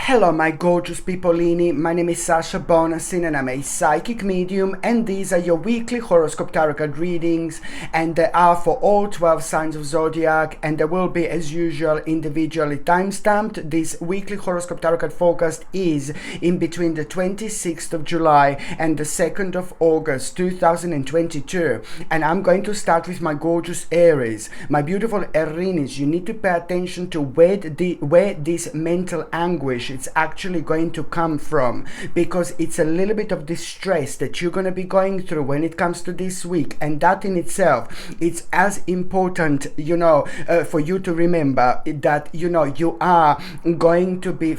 Hello my gorgeous peopleini, my name is Sasha Bonasin and I'm a psychic medium, and these are your weekly horoscope tarot card readings, and they are for all 12 signs of zodiac, and they will be as usual individually time-stamped. This weekly horoscope tarot card forecast is in between the 26th of July and the 2nd of August 2022, and I'm going to start with my gorgeous Aries. My beautiful Aries, you need to pay attention to where this mental anguish it's actually going to come from, because it's a little bit of distress that you're going to be going through when it comes to this week, and that in itself, it's as important, for you to remember that you are going to be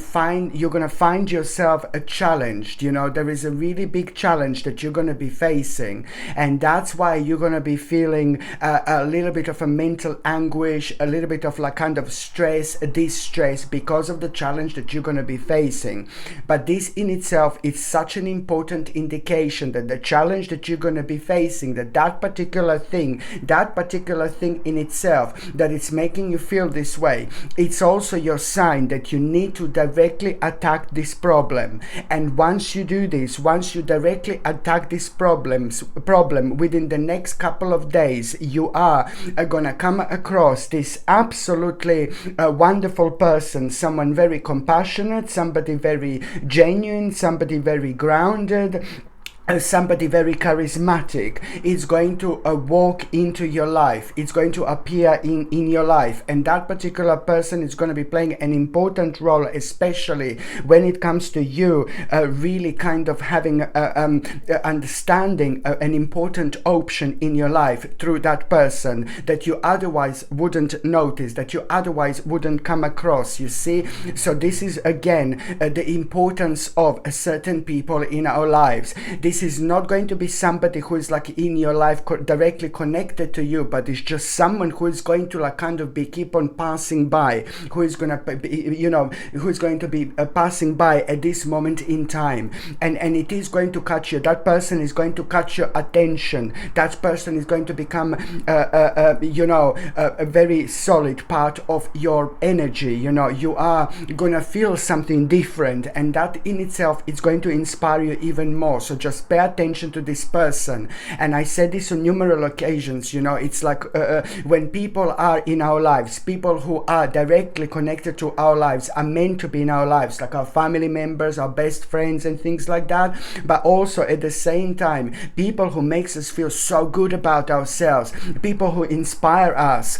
you're going to find yourself challenged. There is a really big challenge that you're going to be facing, and that's why you're going to be feeling a little bit of a mental anguish, a little bit of like kind of stress, distress, because of the challenge that you're going to be facing. But this in itself is such an important indication that the challenge that you're going to be facing, that particular thing in itself, that it's making you feel this way, it's also your sign that you need to directly attack this problem. And once you do this, once you directly attack this problem within the next couple of days, you are gonna come across this absolutely wonderful person, someone very compassionate, somebody very genuine, somebody very grounded, somebody very charismatic is going to walk into your life. It's going to appear in your life, and that particular person is going to be playing an important role, especially when it comes to you really kind of having understanding an important option in your life through that person that you otherwise wouldn't notice, that you otherwise wouldn't come across, you see. So this is again the importance of certain people in our lives. This is not going to be somebody who is like in your life directly connected to you, but it's just someone who is going to like kind of be keep on passing by, who is going to be passing by at this moment in time, and it is going to catch you. That person is going to catch your attention. That person is going to become a very solid part of your energy. You are going to feel something different, and that in itself is going to inspire you even more. So just pay attention to this person. And I said this on numerous occasions. It's like when people are in our lives, people who are directly connected to our lives are meant to be in our lives, like our family members, our best friends and things like that. But also at the same time, people who makes us feel so good about ourselves, people who inspire us.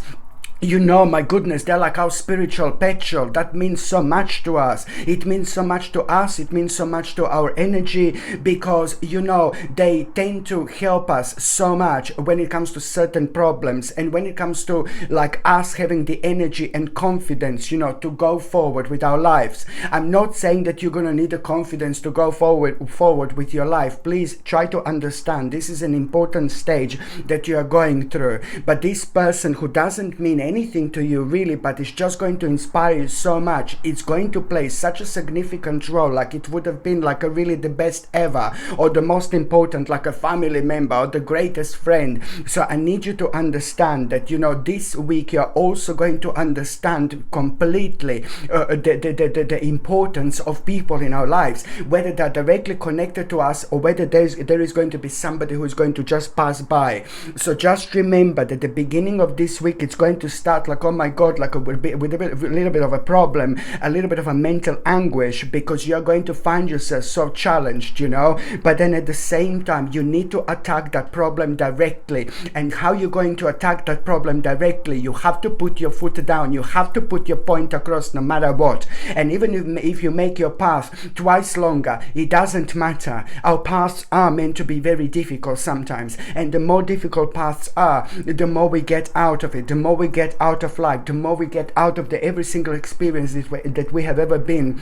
My goodness, they're like our spiritual petrol. That means so much to us. It means so much to us. It means so much to our energy, because, they tend to help us so much when it comes to certain problems, and when it comes to like us having the energy and confidence, to go forward with our lives. I'm not saying that you're going to need the confidence to go forward with your life. Please try to understand this is an important stage that you are going through. But this person who doesn't mean anything to you really, but it's just going to inspire you so much, it's going to play such a significant role, like it would have been like a really the best ever, or the most important, like a family member or the greatest friend. So I need you to understand that this week you're also going to understand completely the importance of people in our lives, whether they're directly connected to us or whether there is going to be somebody who is going to just pass by. So just remember that the beginning of this week, it's going to start like, oh my God, like with a little bit of a problem, a little bit of a mental anguish, because you're going to find yourself so challenged, but then at the same time, you need to attack that problem directly. And how you're going to attack that problem directly, you have to put your foot down, you have to put your point across no matter what. And even if you make your path twice longer, it doesn't matter. Our paths are meant to be very difficult sometimes, and the more difficult paths are, the more we get out of it, the more we get out of life, the more we get out of every single experience that we have ever been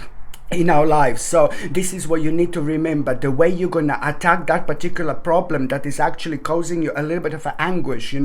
in our lives. So this is what you need to remember, the way you're gonna attack that particular problem that is actually causing you a little bit of anguish.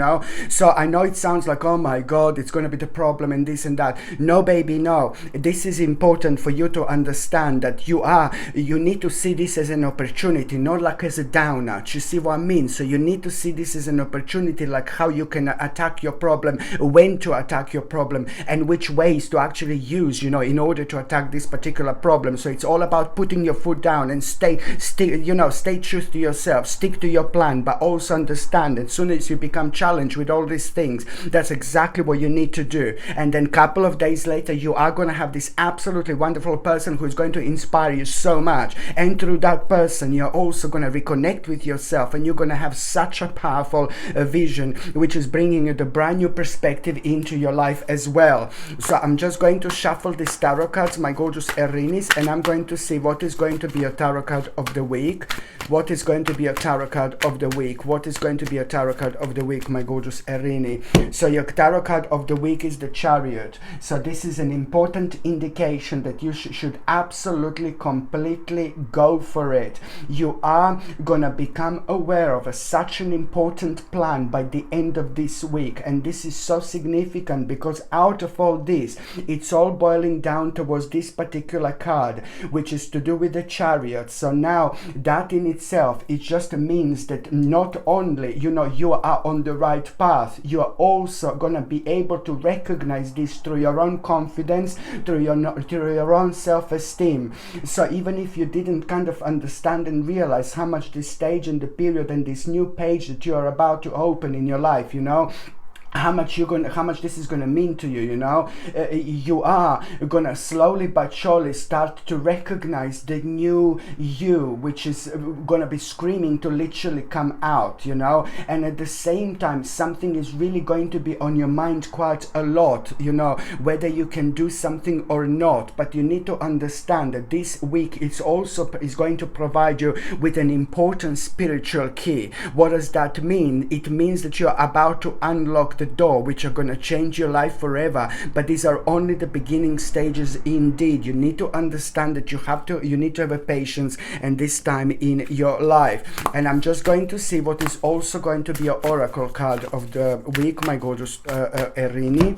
So I know it sounds like, oh my God, it's gonna be the problem and this and that. No baby, no. This is important for you to understand that you need to see this as an opportunity, not like as a downer. You see what I mean? So you need to see this as an opportunity, like how you can attack your problem, when to attack your problem, and which ways to actually use in order to attack this particular problem. problem. So it's all about putting your foot down and stay true to yourself, stick to your plan, but also understand as soon as you become challenged with all these things, that's exactly what you need to do. And then a couple of days later, you are going to have this absolutely wonderful person who is going to inspire you so much. And through that person, you're also going to reconnect with yourself, and you're going to have such a powerful vision, which is bringing you the brand new perspective into your life as well. So I'm just going to shuffle these tarot cards, my gorgeous Erinis, and I'm going to see what is going to be a tarot card of the week. What is going to be a tarot card of the week? What is going to be a tarot card of the week, my gorgeous Erini? So your tarot card of the week is the Chariot. So this is an important indication that you should absolutely, completely go for it. You are going to become aware of such an important plan by the end of this week. And this is so significant because out of all this, it's all boiling down towards this particular card, which is to do with the Chariot. So now that in itself, it just means that not only, you are on the right path, you are also going to be able to recognize this through your own confidence, through your own self-esteem. So even if you didn't kind of understand and realize how much this stage and the period and this new page that you are about to open in your life, how much this is going to mean to you, you are going to slowly but surely start to recognize the new you, which is going to be screaming to literally come out, and at the same time, something is really going to be on your mind quite a lot, whether you can do something or not. But you need to understand that this week is going to provide you with an important spiritual key. What does that mean? It means that you're about to unlock the door, which are going to change your life forever. But these are only the beginning stages indeed. You need to understand that you need to have a patience and this time in your life. And I'm just going to see what is also going to be an oracle card of the week, my gorgeous Erini.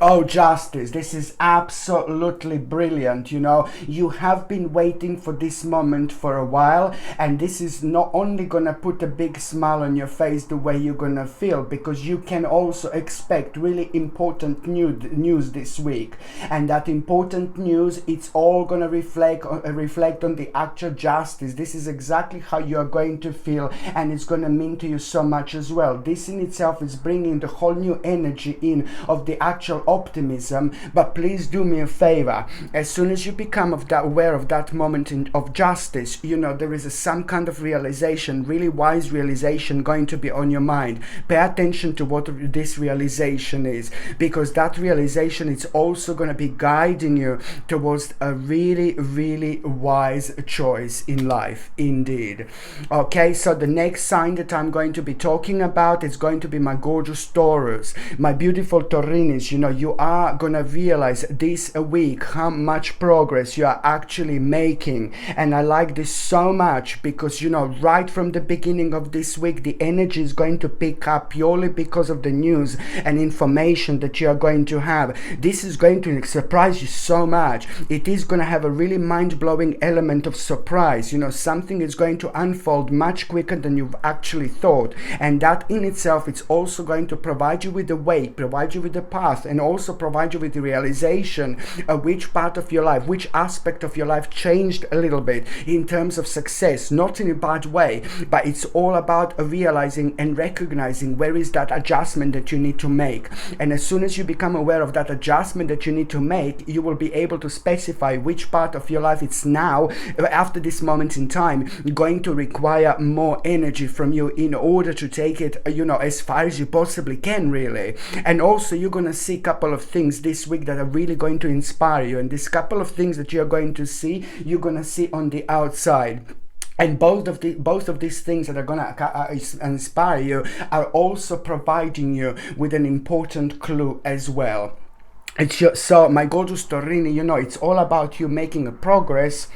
Oh, Justice, this is absolutely brilliant. You have been waiting for this moment for a while, and this is not only gonna put a big smile on your face the way you're gonna feel, because you can also expect really important news this week. And that important news, it's all gonna reflect on the actual justice. This is exactly how you are going to feel, and it's gonna mean to you so much as well. This in itself is bringing the whole new energy in of the actual optimism. But please do me a favor, as soon as you become aware of that moment of justice, there is some kind of realization, really wise realization going to be on your mind. Pay attention to what this realization is, because that realization is also going to be guiding you towards a really, really wise choice in life indeed. Okay, so the next sign that I'm going to be talking about is going to be my gorgeous Taurus, my beautiful Taurinis. You are gonna realize this week how much progress you are actually making. And I like this so much because right from the beginning of this week, the energy is going to pick up purely because of the news and information that you are going to have. This is going to surprise you so much. It is going to have a really mind-blowing element of surprise. Something is going to unfold much quicker than you've actually thought, and that in itself, it's also going to provide you with the way, provide you with the path, and also provide you with the realization of which part of your life, which aspect of your life changed a little bit in terms of success, not in a bad way, but it's all about realizing and recognizing where is that adjustment that you need to make. And as soon as you become aware of that adjustment that you need to make, you will be able to specify which part of your life it's now, after this moment in time, going to require more energy from you in order to take it, as far as you possibly can, really. And also, you're going to see a couple of things this week that are really going to inspire you, and this couple of things that you're going to see, you're going to see on the outside. And both of these things that are going to inspire you are also providing you with an important clue as well. So my gorgeous Taurini, it's all about you making a progress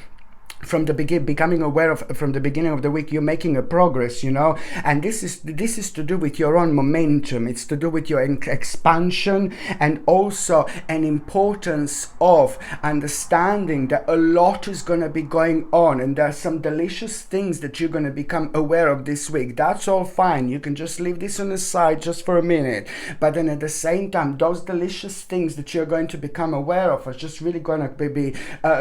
from the becoming aware of from the beginning of the week, you're making a progress, you know. And this is to do with your own momentum. It's to do with your expansion, and also an importance of understanding that a lot is going to be going on, and there's some delicious things that you're going to become aware of this week. That's all fine. You can just leave this on the side just for a minute, but then at the same time, those delicious things that you're going to become aware of are just really going to be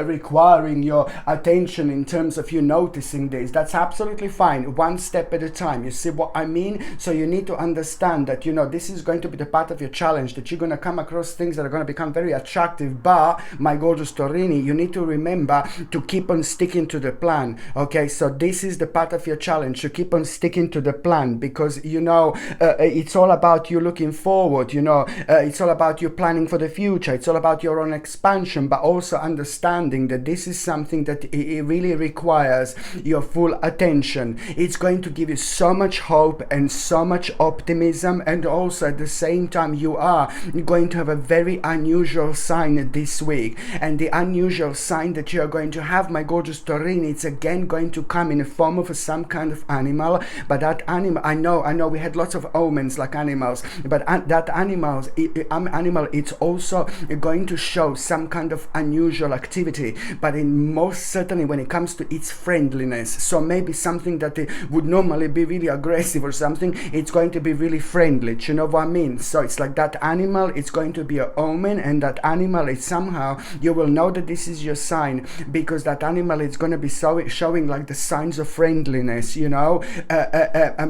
requiring your attention in terms of you noticing this. That's absolutely fine, one step at a time. You see what I mean? So you need to understand that, you know, this is going to be the part of your challenge, that you're going to come across things that are going to become very attractive. But my gorgeous Taurini, you need to remember to keep on sticking to the plan. Okay, so this is the part of your challenge, to keep on sticking to the plan, because, you know, it's all about you looking forward, you know, it's all about you planning for the future, it's all about your own expansion, but also understanding that this is something that it really requires your full attention. It's going to give you so much hope and so much optimism, and also at the same time you are going to have a very unusual sign this week. And the unusual sign that you are going to have, my gorgeous Taurini, it's again going to come in the form of some kind of animal. But that animal, I know we had lots of omens like animals, but that animal, it's also going to show some kind of unusual activity, but in most certainly when it comes to its friendliness. So maybe something that would normally be really aggressive or something, it's going to be really friendly. Do you know what I mean? So it's like that animal, it's going to be an omen, and that animal is somehow, you will know that this is your sign, because that animal is going to be showing like the signs of friendliness, you know,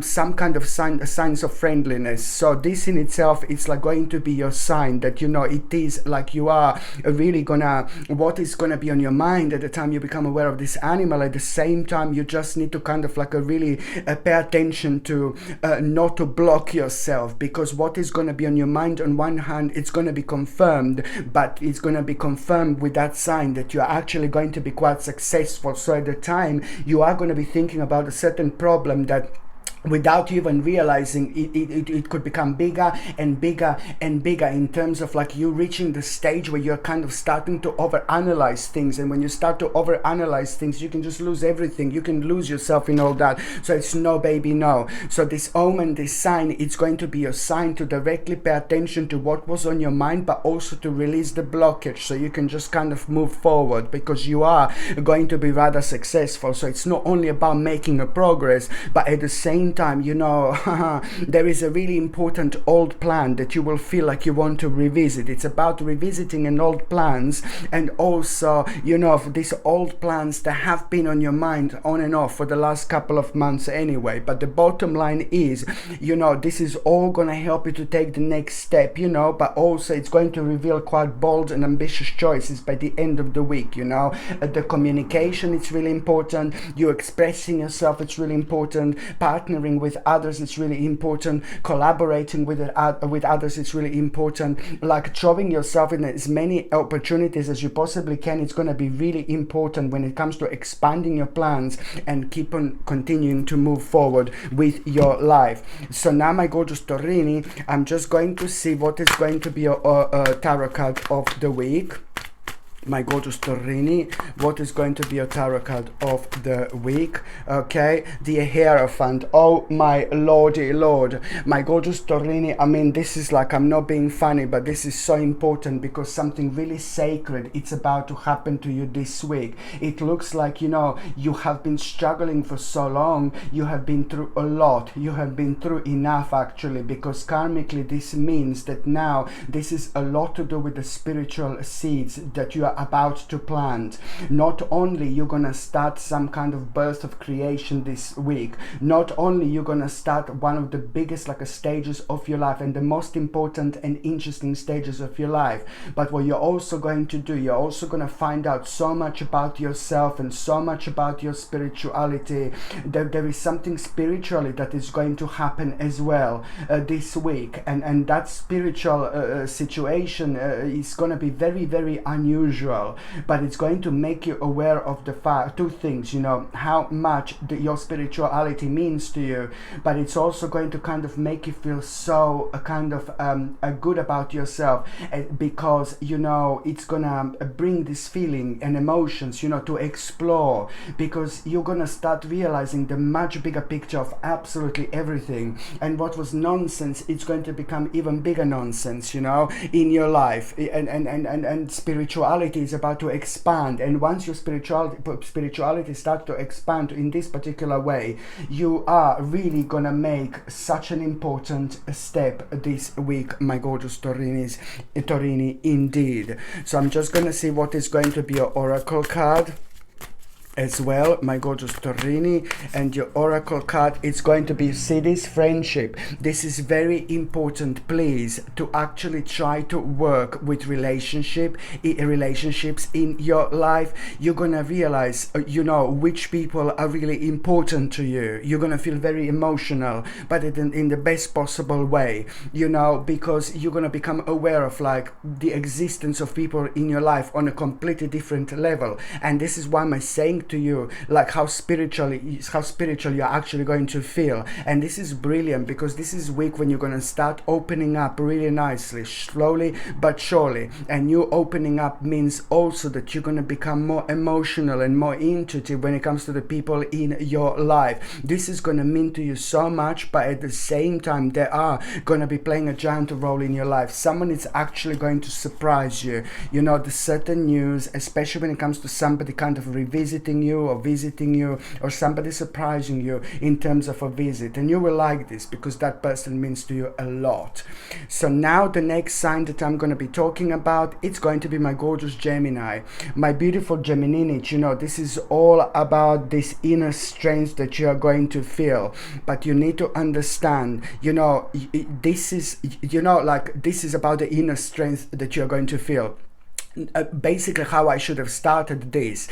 some kind of signs of friendliness. So this in itself, it's like going to be your sign that, you know, it is like you are really gonna, what is gonna be on your mind at the time you become aware of this animal. At the same time, you just need to kind of like really pay attention to not to block yourself, because what is going to be on your mind, on one hand, it's going to be confirmed, but it's going to be confirmed with that sign that you are actually going to be quite successful. So at the time, you are going to be thinking about a certain problem that, without you even realizing it could become bigger and bigger and bigger, in terms of like you reaching the stage where you're kind of starting to overanalyze things. And when you start to overanalyze things, you can just lose everything. You can lose yourself in all that. So it's no, baby, no. So this omen, this sign, it's going to be a sign to directly pay attention to what was on your mind, but also to release the blockage, so you can just kind of move forward, because you are going to be rather successful. So it's not only about making a progress, but at the same time, you know, there is a really important old plan that you will feel like you want to revisit. It's about revisiting an old plans, and also, you know, these old plans that have been on your mind on and off for the last couple of months anyway. But the bottom line is, you know, this is all going to help you to take the next step, you know, but also it's going to reveal quite bold and ambitious choices by the end of the week, you know. The communication, it's really important. You expressing yourself, it's really important. Partnering with others, it's really important. Collaborating with others, it's really important. Like throwing yourself in as many opportunities as you possibly can, it's going to be really important when it comes to expanding your plans and keep on continuing to move forward with your life. So now, my gorgeous Taurini, I'm just going to see what is going to be a tarot card of the week. My gorgeous Taurini, what is going to be a tarot card of the week? Okay, the Hierophant. Oh my lordy lord, my gorgeous Taurini, I mean, this is like, I'm not being funny, but this is so important, because something really sacred, it's about to happen to you this week. It looks like, you know, you have been struggling for so long, you have been through a lot, you have been through enough actually, because karmically this means that now this is a lot to do with the spiritual seeds that you are about to plant. Not only you're gonna start some kind of birth of creation this week, not only you're gonna start one of the biggest like stages of your life and the most important and interesting stages of your life, but what you're also going to do, you're also gonna find out so much about yourself and so much about your spirituality, that there is something spiritually that is going to happen as well this week, and that spiritual situation is going to be very, very unusual. usual, but it's going to make you aware of the fact, two things, you know, how much your spirituality means to you, but it's also going to kind of make you feel so kind of good about yourself, because, you know, it's gonna bring this feeling and emotions, you know, to explore, because you're gonna start realizing the much bigger picture of absolutely everything, and what was nonsense, it's going to become even bigger nonsense, you know, in your life, and spirituality is about to expand, and once your spirituality starts to expand in this particular way, you are really gonna make such an important step this week, my gorgeous Taurini, indeed. So I'm just gonna see what is going to be your oracle card as well, my gorgeous Taurini, and your oracle card, it's going to be, see this, friendship. This is very important, please, to actually try to work with relationships in your life. You're gonna realize, you know, which people are really important to you. You're gonna feel very emotional, but in the best possible way, you know, because you're gonna become aware of like the existence of people in your life on a completely different level. And this is why I'm saying to you, like, how spiritual you're actually going to feel. And this is brilliant, because this is week when you're going to start opening up really nicely, slowly but surely. And you opening up means also that you're going to become more emotional and more intuitive when it comes to the people in your life. This is going to mean to you so much, but at the same time they are going to be playing a giant role in your life. Someone is actually going to surprise you, you know, the certain news, especially when it comes to somebody kind of revisiting you or visiting you, or somebody surprising you in terms of a visit, and you will like this because that person means to you a lot. So now the next sign that I'm going to be talking about, it's going to be my gorgeous Gemini, my beautiful Gemini. You know, this is all about this inner strength that you are going to feel, but you need to understand, you know, this is, you know, like, this is about the inner strength that you're going to feel. Basically how I should have started this,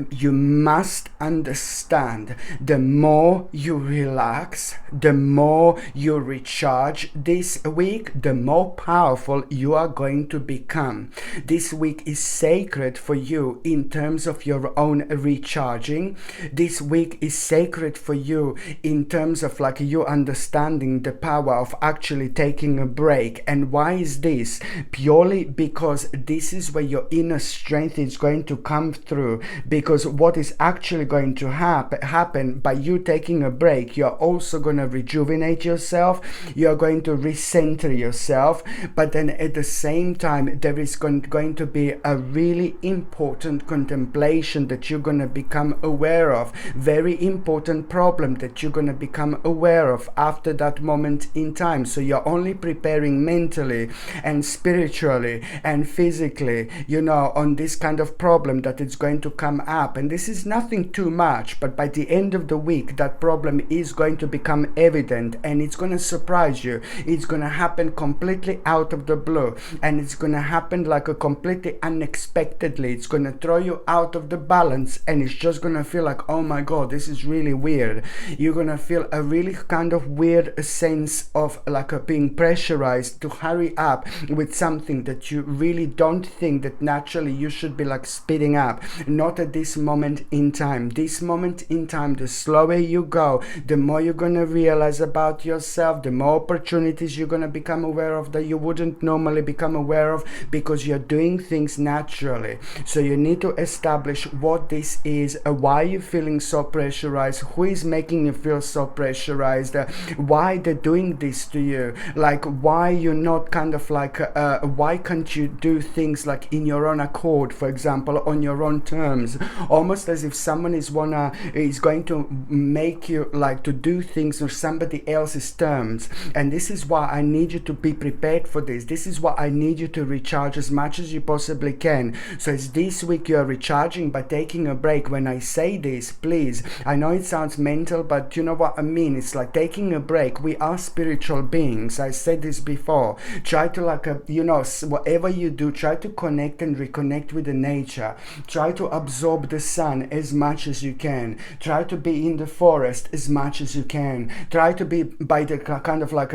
you must understand, the more you relax, the more you recharge this week, the more powerful you are going to become. This week is sacred for you in terms of your own recharging. This week is sacred for you in terms of like you understanding the power of actually taking a break. And why is this? Purely because this is where your inner strength is going to come through, because what is actually going to happen by you taking a break, you're also going to rejuvenate yourself, you're going to recenter yourself, but then at the same time there is going to be a really important contemplation that you're going to become aware of, very important problem that you're going to become aware of after that moment in time. So you're only preparing mentally and spiritually and physically, you know, on this kind of problem that it's going to come up. And this is nothing too much, but by the end of the week that problem is going to become evident, and it's going to surprise you. It's going to happen completely out of the blue, and it's going to happen like a completely unexpectedly. It's going to throw you out of the balance, and it's just going to feel like, oh my god, this is really weird. You're going to feel a really kind of weird sense of like being pressurized to hurry up with something that you really don't think that naturally you should be like speeding up. Not at this moment in time. This moment in time, the slower you go, the more you're going to realize about yourself, the more opportunities you're going to become aware of that you wouldn't normally become aware of, because you're doing things naturally. So you need to establish what this is, why you're feeling so pressurized, who is making you feel so pressurized, why they're doing this to you, like why you're not kind of like why can't you do things like in your own accord, for example, on your own terms, almost as if someone is going to make you like to do things on somebody else's terms. And this is why I need you to be prepared for this. This is why I need you to recharge as much as you possibly can. So it's this week you're recharging by taking a break. When I say this, please, I know it sounds mental, but you know what I mean. It's like taking a break. We are spiritual beings. I said this before. Try to like you know, whatever you do, try to connect and reconnect with the nature. Try to absorb the sun as much as you can. Try to be in the forest as much as you can. Try to be by the kind of like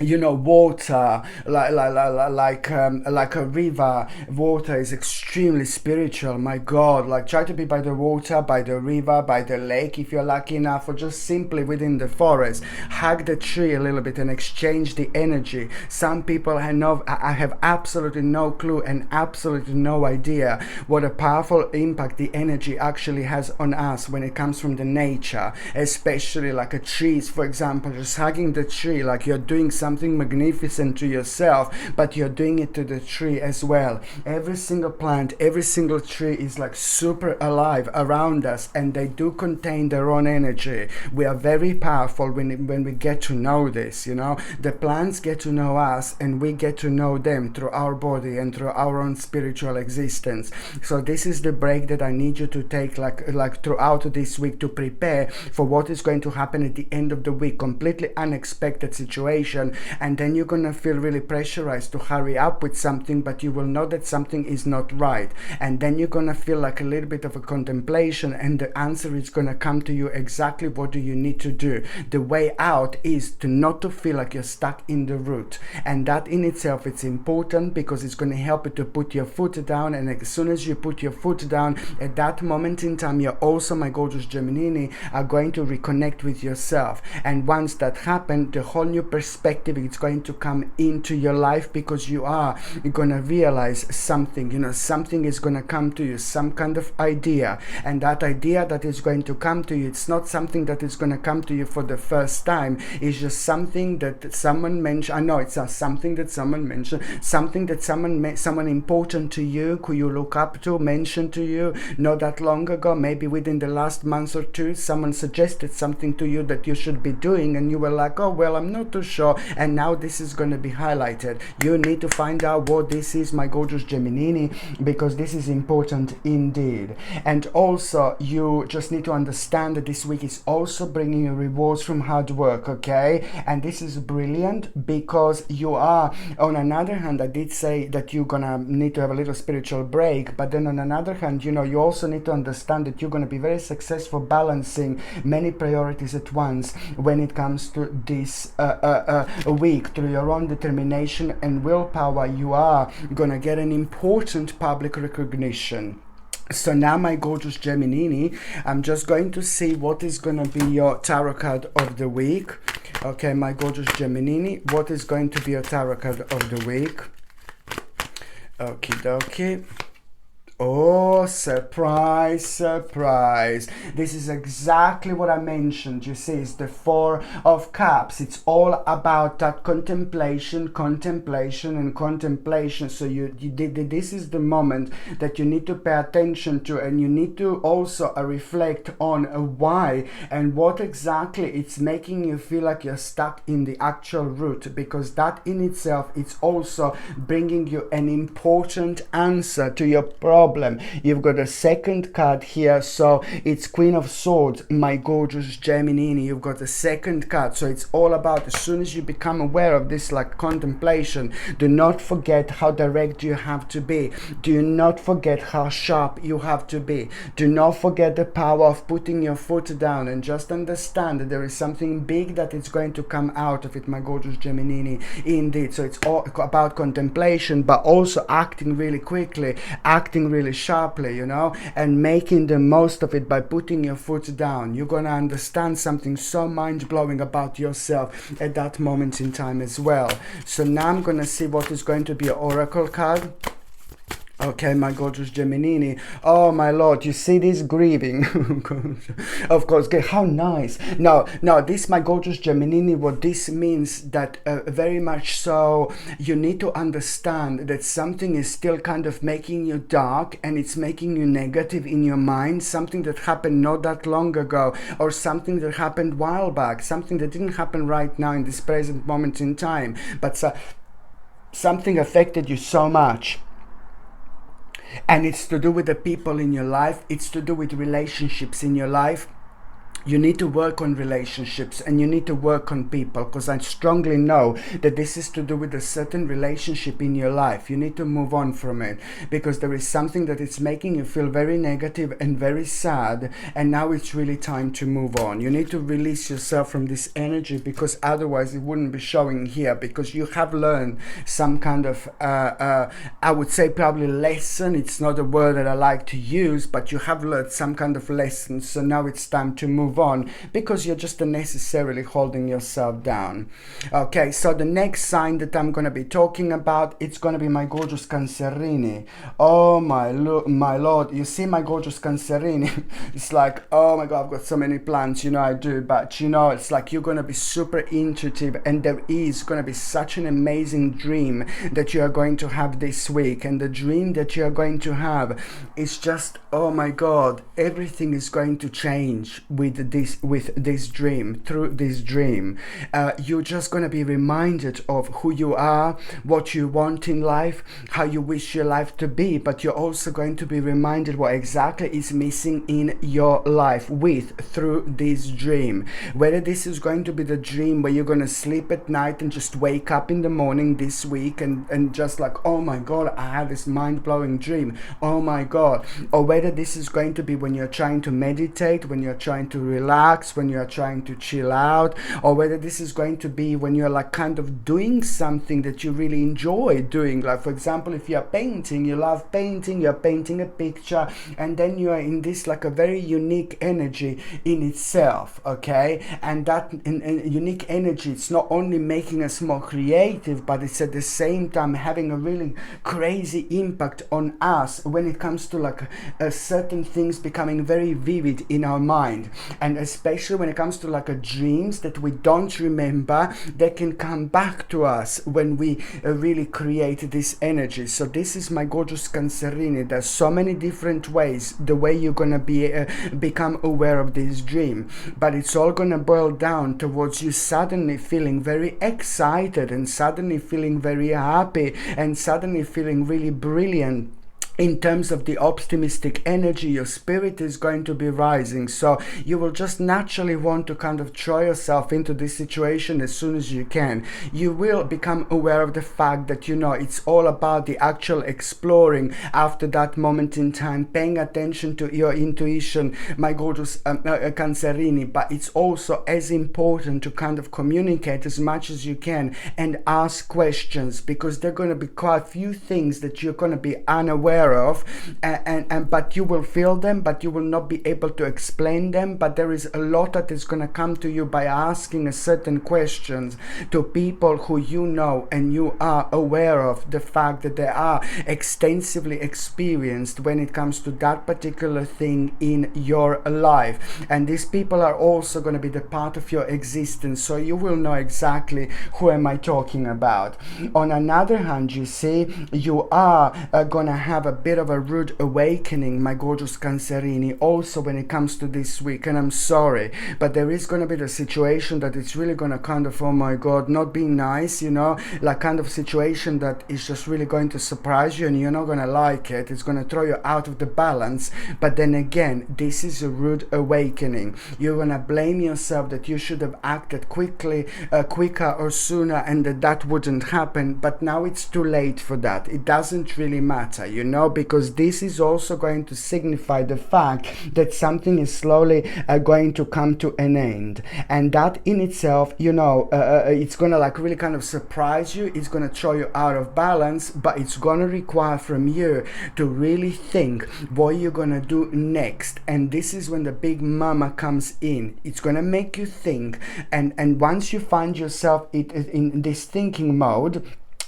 you know, water, like a river. Water is extremely spiritual, my God. Like, try to be by the water, by the river, by the lake if you're lucky enough, or just simply within the forest. Hug the tree a little bit and exchange the energy. Some people I have absolutely no clue and absolutely no idea what a powerful impact the energy actually has on us when it comes from the nature, especially like a trees, for example. Just hugging the tree, like you're doing something magnificent to yourself, but you're doing it to the tree as well. Every single plant, every single tree is like super alive around us, and they do contain their own energy. We are very powerful when we get to know this, you know. The plants get to know us, and we get to know them through our body and through our own spiritual existence. So this is the break that I need you to take, like throughout this week, to prepare for what is going to happen at the end of the week. Completely unexpected situation, and then you're gonna feel really pressurized to hurry up with something, but you will know that something is not right, and then you're gonna feel like a little bit of a contemplation, and the answer is gonna come to you exactly what do you need to do. The way out is to not to feel like you're stuck in the root, and that in itself, it's important because it's going to help you to put your foot down. And as soon as you put your foot down, at that moment in time, you're also, my gorgeous Gemini, are going to reconnect with yourself. And once that happens, the whole new perspective is going to come into your life, because you're going to realize something, you know, something is going to come to you, some kind of idea. And that idea that is going to come to you, it's not something that is going to come to you for the first time. It's just something that someone mentioned. I know it's not something that someone mentioned, something that someone important to you, who you look up to, mentioned to you not that long ago, maybe within the last month or two. Someone suggested something to you that you should be doing, and you were like, oh well, I'm not too sure, and now this is going to be highlighted. You need to find out what this is, my gorgeous Gemini, because this is important indeed. And also, you just need to understand that this week is also bringing you rewards from hard work, okay? And this is brilliant, because you are, on another hand, I did say that you're gonna need to have a little spiritual break, but then on another hand, you know, you also need to understand that you're going to be very successful balancing many priorities at once when it comes to this week. Through your own determination and willpower, you are gonna get an important public recognition. So now, my gorgeous Gemini, I'm just going to see what is going to be your tarot card of the week. Okay, my gorgeous Gemini, what is going to be your tarot card of the week? Okie dokie. Oh, surprise, surprise. This is exactly what I mentioned. You see, it's the Four of Cups. It's all about that contemplation, and contemplation. So this is the moment that you need to pay attention to, and you need to also reflect on why and what exactly it's making you feel like you're stuck in the actual root, because that in itself, it's also bringing you an important answer to your problem. You've got a second card here, so it's Queen of Swords, my gorgeous Gemini. You've got the second card, so it's all about, as soon as you become aware of this, like contemplation, do not forget how direct you have to be. Do not forget how sharp you have to be. Do not forget the power of putting your foot down, and just understand that there is something big that is going to come out of it, my gorgeous Gemini, indeed. So it's all about contemplation, but also acting really quickly, acting really sharply, you know, and making the most of it by putting your foot down. You're gonna understand something so mind-blowing about yourself at that moment in time as well. So now I'm gonna see what is going to be an oracle card. Okay, my gorgeous Gemini. Oh my lord, you see this grieving? Of course, how nice. No, this, my gorgeous Gemini, what this means, that very much so, you need to understand that something is still kind of making you dark, and it's making you negative in your mind. Something that happened not that long ago, or something that happened a while back, something that didn't happen right now in this present moment in time, but something affected you so much. And it's to do with the people in your life. It's to do with relationships in your life. You need to work on relationships and you need to work on people, because I strongly know that this is to do with a certain relationship in your life. You need to move on from it because there is something that is making you feel very negative and very sad, and now it's really time to move on. You need to release yourself from this energy, because otherwise it wouldn't be showing here, because you have learned some kind of I would say probably lesson. It's not a word that I like to use, but you have learned some kind of lesson. So now it's time to move on, because you're just unnecessarily holding yourself down. Okay, so the next sign that I'm going to be talking about, it's going to be my gorgeous Cancerini. Oh my lord, you see my gorgeous Cancerini? It's like, oh my god, I've got so many plans, you know I do, but you know, it's like you're going to be super intuitive, and there is going to be such an amazing dream that you are going to have this week. And the dream that you are going to have is just, oh my god, everything is going to change with this dream. Through this dream, you're just going to be reminded of who you are, what you want in life, how you wish your life to be, but you're also going to be reminded what exactly is missing in your life through this dream. Whether this is going to be the dream where you're going to sleep at night and just wake up in the morning this week and just like, oh my god, I had this mind-blowing dream, oh my god. Or whether this is going to be when you're trying to meditate, when you're trying to relax, when you're trying to chill out, or whether this is going to be when you're like kind of doing something that you really enjoy doing. Like for example, if you're painting, you love painting, you're painting a picture, and then you are in this like a very unique energy in itself, okay? And that unique energy, it's not only making us more creative, but it's at the same time having a really crazy impact on us when it comes to like certain things becoming very vivid in our mind. And especially when it comes to like dreams that we don't remember, they can come back to us when we really create this energy. So this is my gorgeous Cancerini. There's so many different ways the way you're gonna become aware of this dream, but it's all gonna boil down towards you suddenly feeling very excited and suddenly feeling very happy and suddenly feeling really brilliant. In terms of the optimistic energy, your spirit is going to be rising. So you will just naturally want to kind of throw yourself into this situation as soon as you can. You will become aware of the fact that, you know, it's all about the actual exploring after that moment in time, paying attention to your intuition, my gorgeous Cancerini. But it's also as important to kind of communicate as much as you can and ask questions, because there are going to be quite a few things that you're going to be unaware of, and but you will feel them, but you will not be able to explain them. But there is a lot that is going to come to you by asking a certain questions to people who you know and you are aware of the fact that they are extensively experienced when it comes to that particular thing in your life. And these people are also going to be the part of your existence, so you will know exactly who am I talking about. On another hand, you see, you are going to have a bit of a rude awakening, my gorgeous Cancerini, also when it comes to this week. And I'm sorry, but there is going to be the situation that it's really going to kind of, oh my god, not be nice, you know, like kind of situation that is just really going to surprise you and you're not going to like it. It's going to throw you out of the balance. But then again, this is a rude awakening. You're going to blame yourself that you should have acted quicker or sooner, and that wouldn't happen. But now it's too late for that. It doesn't really matter, you know, because this is also going to signify the fact that something is slowly going to come to an end. And that in itself, you know, it's going to like really kind of surprise you. It's going to throw you out of balance, but it's going to require from you to really think what you're going to do next. And this is when the big mama comes in. It's going to make you think. And once you find yourself in this thinking mode,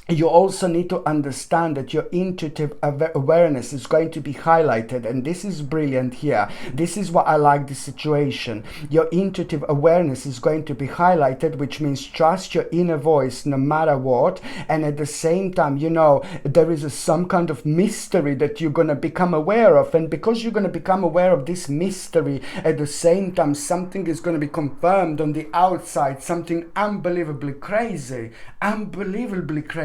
you also need to understand that your intuitive awareness is going to be highlighted, and this is brilliant here. This is what I like the situation. Your intuitive awareness is going to be highlighted, which means trust your inner voice no matter what. And at the same time, you know, there is some kind of mystery that you're going to become aware of, and because you're going to become aware of this mystery, at the same time something is going to be confirmed on the outside, something unbelievably crazy.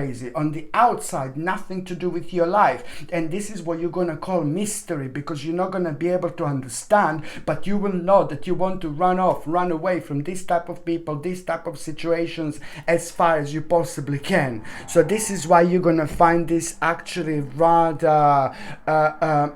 crazy. On the outside, nothing to do with your life. And this is what you're going to call mystery, because you're not going to be able to understand, but you will know that you want to run away from this type of people, this type of situations as far as you possibly can. So this is why you're going to find this actually rather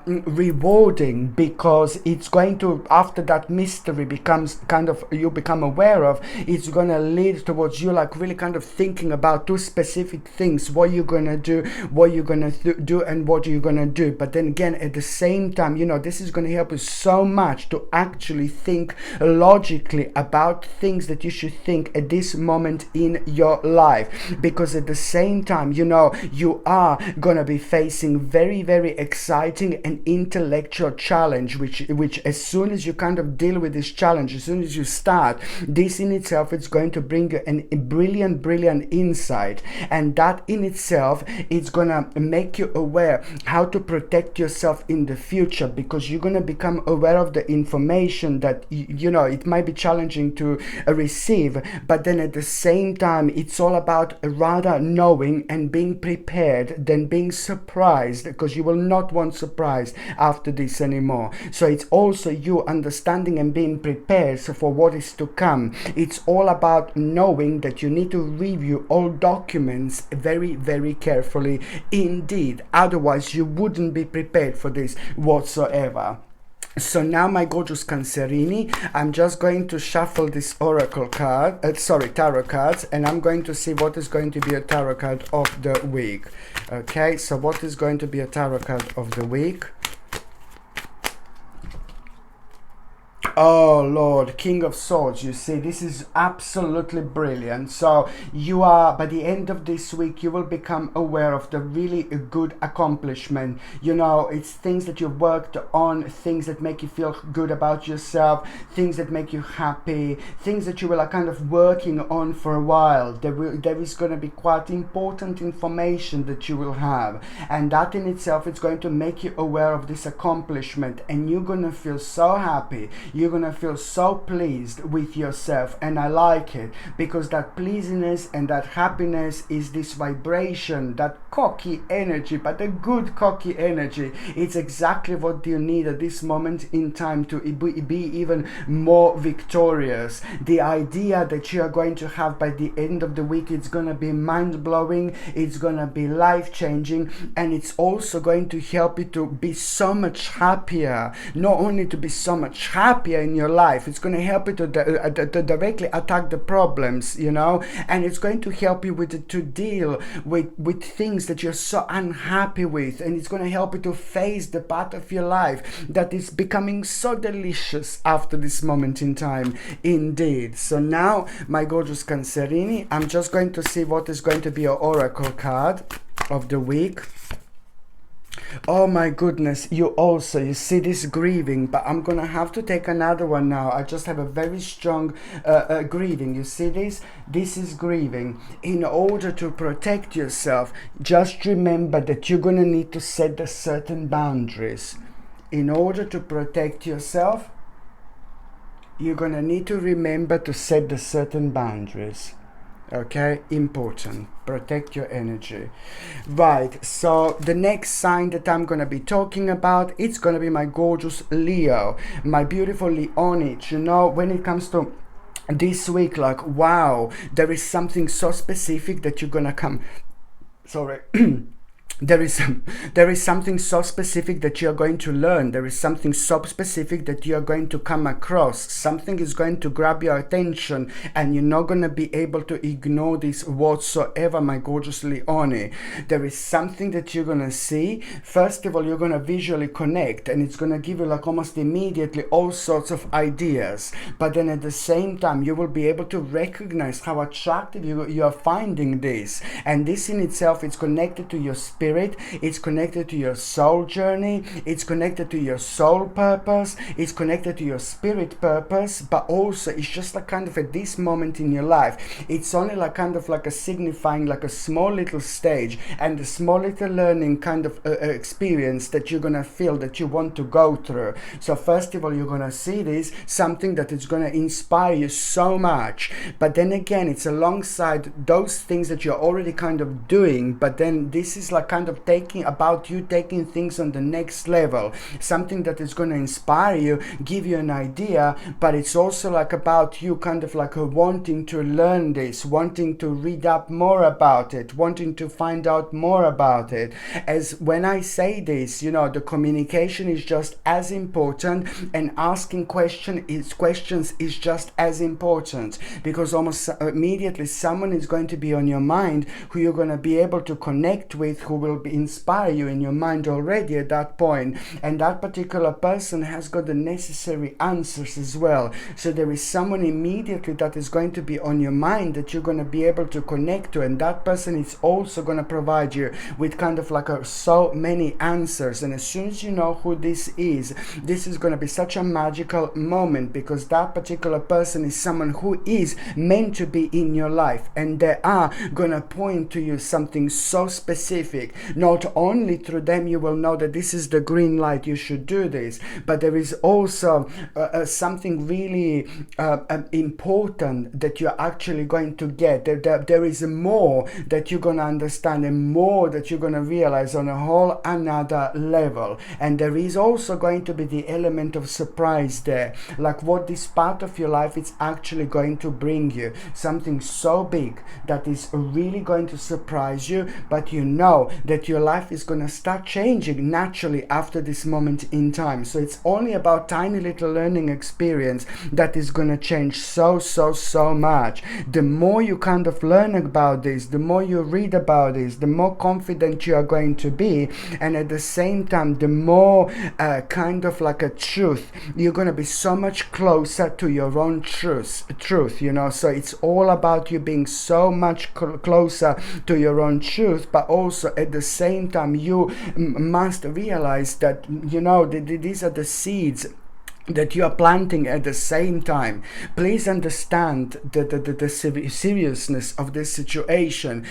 rewarding, because it's going to, after that mystery becomes kind of, you become aware of, it's going to lead towards you like really kind of thinking about two specific things, what you're going to do, what you're going to do, and what you're going to do. But then again, at the same time, you know, this is going to help you so much to actually think logically about things that you should think at this moment in your life, because at the same time, you know, you are going to be facing very, very exciting and intellectual challenge, which as soon as you kind of deal with this challenge, as soon as you start, this in itself is going to bring you a brilliant insight, and that in itself is going to make you aware how to protect yourself in the future, because you're going to become aware of the information that you know it might be challenging to receive, but then at the same time it's all about rather knowing and being prepared than being surprised, because you will not want surprise after this anymore. So it's also you understanding and being prepared for what is to come. It's all about knowing that you need to review all documents very, very carefully indeed, otherwise you wouldn't be prepared for this whatsoever. So now, my gorgeous Cancerini, I'm just going to shuffle this oracle card, tarot cards, and I'm going to see what is going to be a tarot card of the week. Okay, so what is going to be a tarot card of the week? Oh Lord, King of Swords. You see, this is absolutely brilliant. So you are, by the end of this week, you will become aware of the really good accomplishment. You know, it's things that you've worked on, things that make you feel good about yourself, things that make you happy, things that you were kind of working on for a while. There is going to be quite important information that you will have, and that in itself is going to make you aware of this accomplishment, and you're going to feel so happy. You're going to feel so pleased with yourself, and I like it, because that pleasiness and that happiness is this vibration, that cocky energy, but a good cocky energy. It's exactly what you need at this moment in time to be even more victorious. The idea that you are going to have by the end of the week, it's going to be mind-blowing, it's going to be life-changing, and it's also going to help you to be so much happier. Not only to be so much happier in your life, it's going to help you to directly attack the problems, you know, and it's going to help you to deal with things that you're so unhappy with, and it's going to help you to face the part of your life that is becoming so delicious after this moment in time indeed. So now, my gorgeous Cancerini, I'm just going to see what is going to be your oracle card of the week. Oh my goodness, you see this grieving, but I'm gonna have to take another one now. I just have a very strong grieving. You see this is grieving. In order to protect yourself, just remember that you're gonna need to set the certain boundaries. In order to protect yourself, you're gonna need to remember to set the certain boundaries. Okay, important. Protect your energy. Right, so the next sign that I'm going to be talking about, it's going to be my gorgeous Leo, my beautiful Leonich. You know, when it comes to this week, like, wow, there is something so specific that you're going to come, sorry, there is something so specific that you are going to learn. There is something so specific that you are going to come across. Something is going to grab your attention, and you're not going to be able to ignore this whatsoever, my gorgeous Leone. There is something that you're going to see. First of all, you're going to visually connect, and it's going to give you like almost immediately all sorts of ideas. But then at the same time, you will be able to recognize how attractive you are finding this. And this in itself is connected to your spirit. spirit, it's connected to your soul journey, it's connected to your soul purpose, it's connected to your spirit purpose, but also it's just like kind of at this moment in your life, it's only like kind of like a signifying like a small little stage and a small little learning kind of experience that you're gonna feel that you want to go through. So first of all, you're gonna see this something that is gonna inspire you so much, but then again, it's alongside those things that you're already kind of doing, but then this is like kind of taking things on the next level, something that is going to inspire you, give you an idea, but it's also like about you kind of like wanting to learn this, wanting to read up more about it, wanting to find out more about it. As when I say this, you know, the communication is just as important, and asking questions is just as important, because almost immediately someone is going to be on your mind who you're going to be able to connect with, who will inspire you in your mind already at that point, and that particular person has got the necessary answers as well. So there is someone immediately that is going to be on your mind that you're going to be able to connect to, and that person is also going to provide you with kind of like so many answers. And as soon as you know who this is going to be such a magical moment, because that particular person is someone who is meant to be in your life, and they are gonna point to you something so specific. Not only through them you will know that this is the green light, you should do this, but there is also something really important that you're actually going to get. There is more that you're gonna understand, and more that you're gonna realize on a whole another level. And there is also going to be the element of surprise there, like what this part of your life is actually going to bring you, something so big that is really going to surprise you, but you know that your life is going to start changing naturally after this moment in time. So it's only about tiny little learning experience that is going to change so much. The more you kind of learn about this, the more you read about this, the more confident you are going to be, and at the same time the more kind of like a truth, you're going to be so much closer to your own truth, you know. So it's all about you being so much closer to your own truth, but also at the same time you must realize that, you know, these are the seeds that you are planting at the same time. Please understand the seriousness of this situation,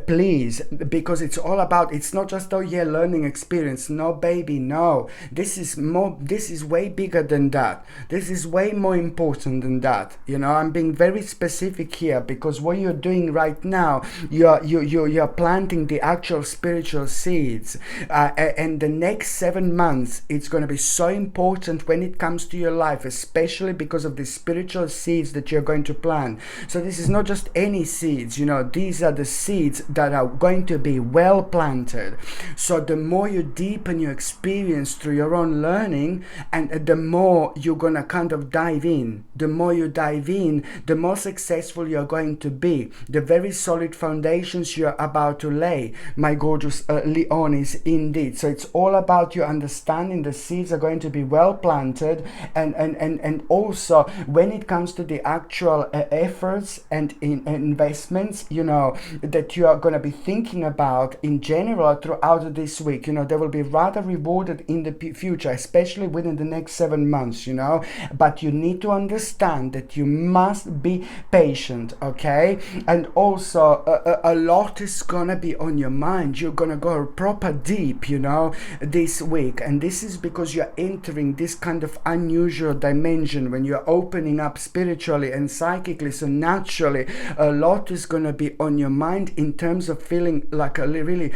please, because it's all about, it's not just, oh yeah, learning experience. No baby, no, this is way bigger than that. This is way more important than that, you know. I'm being very specific here, because what you're doing right now, you're planting the actual spiritual seeds, and the next 7 months it's going to be so important when it comes to your life, especially because of the spiritual seeds that you're going to plant. So this is not just any seeds, you know, these are the seeds that are going to be well planted. So the more you deepen your experience through your own learning, and the more you're gonna kind of dive in, the more you dive in, the more successful you're going to be. The very solid foundations you're about to lay, my gorgeous Leonis, indeed. So it's all about you understanding the seeds are going to be well planted, and also when it comes to the actual efforts and investments, you know, that you are going to be thinking about in general throughout this week, you know, they will be rather rewarded in the future, especially within the next 7 months, you know. But you need to understand that you must be patient, okay? And also a lot is gonna be on your mind. You're gonna go proper deep, you know, this week, and this is because you're entering this kind of unusual dimension when you're opening up spiritually and psychically. So naturally a lot is going to be on your mind in terms of feeling like a really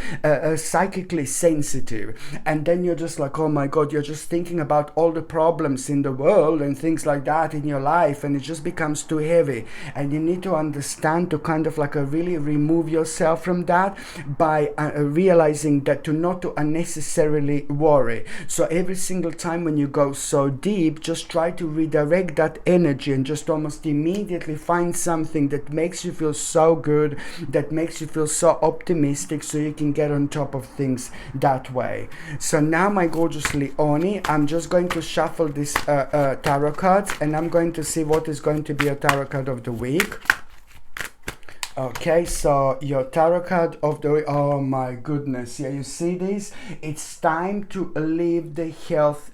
psychically sensitive, and then you're just like, oh my god, you're just thinking about all the problems in the world and things like that in your life, and it just becomes too heavy. And you need to understand to kind of like really remove yourself from that by realizing that not to unnecessarily worry. So every single time when you go so deep, just try to redirect that energy and just almost immediately find something that makes you feel so good, that makes you feel so optimistic, so you can get on top of things that way. So now, my gorgeous Leonie, I'm just going to shuffle this tarot cards, and I'm going to see what is going to be a tarot card of the week. Okay, so your tarot card of the week. Oh my goodness, yeah, you see this? It's time to leave the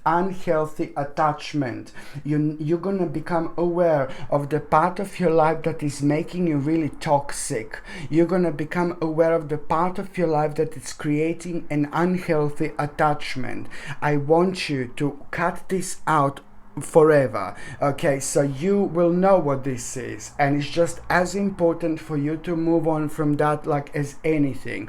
unhealthy attachment. You're gonna become aware of the part of your life that is making you really toxic. You're gonna become aware of the part of your life that is creating an unhealthy attachment. I want you to cut this out forever. Okay, so you will know what this is, and it's just as important for you to move on from that like as anything.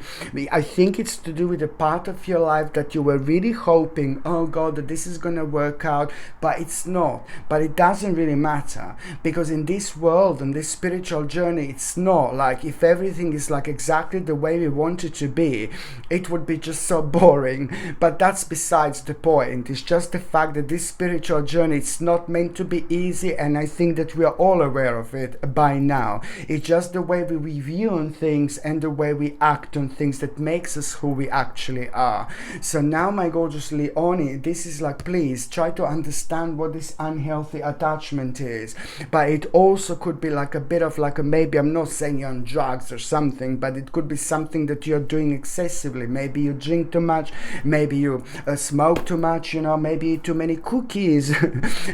I think it's to do with the part of your life that you were really hoping, oh god, that this is gonna work out, but it's not. But it doesn't really matter, because in this world and this spiritual journey, it's not like, if everything is like exactly the way we want it to be, it would be just so boring. But that's besides the point. It's just the fact that this spiritual journey, it's not meant to be easy, and I think that we are all aware of it by now. It's just the way we view on things and the way we act on things that makes us who we actually are. So now, my gorgeous Leonie, this is like, please try to understand what this unhealthy attachment is. But it also could be like a bit of like a, maybe, I'm not saying you're on drugs or something, but it could be something that you're doing excessively. Maybe you drink too much, maybe you smoke too much, you know, maybe eat too many cookies.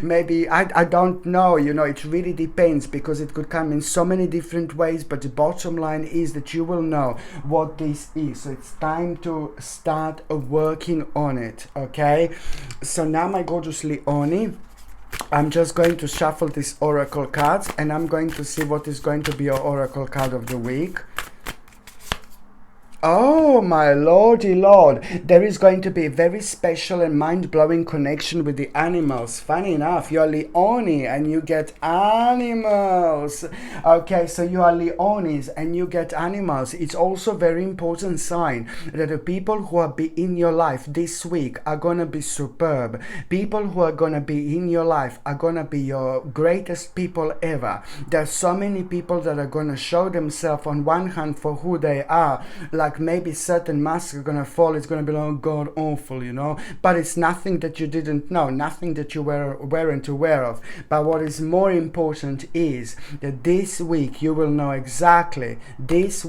Maybe, I don't know, you know, it really depends, because it could come in so many different ways. But the bottom line is that you will know what this is. So it's time to start working on it. Okay, so now, my gorgeous Leonie, I'm just going to shuffle these oracle cards, and I'm going to see what is going to be your oracle card of the week. Oh my lordy lord, there is going to be a very special and mind-blowing connection with the animals. Funny enough, you're Leonie and you get animals. Okay, so you are Leonis and you get animals. It's also a very important sign that the people who are in your life this week are gonna be superb. People who are gonna be in your life are gonna be your greatest people ever. There's so many people that are gonna show themselves on one hand for who they are, like maybe certain masks are gonna fall. It's gonna be like, oh god, awful, you know, but it's nothing that you didn't know, nothing that you weren't aware of. But what is more important is that this week you will know exactly, which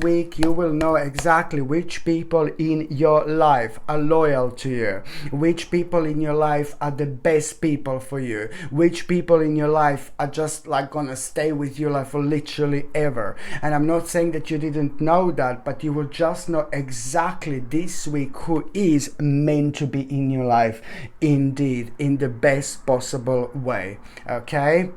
people in your life are loyal to you, which people in your life are the best people for you, which people in your life are just like gonna stay with you like for literally ever. And I'm not saying that you didn't know that, but you will just know exactly this week who is meant to be in your life, indeed, in the best possible way. Okay,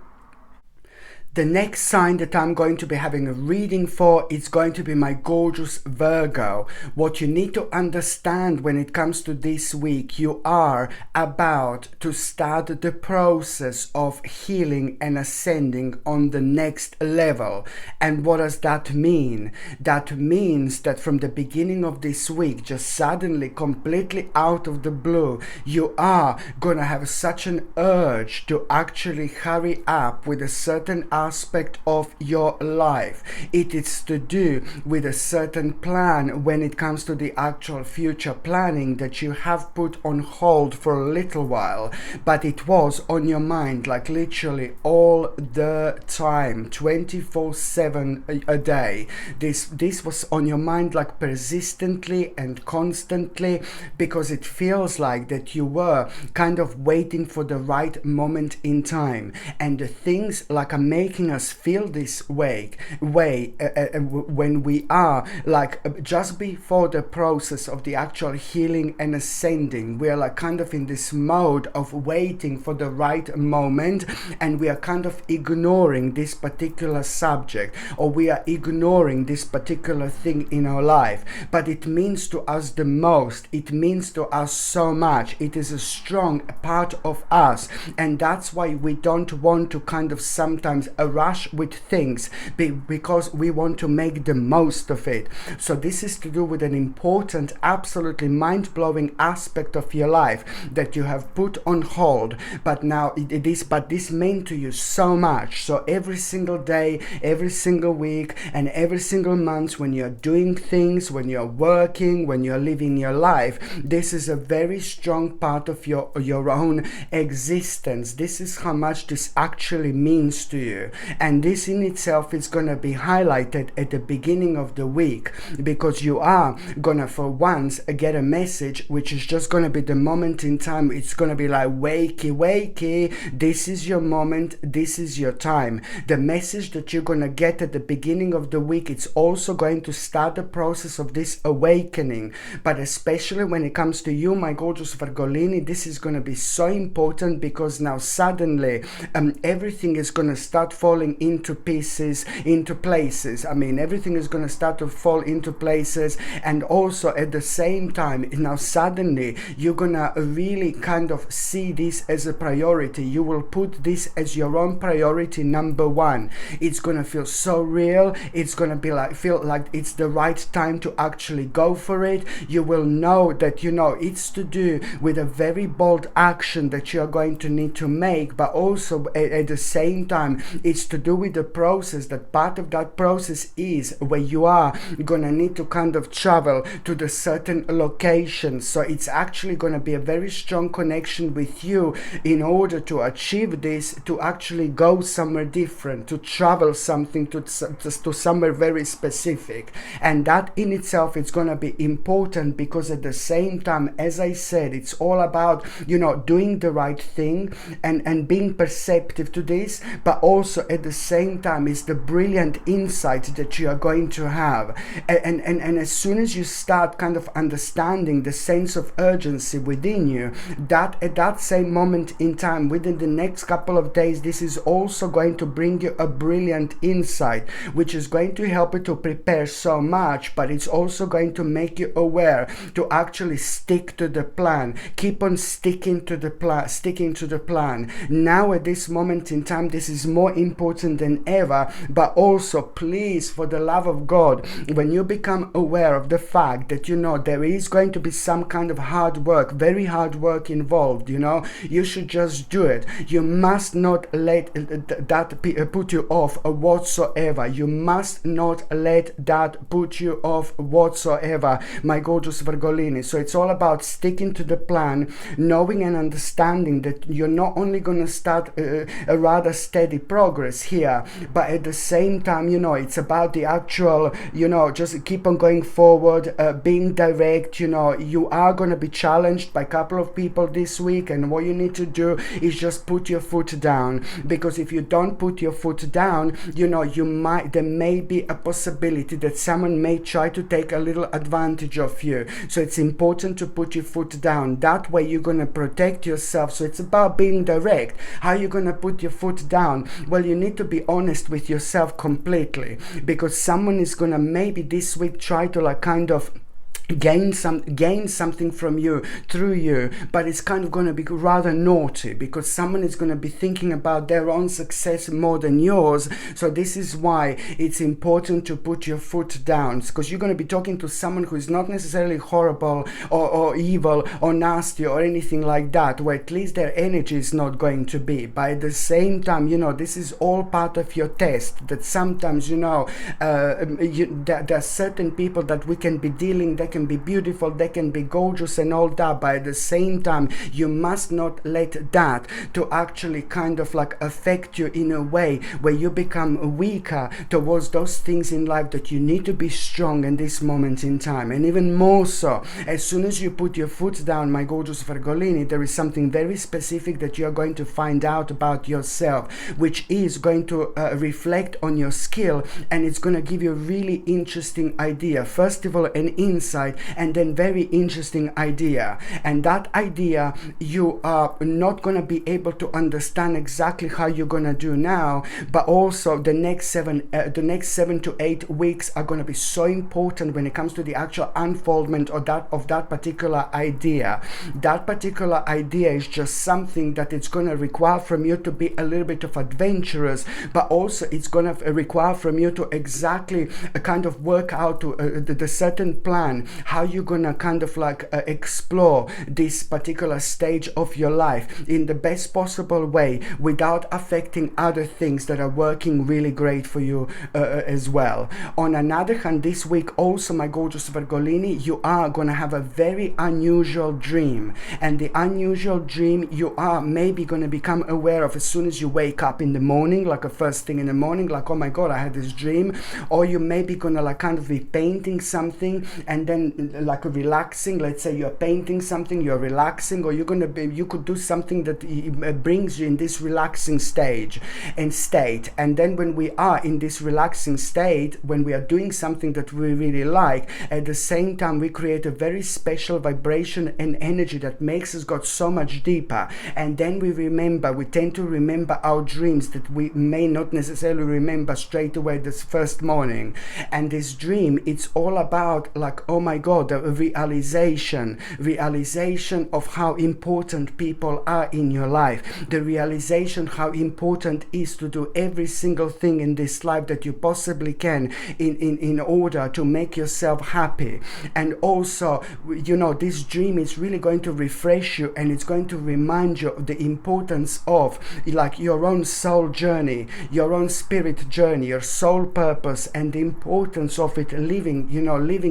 the next sign that I'm going to be having a reading for is going to be my gorgeous Virgo. What you need to understand when it comes to this week, you are about to start the process of healing and ascending on the next level. And what does that mean? That means that from the beginning of this week, just suddenly, completely out of the blue, you are gonna have such an urge to actually hurry up with a certain aspect of your life. It is to do with a certain plan when it comes to the actual future planning that you have put on hold for a little while, but it was on your mind like literally all the time, 24/7 a day. This was on your mind like persistently and constantly, because it feels like that you were kind of waiting for the right moment in time, and the things like are making us feel this way when we are like just before the process of the actual healing and ascending. We are like kind of in this mode of waiting for the right moment, and we are kind of ignoring this particular subject, or we are ignoring this particular thing in our life. But it means to us the most, it means to us so much, it is a strong part of us, and that's why we don't want to kind of sometimes rush with things, because we want to make the most of it. So this is to do with an important, absolutely mind-blowing aspect of your life that you have put on hold, but now this meant to you so much. So every single day, every single week, and every single month, when you're doing things, when you're working, when you're living your life, this is a very strong part of your own existence. This is how much this actually means to you. you. And this in itself is going to be highlighted at the beginning of the week, because you are going to for once get a message which is just going to be the moment in time. It's going to be like, wakey, wakey, this is your moment, this is your time. The message that you're going to get at the beginning of the week, it's also going to start the process of this awakening. But especially when it comes to you, my gorgeous Virgolini, this is going to be so important, because now suddenly everything is going to start falling into pieces, into places. I mean, everything is going to start to fall into places. And also at the same time, now suddenly you're going to really kind of see this as a priority. You will put this as your own priority number one. It's going to feel so real. It's going to be like, feel like it's the right time to actually go for it. You will know that, you know, it's to do with a very bold action that you are going to need to make, but also at the same time, it's to do with the process. That part of that process is where you are going to need to kind of travel to the certain location. So it's actually going to be a very strong connection with you in order to achieve this, to actually go somewhere different, to travel something to somewhere very specific. And that in itself is going to be important, because at the same time, as I said, it's all about, you know, doing the right thing and being perceptive to this, but also at the same time is the brilliant insight that you are going to have. And as soon as you start kind of understanding the sense of urgency within you, that at that same moment in time, within the next couple of days, this is also going to bring you a brilliant insight, which is going to help you to prepare so much, but it's also going to make you aware to actually stick to the plan. Keep on sticking to the plan. Now at this moment in time, this is more important than ever. But also, please, for the love of God, when you become aware of the fact that, you know, there is going to be some kind of hard work, very hard work involved, you know, you should just do it. You must not let that put you off whatsoever. You must not let that put you off whatsoever, my gorgeous Virgolini. So it's all about sticking to the plan, knowing and understanding that you're not only going to start a rather steady progress here, but at the same time, you know, it's about the actual, you know, just keep on going forward, being direct. You know, you are going to be challenged by a couple of people this week, and what you need to do is just put your foot down, because if you don't put your foot down, you know, there may be a possibility that someone may try to take a little advantage of you. So it's important to put your foot down. That way you're going to protect yourself. So it's about being direct. How are you going to put your foot down? Well, you need to be honest with yourself completely, because someone is going to maybe this week try to like kind of gain something from you, through you, but it's kind of going to be rather naughty, because someone is going to be thinking about their own success more than yours. So this is why it's important to put your foot down, because you're going to be talking to someone who is not necessarily horrible or evil or nasty or anything like that, where at least their energy is not going to be. But at the same time, you know, this is all part of your test, that sometimes, you know, there are certain people that we can be dealing, they can be beautiful, they can be gorgeous and all that, but at the same time you must not let that to actually kind of like affect you in a way where you become weaker towards those things in life that you need to be strong in this moment in time. And even more so, as soon as you put your foot down, my gorgeous Virgolini, there is something very specific that you're going to find out about yourself, which is going to reflect on your skill, and it's going to give you a really interesting idea. First of all, an insight, and then very interesting idea. And that idea you are not going to be able to understand exactly how you're going to do now, but also the next 7 to 8 weeks are going to be so important when it comes to the actual unfoldment of that particular idea. That particular idea is just something that it's going to require from you to be a little bit of adventurous, but also it's going to require from you to exactly kind of work out the certain plan how you're gonna kind of like explore this particular stage of your life in the best possible way without affecting other things that are working really great for you as well. On another hand, this week also, my gorgeous Virgolini, you are gonna have a very unusual dream, and the unusual dream you are maybe gonna become aware of as soon as you wake up in the morning, like a first thing in the morning, like, oh my god, I had this dream. Or you maybe gonna like kind of be painting something and then like relaxing. Let's say you're painting something, you're relaxing, or you could do something that brings you in this relaxing state. And then when we are in this relaxing state, when we are doing something that we really like, at the same time we create a very special vibration and energy that makes us go so much deeper. And then we tend to remember our dreams that we may not necessarily remember straight away this first morning. And this dream, it's all about like, oh my god, the realization of how important people are in your life, the realization how important it is to do every single thing in this life that you possibly can in order to make yourself happy. And also, you know, this dream is really going to refresh you, and it's going to remind you of the importance of like your own soul journey, your own spirit journey, your soul purpose, and the importance of it, living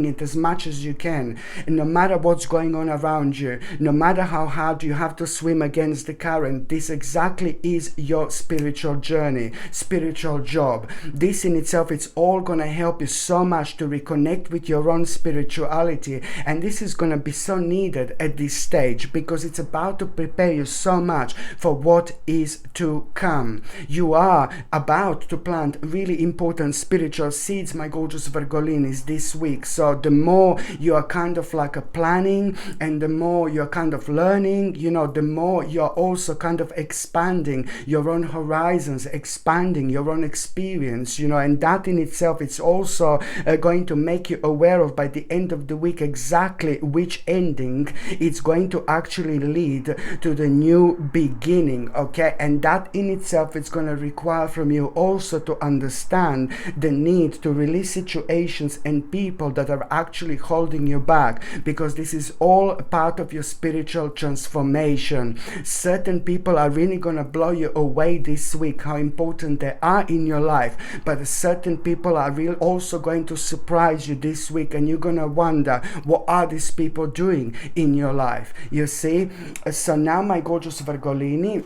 it as much as you can, and no matter what's going on around you, no matter how hard you have to swim against the current. This exactly is your spiritual journey, spiritual job. This in itself, it's all gonna help you so much to reconnect with your own spirituality, and this is gonna be so needed at this stage because it's about to prepare you so much for what is to come. You are about to plant really important spiritual seeds, my gorgeous Virgolinis, this week. So the more you are kind of like planning, and the more you're kind of learning, you know, the more you're also kind of expanding your own horizons, expanding your own experience, you know, and that in itself, it's also going to make you aware of by the end of the week exactly which ending it's going to actually lead to the new beginning, okay? And that in itself, it's going to require from you also to understand the need to release situations and people that are actually holding you back, because this is all part of your spiritual transformation. Certain people are really going to blow you away this week, how important they are in your life, but certain people are also going to surprise you this week, and you're going to wonder, what are these people doing in your life? You see? So now, my gorgeous Virgolini,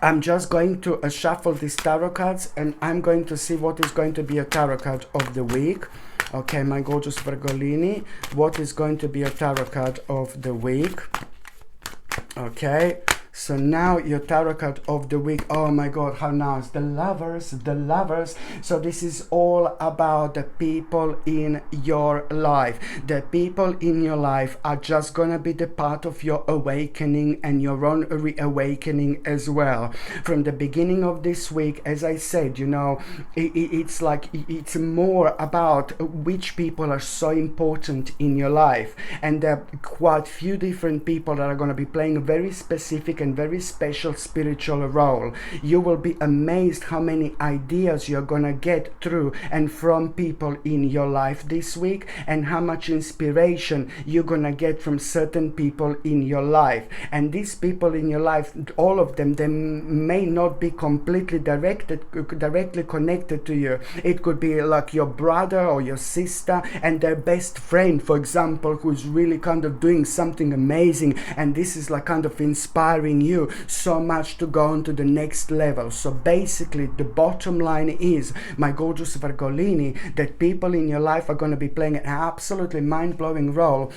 I'm just going to shuffle these tarot cards, and I'm going to see what is going to be a tarot card of the week. Okay, my gorgeous Virgolini, what is going to be a tarot card of the week? Okay, so now your tarot card of the week, oh my god, how nice, the lovers. So this is all about the people in your life. The people in your life are just gonna be the part of your awakening and your own reawakening as well. From the beginning of this week, as I said, you know, it's like, it's more about which people are so important in your life, and there are quite few different people that are going to be playing a very specific and very special spiritual role. You will be amazed how many ideas you're gonna get through and from people in your life this week, and how much inspiration you're gonna get from certain people in your life. And these people in your life, all of them, they may not be completely directly connected to you. It could be like your brother or your sister and their best friend, for example, who's really kind of doing something amazing, and this is like kind of inspiring you so much to go on to the next level. So basically, the bottom line is, my gorgeous Virgolini, that people in your life are going to be playing an absolutely mind-blowing role,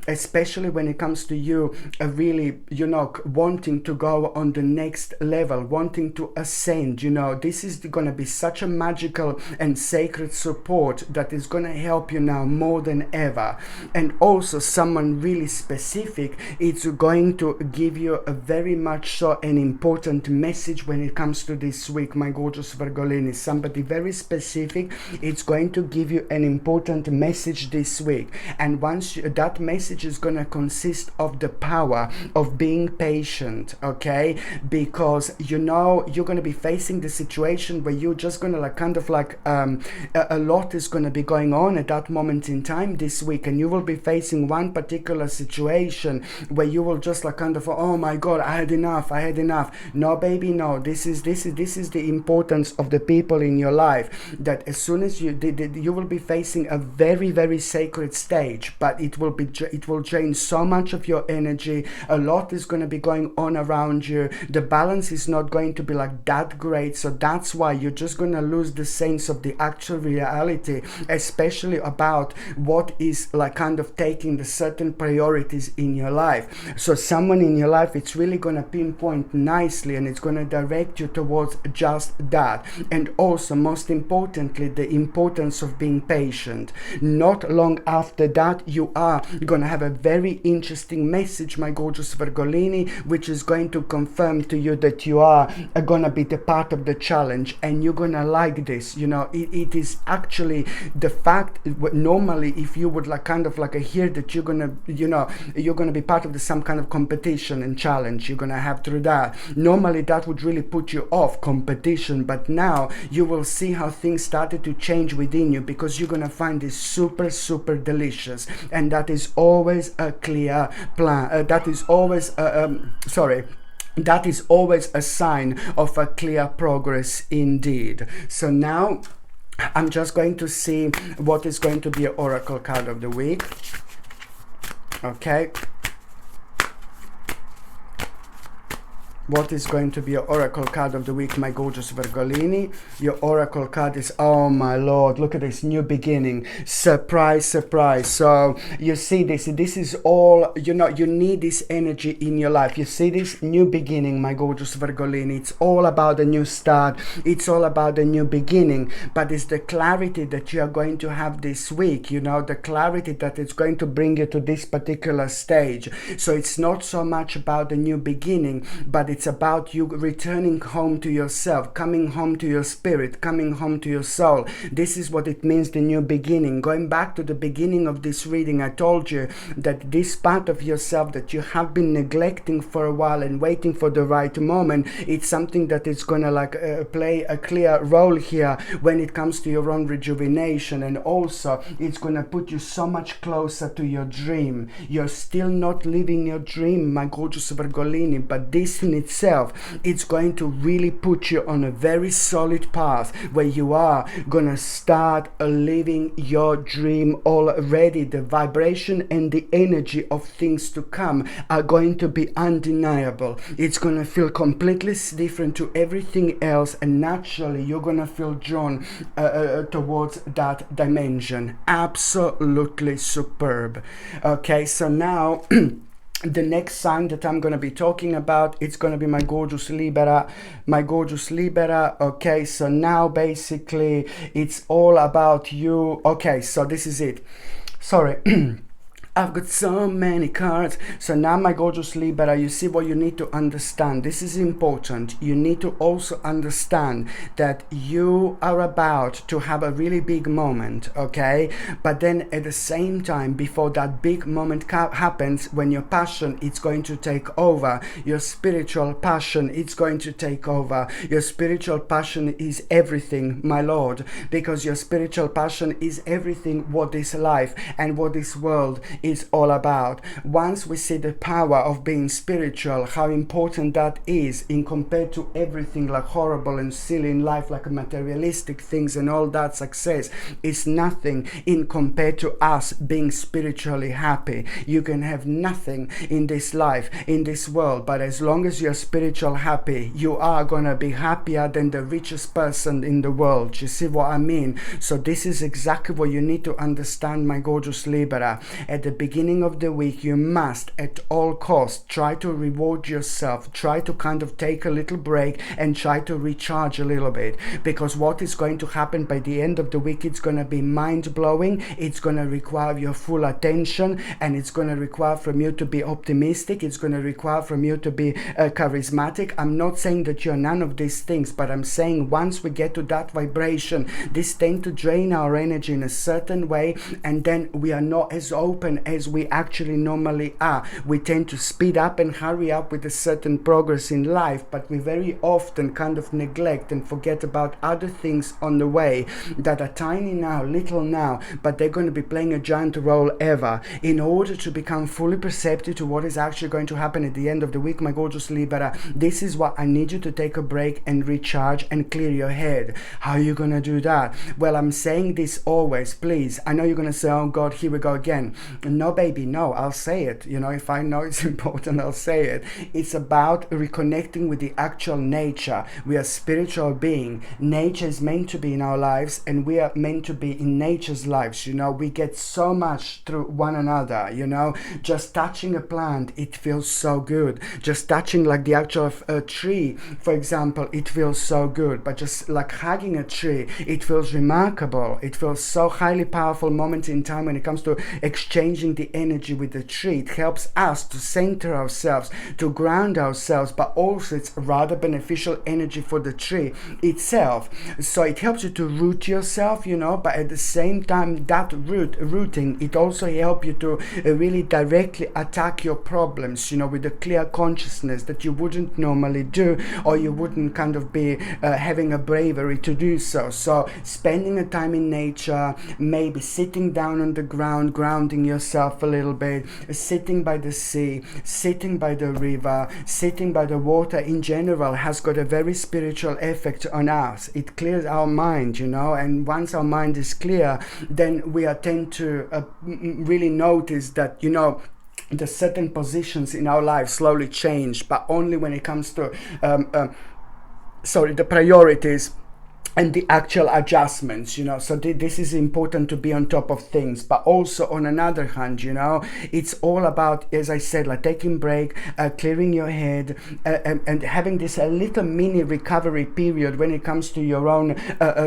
especially when it comes to you really, you know, wanting to go on the next level, wanting to ascend. You know, this is going to be such a magical and sacred support that is going to help you now more than ever. And also someone really specific, it's going to give you you a very much so an important message when it comes to this week, my gorgeous Virgolini. Somebody very specific, it's going to give you an important message this week. And that message is going to consist of the power of being patient, okay? Because you're going to be facing the situation where you're just going to a lot is going to be going on at that moment in time this week, and you will be facing one particular situation where you will just oh my god, I had enough. No baby, no. This is the importance of the people in your life, that as soon as you will be facing a very, very sacred stage, but it will drain so much of your energy. A lot is going to be going on around you. The balance is not going to be like that great, so that's why you're just going to lose the sense of the actual reality, especially about what is taking the certain priorities in your life. So someone in your life, it's really going to pinpoint nicely, and it's going to direct you towards just that. And also, most importantly, the importance of being patient. Not long after that, you are going to have a very interesting message, my gorgeous Virgolini, which is going to confirm to you that you are going to be the part of the challenge, and you're going to like this. It is actually the fact. Normally, if you would hear that you're going to be part of some kind of competition and challenge you're going to have through that, normally that would really put you off competition. But now you will see how things started to change within you, because you're going to find this super, super delicious, and that is always a clear plan. That is always a sign of a clear progress indeed. So now I'm just going to see what is going to be an oracle card of the week. Okay. What is going to be your oracle card of the week, my gorgeous Virgolini? Your oracle card is, oh my lord, look at this, new beginning. Surprise, surprise. So you see this is all, you need this energy in your life. You see this new beginning, my gorgeous Virgolini. It's all about a new start. It's all about a new beginning. But it's the clarity that you are going to have this week, the clarity that it's going to bring you to this particular stage. So it's not so much about the new beginning, but it's about you returning home to yourself, coming home to your spirit, coming home to your soul. This is what it means, the new beginning. Going back to the beginning of this reading, I told you that this part of yourself that you have been neglecting for a while and waiting for the right moment, it's something that is going to play a clear role here when it comes to your own rejuvenation. And also it's going to put you so much closer to your dream. You're still not living your dream, my gorgeous Virgolini, but this in itself, it's going to really put you on a very solid path where you are gonna start living your dream already. The vibration and the energy of things to come are going to be undeniable. It's gonna feel completely different to everything else, and naturally you're gonna feel drawn towards that dimension. Absolutely superb. Okay, so now the next sign that I'm going to be talking about, it's going to be my gorgeous Libra. Okay, so now basically it's all about you. Okay, so this is it. Sorry. I've got so many cards. So now, my gorgeous Libra, you see what you need to understand. This is important. You need to also understand that you are about to have a really big moment, okay? But then at the same time, before that big moment happens, when your passion, it's going to take over. Your spiritual passion, it's going to take over. Your spiritual passion is everything, my lord, because your spiritual passion is everything what this life and what this world is all about. Once we see the power of being spiritual, how important that is in compared to everything like horrible and silly in life, like materialistic things and all that success is nothing in compared to us being spiritually happy. You can have nothing in this life, in this world, but as long as you're spiritual happy, you are gonna be happier than the richest person in the world. You see what I mean? So this is exactly what you need to understand, my gorgeous Libra. At the beginning of the week, you must at all costs try to reward yourself, try to kind of take a little break and try to recharge a little bit, because what is going to happen by the end of the week, it's going to be mind-blowing. It's going to require your full attention, and it's going to require from you to be optimistic. It's going to require from you to be charismatic. I'm not saying that you're none of these things, but I'm saying once we get to that vibration, this tend to drain our energy in a certain way, and then we are not as open as we actually normally are. We tend to speed up and hurry up with a certain progress in life, but we very often kind of neglect and forget about other things on the way that are tiny now, little now, but they're going to be playing a giant role ever. In order to become fully perceptive to what is actually going to happen at the end of the week, my gorgeous Libra, this is what I need you to take a break and recharge and clear your head. How are you going to do that? Well, I'm saying this always, please. I know you're going to say, oh God, here we go again. No, baby, no, I'll say it. You know, if I know it's important, I'll say it. It's about reconnecting with the actual nature. We are spiritual being. Nature is meant to be in our lives, and we are meant to be in nature's lives. You know, we get so much through one another. You know, just touching a plant, it feels so good. Just touching like the actual tree, for example, it feels so good. But just like hugging a tree, it feels remarkable. It feels so highly powerful moment in time when it comes to exchanging the energy with the tree. It helps us to center ourselves, to ground ourselves, but also it's rather beneficial energy for the tree itself. So it helps you to root yourself, you know, but at the same time, that rooting, it also helps you to really directly attack your problems, you know, with a clear consciousness that you wouldn't normally do, or you wouldn't kind of be having a bravery to do so. So spending a time in nature, maybe sitting down on the ground, grounding yourself a little bit, sitting by the sea, sitting by the river, sitting by the water in general has got a very spiritual effect on us. It clears our mind, you know, and once our mind is clear, then we tend to really notice that, you know, the certain positions in our life slowly change, but only when it comes to the priorities and the actual adjustments, you know. So this is important to be on top of things. But also on another hand, you know, it's all about, as I said, like taking break, clearing your head, and having this a little mini recovery period when it comes to your own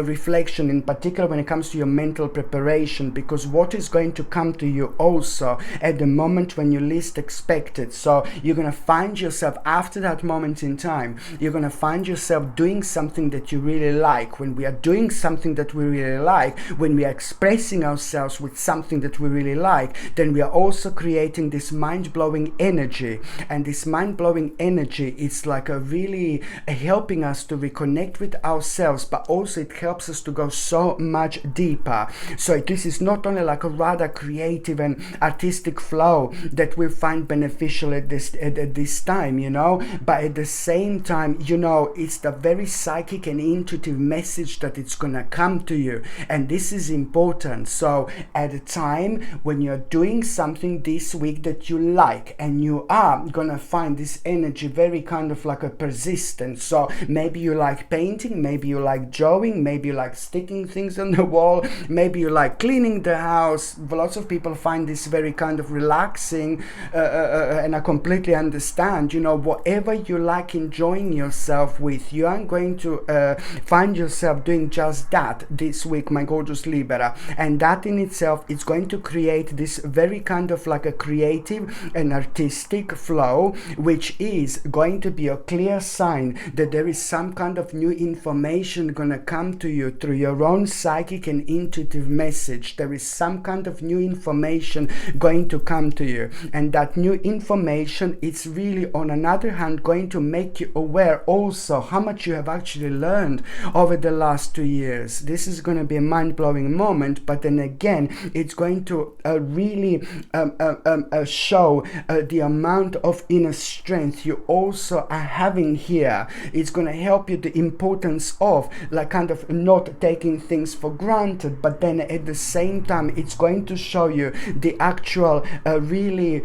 reflection, in particular when it comes to your mental preparation, because what is going to come to you also at the moment when you least expect it. So you're going to find yourself after that moment in time, you're going to find yourself doing something that you really like. When we are doing something that we really like, when we are expressing ourselves with something that we really like, then we are also creating this mind-blowing energy. And this mind-blowing energy is like a really helping us to reconnect with ourselves, but also it helps us to go so much deeper. So this is not only like a rather creative and artistic flow that we find beneficial at this time, you know, but at the same time, you know, it's the very psychic and intuitive message that it's gonna come to you, and this is important. So at a time when you're doing something this week that you like, and you are gonna find this energy very kind of like a persistent. So maybe you like painting, maybe you like drawing, maybe you like sticking things on the wall, maybe you like cleaning the house. Lots of people find this very kind of relaxing, and I completely understand. You know, whatever you like enjoying yourself with, you are going to find yourself doing just that this week, my gorgeous Libra, and that in itself is going to create this very kind of like a creative and artistic flow, which is going to be a clear sign that there is some kind of new information gonna come to you through your own psychic and intuitive message. There is some kind of new information going to come to you, and that new information, it's really on another hand going to make you aware also how much you have actually learned over the last 2 years. This is going to be a mind-blowing moment, but then again, it's going to really show the amount of inner strength you also are having here. It's going to help you the importance of like kind of not taking things for granted, but then at the same time, it's going to show you the actual really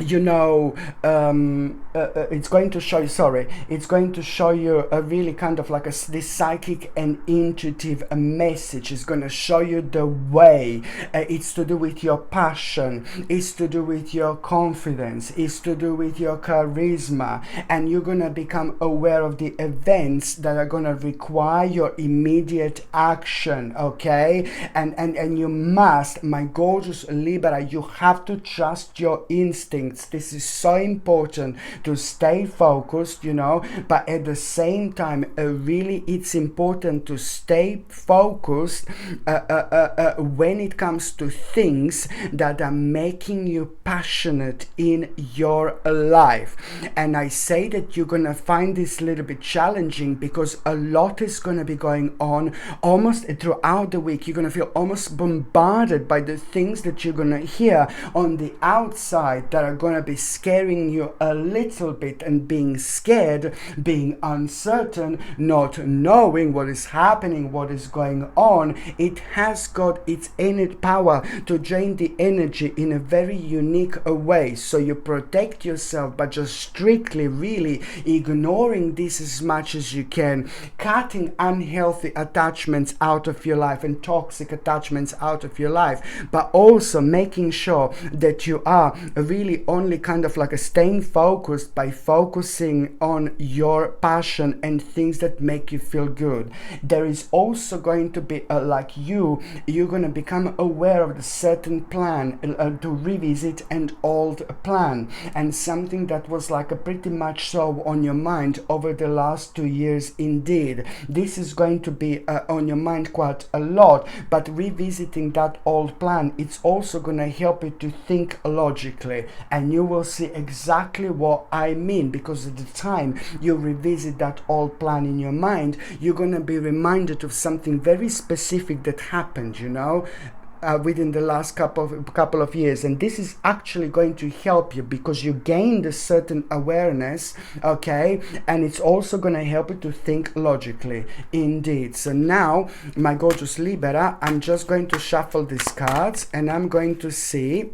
you know, it's going to show you, sorry, it's going to show you a really kind of like this psychic and intuitive message. It's going to show you the way. It's to do with your passion, it's to do with your confidence, it's to do with your charisma, and you're going to become aware of the events that are going to require your immediate action, okay? And you must, my gorgeous Libra, you have to trust your instincts. This is so important to stay focused, you know, but at the same time, really it's important to stay focused when it comes to things that are making you passionate in your life. And I say that you're gonna find this a little bit challenging because a lot is gonna be going on almost throughout the week. You're gonna feel almost bombarded by the things that you're gonna hear on the outside that are gonna be scaring you a little bit, and being scared, being uncertain, not knowing what is happening, what is going on. It has got its innate power to drain the energy in a very unique way. So you protect yourself by just strictly really ignoring this as much as you can, cutting unhealthy attachments out of your life and toxic attachments out of your life, but also making sure that you are really only kind of like staying focused by focusing on your passion and things that make you feel good. There is also going to be like you're going to become aware of the certain plan, to revisit an old plan, and something that was like a pretty much so on your mind over the last 2 years. Indeed, this is going to be on your mind quite a lot, but revisiting that old plan, it's also going to help you to think logically, and you will see exactly what I mean, because at the time you revisit that old plan in your mind, you're going to be reminded of something very specific that happened, you know, within the last couple of years. And this is actually going to help you because you gained a certain awareness, okay, and it's also going to help you to think logically. Indeed. So now, my gorgeous Libra, I'm just going to shuffle these cards and I'm going to see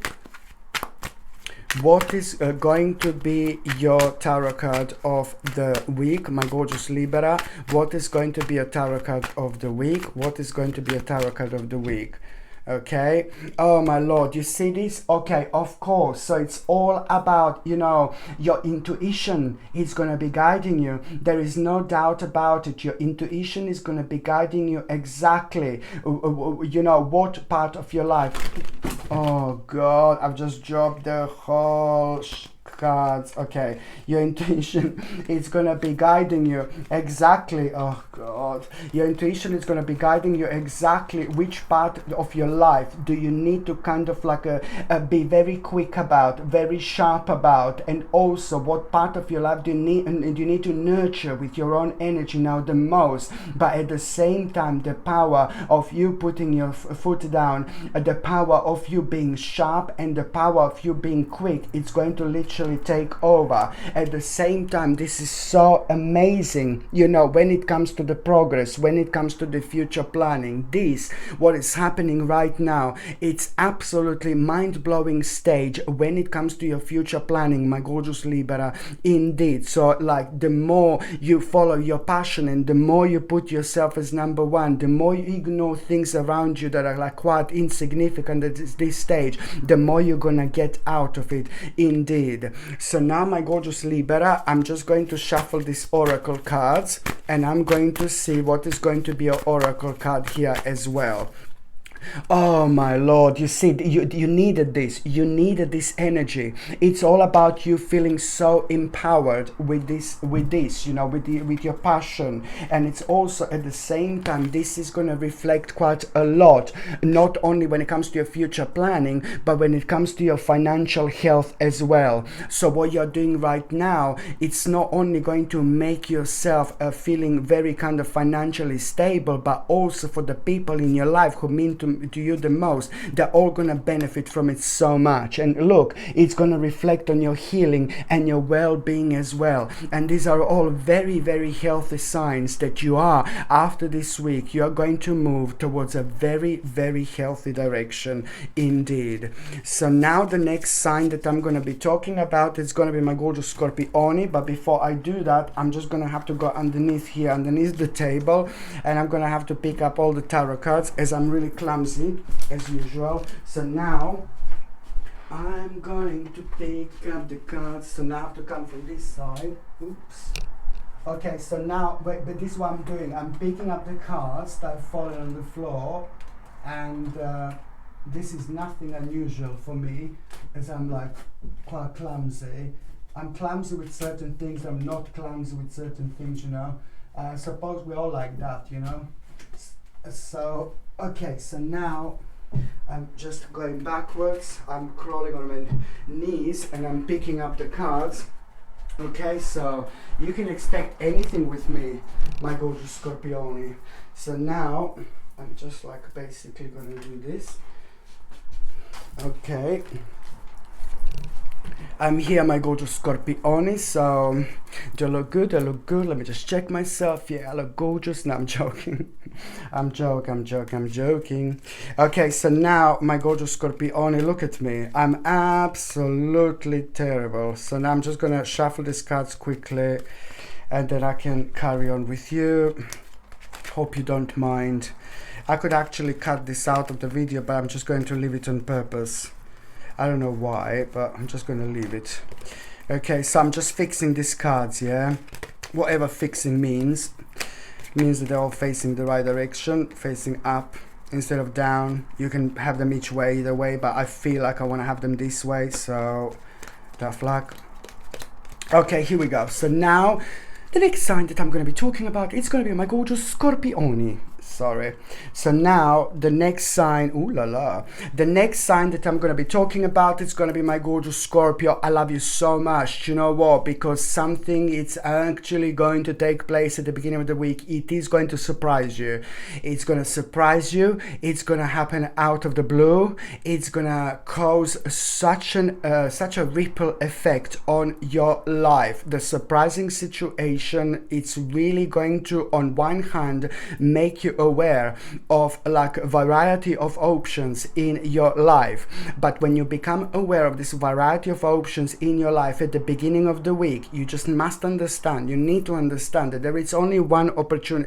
what is going to be your tarot card of the week, my gorgeous Libra. What is going to be a tarot card of the week? What is going to be a tarot card of the week? Okay, oh my lord, you see this? Okay, of course. So it's all about, you know, your intuition is going to be guiding you. There is no doubt about it. Your intuition is going to be guiding you exactly, you know, what part of your life. Oh god, I've just dropped the whole cards. Okay, your intuition is gonna be guiding you exactly. Oh god, your intuition is gonna be guiding you exactly which part of your life do you need to kind of like be very quick about, very sharp about, and also what part of your life do you need to nurture with your own energy now the most. But at the same time, the power of you putting your foot down, the power of you being sharp, and the power of you being quick, it's going to literally take over. At the same time, this is so amazing, you know, when it comes to the progress, when it comes to the future planning. This, what is happening right now, it's absolutely mind-blowing stage when it comes to your future planning, my gorgeous Libra. Indeed. So like the more you follow your passion and the more you put yourself as number one, the more you ignore things around you that are like quite insignificant at this stage, the more you're gonna get out of it. Indeed. So now, my gorgeous Libra, I'm just going to shuffle these oracle cards and I'm going to see what is going to be your oracle card here as well. Oh my lord, you see, you needed this. You needed this energy. It's all about you feeling so empowered with this, you know, with your passion. And it's also at the same time, this is going to reflect quite a lot, not only when it comes to your future planning, but when it comes to your financial health as well. So what you're doing right now, it's not only going to make yourself feeling very kind of financially stable, but also for the people in your life who mean to to you the most, they're all going to benefit from it so much. And look, it's going to reflect on your healing and your well-being as well. And these are all very, very healthy signs that you are, after this week, you are going to move towards a very, very healthy direction indeed. So now the next sign that I'm going to be talking about is going to be my gorgeous Scorpione. But before I do that, I'm just going to have to go underneath here, underneath the table, and I'm going to have to pick up all the tarot cards, as I'm really clumsy as usual. So now I'm going to pick up the cards. So now I have to come from this side. Oops. Okay, so now, but this is what I'm doing. I'm picking up the cards that have fallen on the floor, and this is nothing unusual for me, as I'm like quite clumsy. I'm clumsy with certain things, I'm not clumsy with certain things, you know. I suppose we're all like that, you know. So, okay, so now I'm just going backwards. I'm crawling on my knees and I'm picking up the cards. Okay, so you can expect anything with me, my gorgeous Scorpione. So now I'm just like basically going to do this. Okay. I'm here, my gorgeous Scorpione, so do I look good? I look good. Let me just check myself. Yeah, I look gorgeous. No, I'm joking. I'm joking. Okay, so now, my gorgeous Scorpione, look at me. I'm absolutely terrible. So now I'm just going to shuffle these cards quickly, and then I can carry on with you. Hope you don't mind. I could actually cut this out of the video, but I'm just going to leave it on purpose. I don't know why, but I'm just going to leave it. Okay, so I'm just fixing these cards, yeah? Whatever fixing means that they're all facing the right direction, facing up instead of down. You can have them each way, either way, but I feel like I want to have them this way, so tough luck. Okay, here we go. So now, the next sign that I'm going to be talking about, it's going to be my gorgeous Scorpione. Sorry. So now the next sign, ooh la la, the next sign that I'm going to be talking about, it's going to be my gorgeous Scorpio. I love you so much. You know what? Because something is actually going to take place at the beginning of the week. It is going to surprise you. It's going to surprise you. It's going to happen out of the blue. It's going to cause such a ripple effect on your life. The surprising situation, it's really going to, on one hand, make you aware of like a variety of options in your life. But when you become aware of this variety of options in your life at the beginning of the week, you just must understand, you need to understand that there is only one option,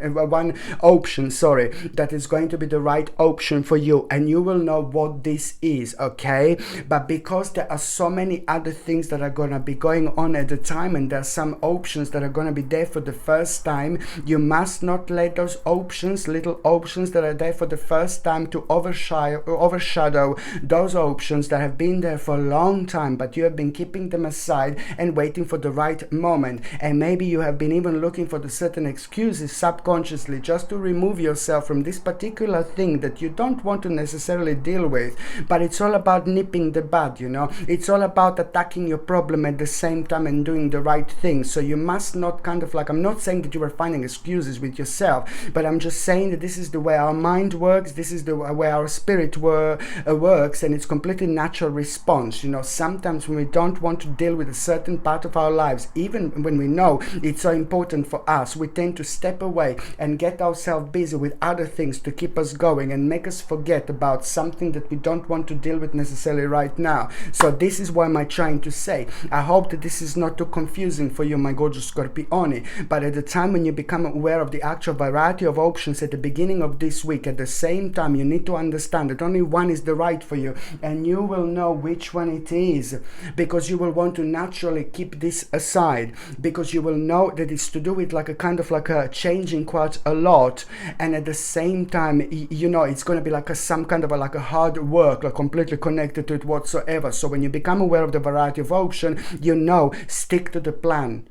that is going to be the right option for you, and you will know what this is, okay? But because there are so many other things that are going to be going on at the time, and there are some options that are going to be there for the first time, you must not let those options, little options that are there for the first time, to overshadow those options that have been there for a long time, but you have been keeping them aside and waiting for the right moment. And maybe you have been even looking for the certain excuses subconsciously just to remove yourself from this particular thing that you don't want to necessarily deal with. But it's all about nipping the bud, you know. It's all about attacking your problem at the same time and doing the right thing. So you must not kind of like, I'm not saying that you are finding excuses with yourself, but I'm just saying that this is the way our mind works, this is the way our spirit works, and it's completely natural response. You know, sometimes when we don't want to deal with a certain part of our lives, even when we know it's so important for us, we tend to step away and get ourselves busy with other things to keep us going and make us forget about something that we don't want to deal with necessarily right now. So this is what I'm trying to say. I hope that this is not too confusing for you, my gorgeous Scorpione, but at the time when you become aware of the actual variety of options at the beginning of this week, at the same time you need to understand that only one is the right for you, and you will know which one it is, because you will want to naturally keep this aside, because you will know that it's to do with like a kind of like a changing quite a lot, and at the same time, you know, it's going to be like some kind of like a hard work, like completely connected to it whatsoever. So when you become aware of the variety of option, you know, stick to the plan.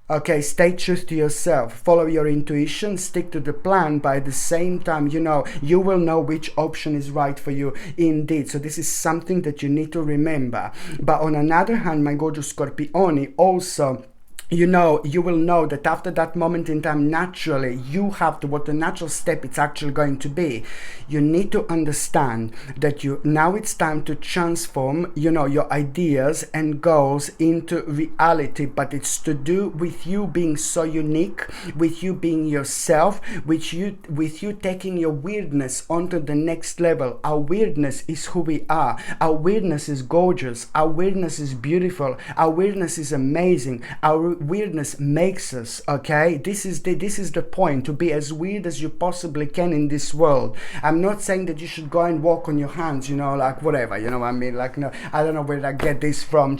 Okay, stay true to yourself, follow your intuition, stick to the plan, but at the same time, you know, you will know which option is right for you indeed. So this is something that you need to remember. But on another hand, my gorgeous Scorpione, also, you will know that after that moment in time, naturally you have to, what the natural step it's actually going to be, you need to understand that now it's time to transform your ideas and goals into reality. But it's to do with you being so unique, with you being yourself, with you taking your weirdness onto the next level. Our weirdness is who we are. Our weirdness is gorgeous. Our weirdness is beautiful. Our weirdness is amazing. Our weirdness makes us, okay? This is the point, to be as weird as you possibly can in this world. I'm not saying that you should go and walk on your hands, like whatever, what I mean? Like, no, I don't know where I get this from,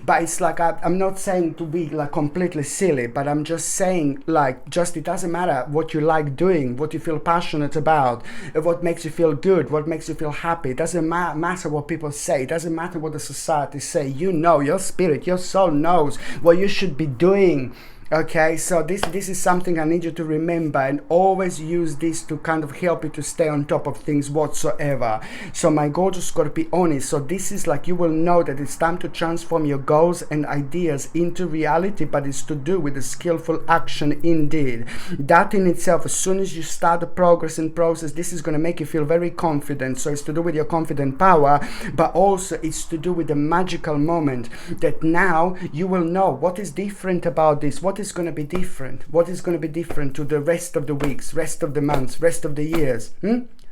but it's like, I'm not saying to be like completely silly, but I'm just saying, like, it doesn't matter what you like doing, what you feel passionate about, what makes you feel good, what makes you feel happy. It doesn't matter what people say. It doesn't matter what the society say. Your spirit, your soul knows what you should be doing. Okay, so this is something I need you to remember, and always use this to kind of help you to stay on top of things whatsoever. So my gorgeous Scorpionis, so this is like, you will know that it's time to transform your goals and ideas into reality, but it's to do with a skillful action indeed. That in itself, as soon as you start the progress and process, this is going to make you feel very confident. So it's to do with your confident power, but also it's to do with the magical moment that now you will know what is different about this, what is going to be different, what is going to be different to the rest of the weeks, rest of the months, rest of the years.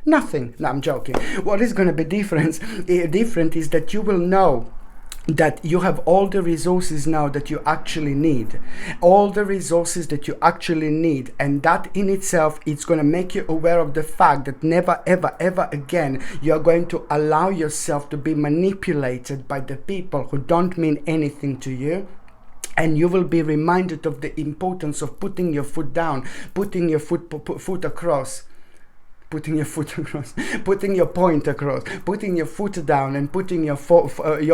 Nothing. No, I'm joking. What is going to be different is that you will know that you have all the resources now that you actually need, all the resources that you actually need. And that in itself, it's going to make you aware of the fact that never ever ever again you're going to allow yourself to be manipulated by the people who don't mean anything to you. And you will be reminded of the importance of putting your foot down, putting your foot across. Putting your foot across, putting your point across, putting your foot down, and putting your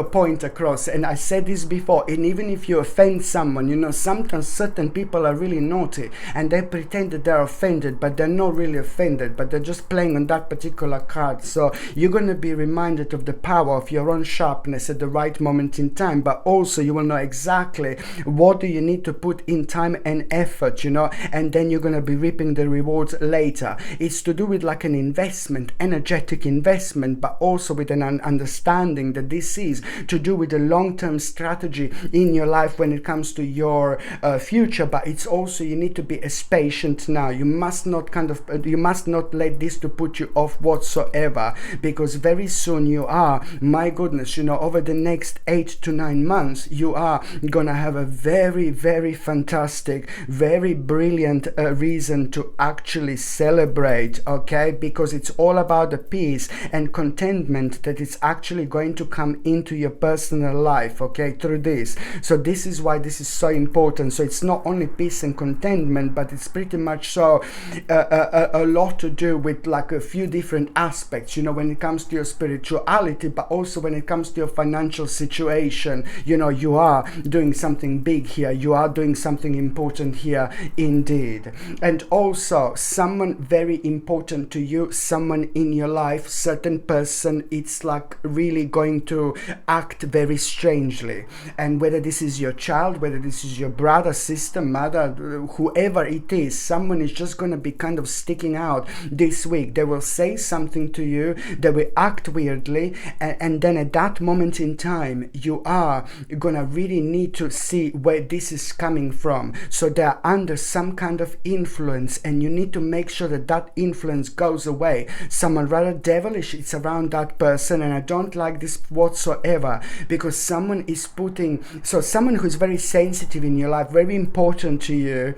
point across. And I said this before, and even if you offend someone, sometimes certain people are really naughty and they pretend that they're offended, but they're not really offended, but they're just playing on that particular card. So you're going to be reminded of the power of your own sharpness at the right moment in time, but also you will know exactly what do you need to put in time and effort, and then you're going to be reaping the rewards later. It's to do with like an investment, energetic investment, but also with an understanding that this is to do with a long-term strategy in your life when it comes to your future. But it's also, you need to be as patient now. You must not let this to put you off whatsoever, because very soon you are, my goodness, over the next 8 to 9 months, you are gonna have a very, very fantastic, very brilliant reason to actually celebrate, okay? Because it's all about the peace and contentment that is actually going to come into your personal life, okay, through this. So this is why this is so important. So it's not only peace and contentment, but it's pretty much so a lot to do with like a few different aspects, when it comes to your spirituality, but also when it comes to your financial situation. You are doing something big here, you are doing something important here indeed. And also someone very important to you, someone in your life, certain person, it's like really going to act very strangely. And whether this is your child, whether this is your brother, sister, mother, whoever it is, someone is just going to be kind of sticking out this week. They will say something to you, they will act weirdly, and then at that moment in time, you are going to really need to see where this is coming from. So they're under some kind of influence, and you need to make sure that that influence goes away. Someone rather devilish is around that person, and I don't like this whatsoever, because someone who is very sensitive in your life, very important to you,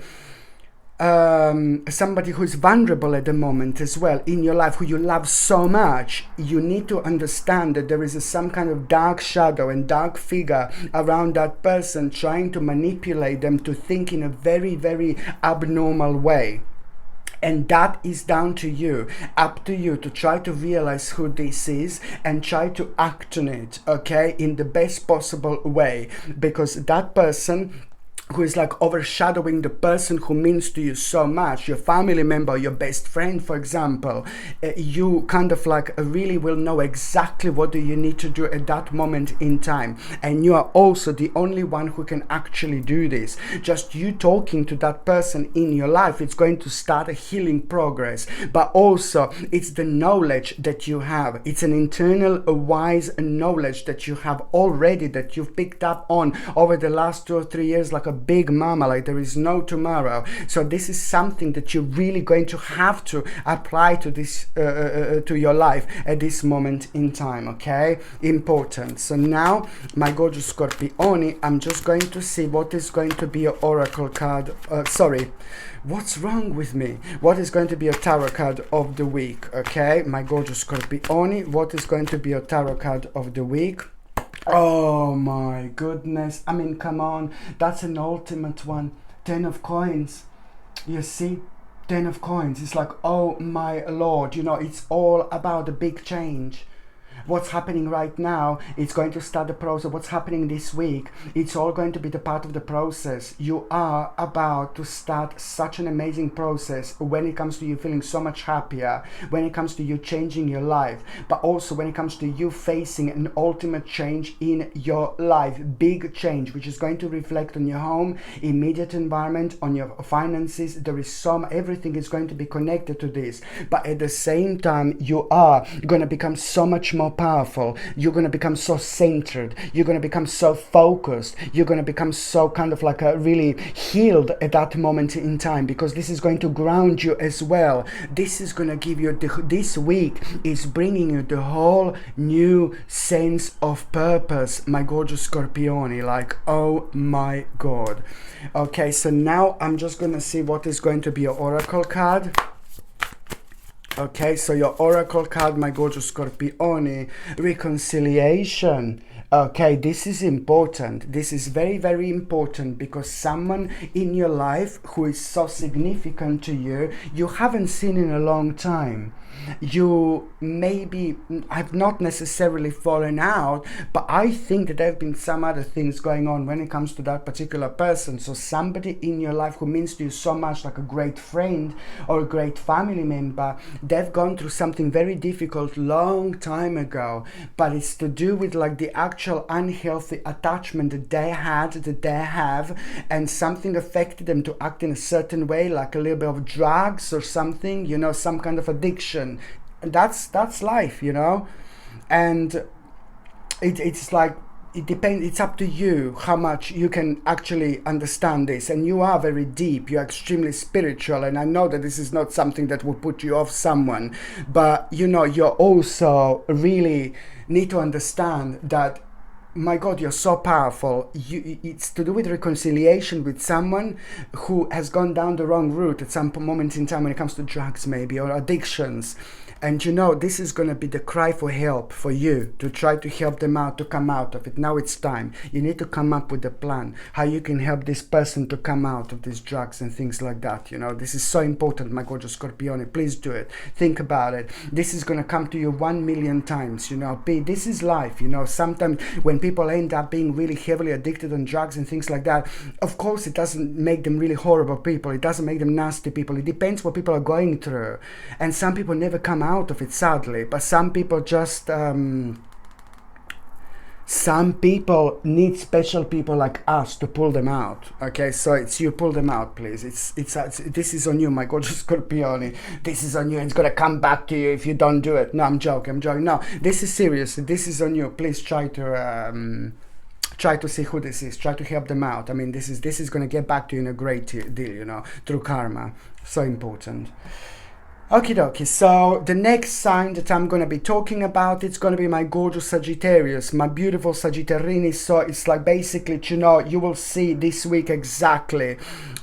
somebody who is vulnerable at the moment as well in your life, who you love so much, you need to understand that there is some kind of dark shadow and dark figure around that person, trying to manipulate them to think in a very, very abnormal way. And that is down to you, up to you to try to realize who this is and try to act on it, okay, in the best possible way, because that person who is like overshadowing the person who means to you so much, your family member, your best friend, for example. You kind of like really will know exactly what do you need to do at that moment in time, and you are also the only one who can actually do this. Just you talking to that person in your life, it's going to start a healing progress. But also it's the knowledge that you have, it's an internal wise knowledge that you have already, that you've picked up on over the last 2 or 3 years, like a big mama, like there is no tomorrow. So this is something that you're really going to have to apply to this to your life at this moment in time. Okay, important. So now, my gorgeous Scorpioni, I'm just going to see what is going to be your oracle card. Sorry, what's wrong with me? What is going to be a tarot card of the week? Okay, my gorgeous Scorpioni, what is going to be a tarot card of the week? Oh my goodness, I mean, come on, that's an ultimate one. 10 of coins, you see, 10 of coins. It's like, oh my lord, you know, it's all about a big change. What's happening right now, it's going to start the process. What's happening this week, it's all going to be the part of the process. You are about to start such an amazing process when it comes to you feeling so much happier, when it comes to you changing your life, but also when it comes to you facing an ultimate change in your life, big change, which is going to reflect on your home, immediate environment, on your finances. There is everything is going to be connected to this, but at the same time, you are going to become so much more powerful. You're going to become so centered. You're going to become so focused. You're going to become so kind of like a really healed at that moment in time, because this is going to ground you as well. This is going to give you this week is bringing you the whole new sense of purpose, my gorgeous Scorpioni. Like, oh my god. Okay, so now I'm just going to see what is going to be your oracle card. Okay, so your oracle card, my gorgeous Scorpioni, reconciliation. Okay, this is important. This is very, very important, because someone in your life who is so significant to you, you haven't seen in a long time. You maybe have not necessarily fallen out, but I think that there have been some other things going on when it comes to that particular person. So somebody in your life who means to you so much, like a great friend or a great family member, they've gone through something very difficult long time ago, but it's to do with like the actual unhealthy attachment that they had, that they have, and something affected them to act in a certain way, like a little bit of drugs or something, you know, some kind of addiction. That's life, you know. And it's like, it depends, it's up to you how much you can actually understand this. And you are very deep, you're extremely spiritual, and I know that this is not something that will put you off someone, but you know, you're also really need to understand that, my god, you're so powerful. It's to do with reconciliation with someone who has gone down the wrong route at some moment in time when it comes to drugs maybe, or addictions. And you know, this is going to be the cry for help for you, to try to help them out, to come out of it. Now it's time. You need to come up with a plan, how you can help this person to come out of these drugs and things like that. You know, this is so important, my gorgeous Scorpione. Please do it. Think about it. This is going to come to you 1,000,000 times, you know. This is life, you know. Sometimes when people end up being really heavily addicted on drugs and things like that, of course, it doesn't make them really horrible people. It doesn't make them nasty people. It depends what people are going through. And some people never come out of it, sadly, but some people just some people need special people like us to pull them out. Okay, so it's you, pull them out, please. It's this is on you, my gorgeous Scorpione. This is on you. It's gonna come back to you if you don't do it. No, I'm joking. No, this is serious. This is on you. Please try to see who this is. Try to help them out. I mean, this is gonna get back to you in a great deal, you know, through karma. So important. Okie dokie, so the next sign that I'm going to be talking about, it's going to be my gorgeous Sagittarius, my beautiful Sagittarini. So it's like basically, you know, you will see this week exactly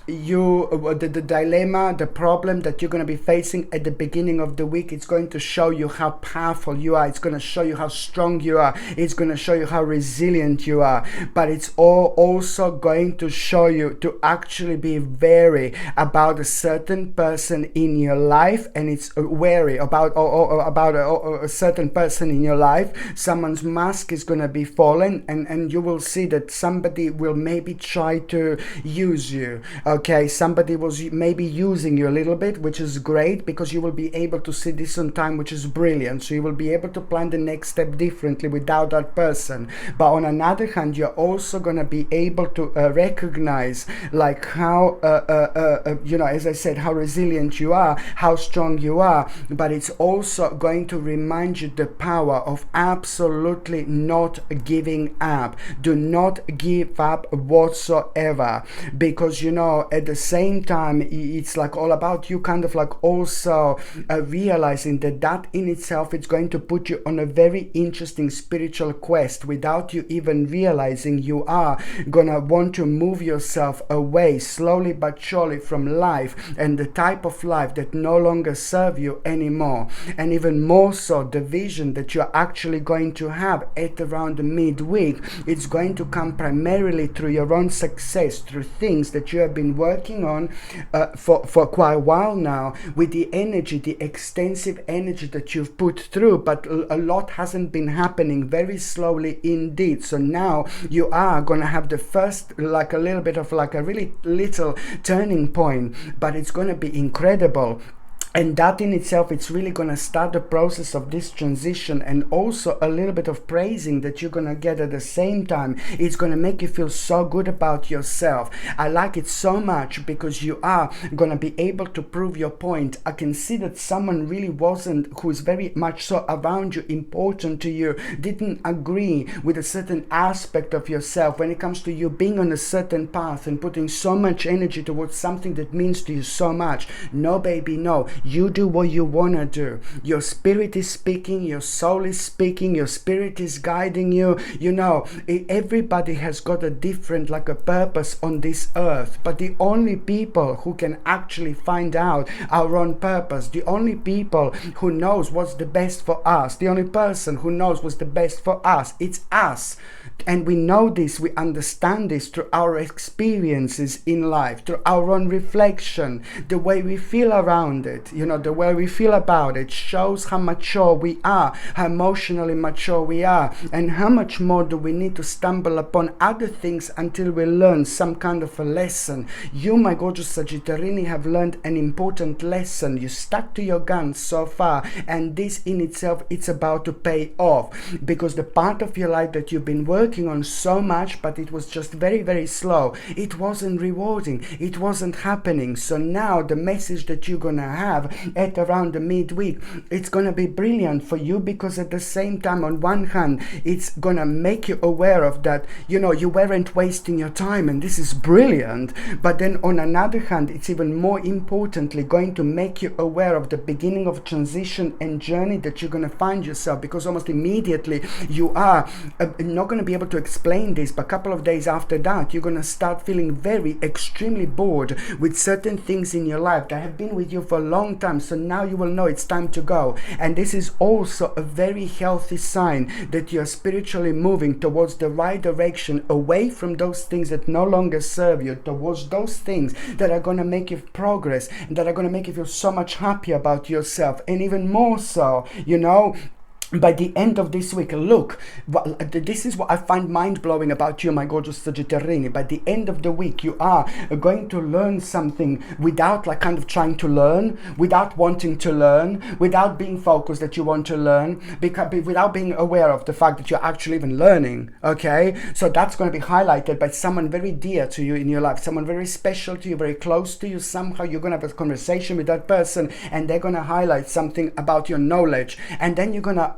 the dilemma, the problem that you're going to be facing at the beginning of the week. It's going to show you how powerful you are. It's going to show you how strong you are. It's going to show you how resilient you are. But it's also going to show you to actually be wary about a certain person in your life and it's wary about about a certain person in your life. Someone's mask is going to be fallen, and you will see that somebody will maybe try to use you. Okay, somebody was maybe using you a little bit, which is great, because you will be able to see this on time, which is brilliant. So you will be able to plan the next step differently without that person. But on another hand, you're also going to be able to recognize like how you know, as I said, how resilient you are, how strong you are. But it's also going to remind you the power of absolutely not giving up. Do not give up whatsoever, because you know, at the same time, it's like all about you kind of like also realizing that in itself, it's going to put you on a very interesting spiritual quest. Without you even realizing, you are gonna want to move yourself away slowly but surely from life and the type of life that no longer serve you anymore. And even more so, the vision that you're actually going to have at around the midweek, it's going to come primarily through your own success, through things that you have been working on for quite a while now, with the energy, the extensive energy that you've put through, but a lot hasn't been happening, very slowly indeed. So now you are gonna have the first, like a little bit of like a really little turning point, but it's gonna be incredible. And that in itself, it's really going to start the process of this transition, and also a little bit of praising that you're going to get at the same time. It's going to make you feel so good about yourself. I like it so much because you are going to be able to prove your point. I can see that someone really wasn't, who is very much so around you, important to you, didn't agree with a certain aspect of yourself when it comes to you being on a certain path and putting so much energy towards something that means to you so much. No, baby, no. You do what you want to do. Your spirit is speaking, your soul is speaking, your spirit is guiding you. You know, everybody has got a different, like a purpose on this earth. But the only people who can actually find out our own purpose, the only people who knows what's the best for us, the only person who knows what's the best for us, it's us. And we know this, we understand this through our experiences in life, through our own reflection, the way we feel around it, you know, the way we feel about it shows how mature we are, how emotionally mature we are, and how much more do we need to stumble upon other things until we learn some kind of a lesson. You, my gorgeous Sagittarini, have learned an important lesson. You stuck to your guns so far, and this in itself, it's about to pay off, because the part of your life that you've been working on so much, but it was just very, very slow. It wasn't rewarding. It wasn't happening. So now the message that you're going to have at around the midweek, it's going to be brilliant for you, because at the same time, on one hand, it's going to make you aware of that, you know, you weren't wasting your time, and this is brilliant. But then on another hand, it's even more importantly going to make you aware of the beginning of transition and journey that you're going to find yourself, because almost immediately you are not going to be able to explain this, but a couple of days after that, you're going to start feeling very extremely bored with certain things in your life that have been with you for a long time. So now you will know it's time to go. And this is also a very healthy sign that you're spiritually moving towards the right direction, away from those things that no longer serve you, towards those things that are going to make you progress, and that are going to make you feel so much happier about yourself. And even more so, you know, by the end of this week, look, this is what I find mind-blowing about you, my gorgeous Sagittarini. By the end of the week, you are going to learn something without like kind of trying to learn, without wanting to learn, without being focused that you want to learn, without being aware of the fact that you're actually even learning, okay? So that's going to be highlighted by someone very dear to you in your life, someone very special to you, very close to you. Somehow you're going to have a conversation with that person, and they're going to highlight something about your knowledge. And then you're going to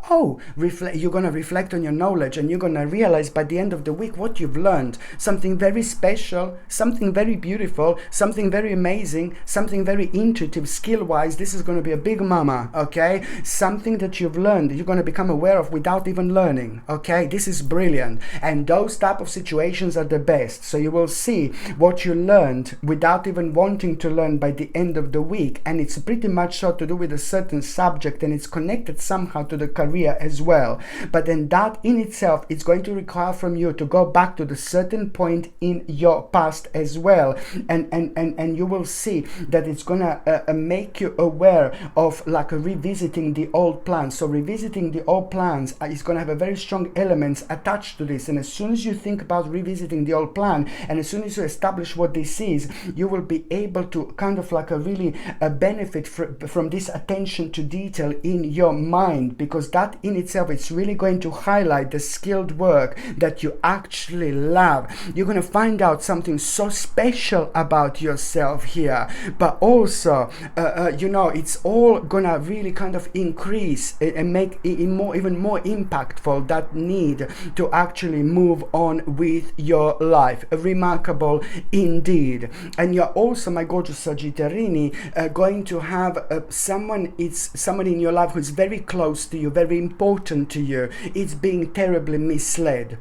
you're going to reflect on your knowledge, and you're going to realize by the end of the week what you've learned. Something very special, something very beautiful, something very amazing, something very intuitive, skill-wise. This is going to be a big mama, okay? Something that you've learned, you're going to become aware of without even learning, okay? This is brilliant. And those type of situations are the best. So you will see what you learned without even wanting to learn by the end of the week. And it's pretty much so to do with a certain subject, and it's connected somehow to the career career as well. But then that in itself is going to require from you to go back to the certain point in your past as well, and you will see that it's gonna make you aware of like revisiting the old plans. So revisiting the old plans is gonna have a very strong elements attached to this, and as soon as you think about revisiting the old plan, and as soon as you establish what this is, you will be able to kind of like really benefit from this attention to detail in your mind, because that in itself is really going to highlight the skilled work that you actually love. You're going to find out something so special about yourself here, but also you know, it's all gonna really kind of increase and make it even more impactful, that need to actually move on with your life. Remarkable indeed. And you're also, my gorgeous Sagittarini, going to have someone in your life who's very close to you, very important to you. It's being terribly misled,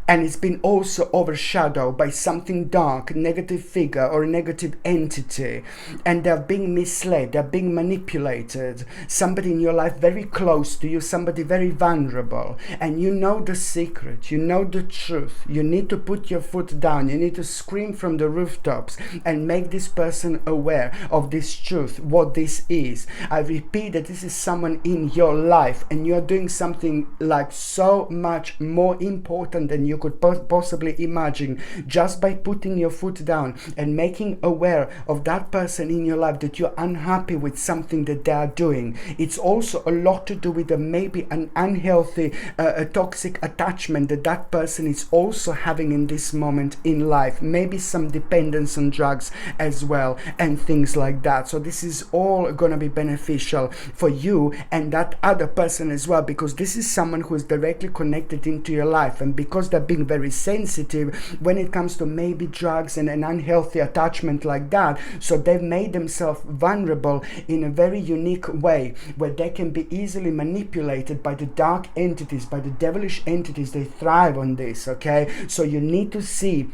and it's been also overshadowed by something dark, negative figure or negative entity, and they're being misled, they're being manipulated. Somebody in your life very close to you, somebody very vulnerable, and you know the secret, you know the truth. You need to put your foot down, you need to scream from the rooftops and make this person aware of this truth, what this is. I repeat that this is someone in your life, and you're doing something like so much more important than you could possibly imagine, just by putting your foot down and making aware of that person in your life that you're unhappy with something that they are doing. It's also a lot to do with maybe an unhealthy a toxic attachment that person is also having in this moment in life, maybe some dependence on drugs as well, and things like that. So this is all going to be beneficial for you and that other person as well, because this is someone who is directly connected into your life, and because they're being very sensitive when it comes to maybe drugs and an unhealthy attachment like that, so they've made themselves vulnerable in a very unique way, where they can be easily manipulated by the dark entities, by the devilish entities. They thrive on this, okay? So you need to see